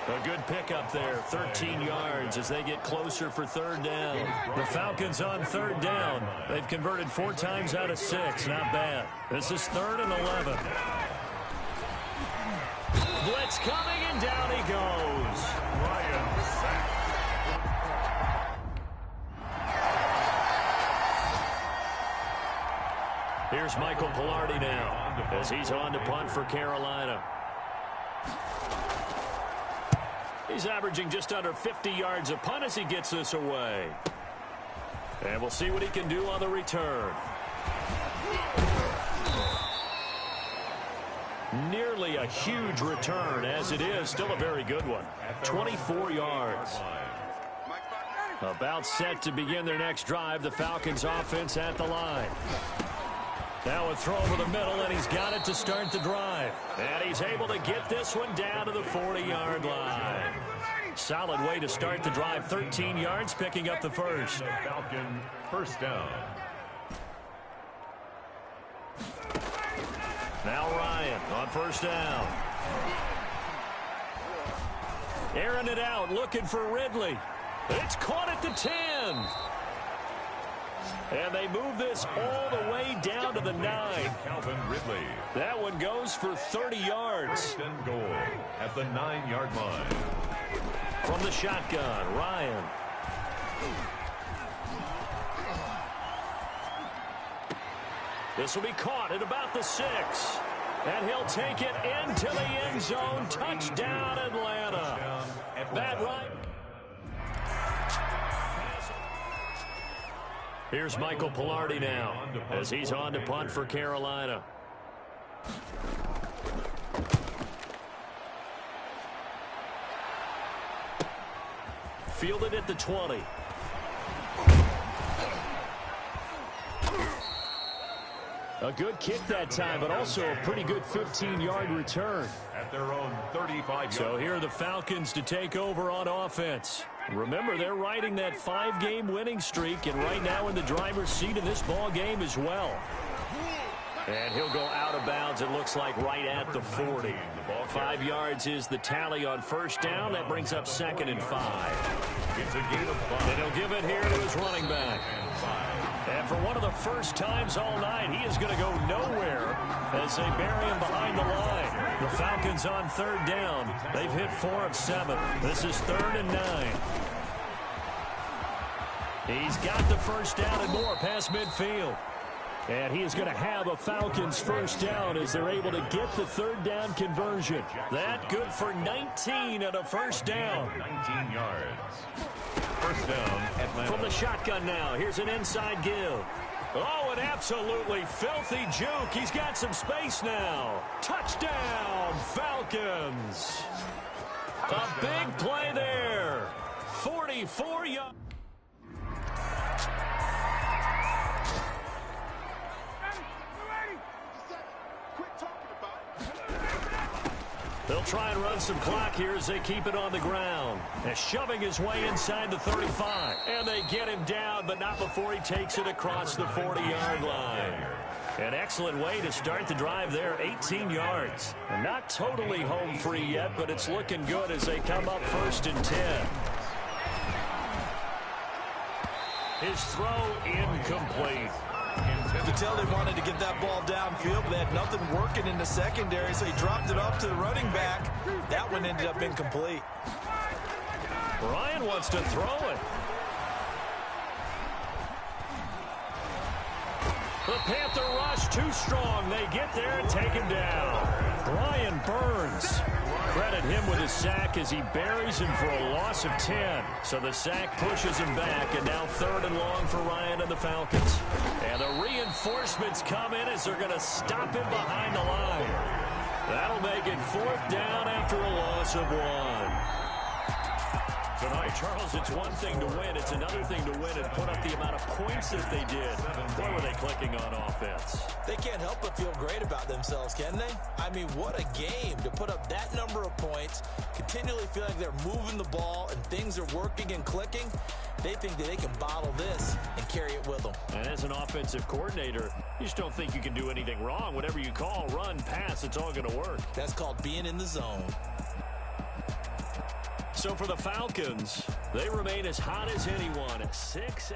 A good pickup there, 13 yards as they get closer for 3rd down. The Falcons on 3rd down. They've converted 4 times out of 6. Not bad. This is 3rd and 11. Blitz coming, and down he goes. Here's Michael Pilardi now as he's on to punt for Carolina. He's averaging just under 50 yards a punt as he gets this away. And we'll see what he can do on the return. Nearly a huge return, as it is still a very good one. 24 yards. About set to begin their next drive. The Falcons offense at the line. Now a throw over the middle, and he's got it to start the drive. And he's able to get this one down to the 40-yard line. Solid way to start the drive. 13 yards, picking up the first. Falcon, 1st down. Now Ryan on 1st down. Airing it out, looking for Ridley. It's caught at the 10. And they move this all the way down to the 9. Calvin Ridley. That one goes for 30 yards. 1st and goal at the 9-yard line. From the shotgun, Ryan. This will be caught at about the 6. And he'll take it into the end zone. Touchdown, Atlanta. That right. Here's Michael Pilardi now as he's on to punt for Carolina. Fielded at the 20. A good kick that time, but also a pretty good 15-yard return. At their own 35-yard. So here are the Falcons to take over on offense. Remember, they're riding that 5-game winning streak, and right now in the driver's seat in this ball game as well. And he'll go out of bounds, it looks like, right at the 40. 5 yards is the tally on 1st down. That brings up 2nd and 5. It's a gain of 5. And he'll give it here to his running back. And for one of the first times all night, he is going to go nowhere as they bury him behind the line. The Falcons on 3rd down. They've hit 4 of 7. This is 3rd and 9. He's got the 1st down and more past midfield. And he is going to have a Falcons 1st down as they're able to get the 3rd down conversion. That good for 19 and a 1st down. 19 yards. 1st down, Atlanta. From the shotgun now, here's an inside give. Oh, an absolutely filthy juke. He's got some space now. Touchdown, Falcons. A big play there. 44 yards. They'll try and run some clock here as they keep it on the ground. And shoving his way inside the 35. And they get him down, but not before he takes it across the 40-yard line. An excellent way to start the drive there, 18 yards. And not totally home free yet, but it's looking good as they come up 1st and 10. His throw incomplete. You could tell they wanted to get that ball downfield, but they had nothing working in the secondary, so he dropped it off to the running back. That one ended up incomplete. Ryan wants to throw it. The Panther rush too strong. They get there and take him down. Brian Burns. Credit him with his sack as he buries him for a loss of 10. So the sack pushes him back, and now 3rd and long for Ryan and the Falcons. And the reinforcements come in as they're going to stop him behind the line. That'll make it 4th down after a loss of 1. Tonight, Charles, it's one thing to win. It's another thing to win and put up the amount of points that they did. Boy, were they clicking on offense. They can't help but feel great about themselves, can they? I mean, what a game to put up that number of points, continually feel like they're moving the ball and things are working and clicking. They think that they can bottle this and carry it with them. And as an offensive coordinator, you just don't think you can do anything wrong. Whatever you call, run, pass, it's all going to work. That's called being in the zone. So for the Falcons, they remain as hot as anyone at 6-0.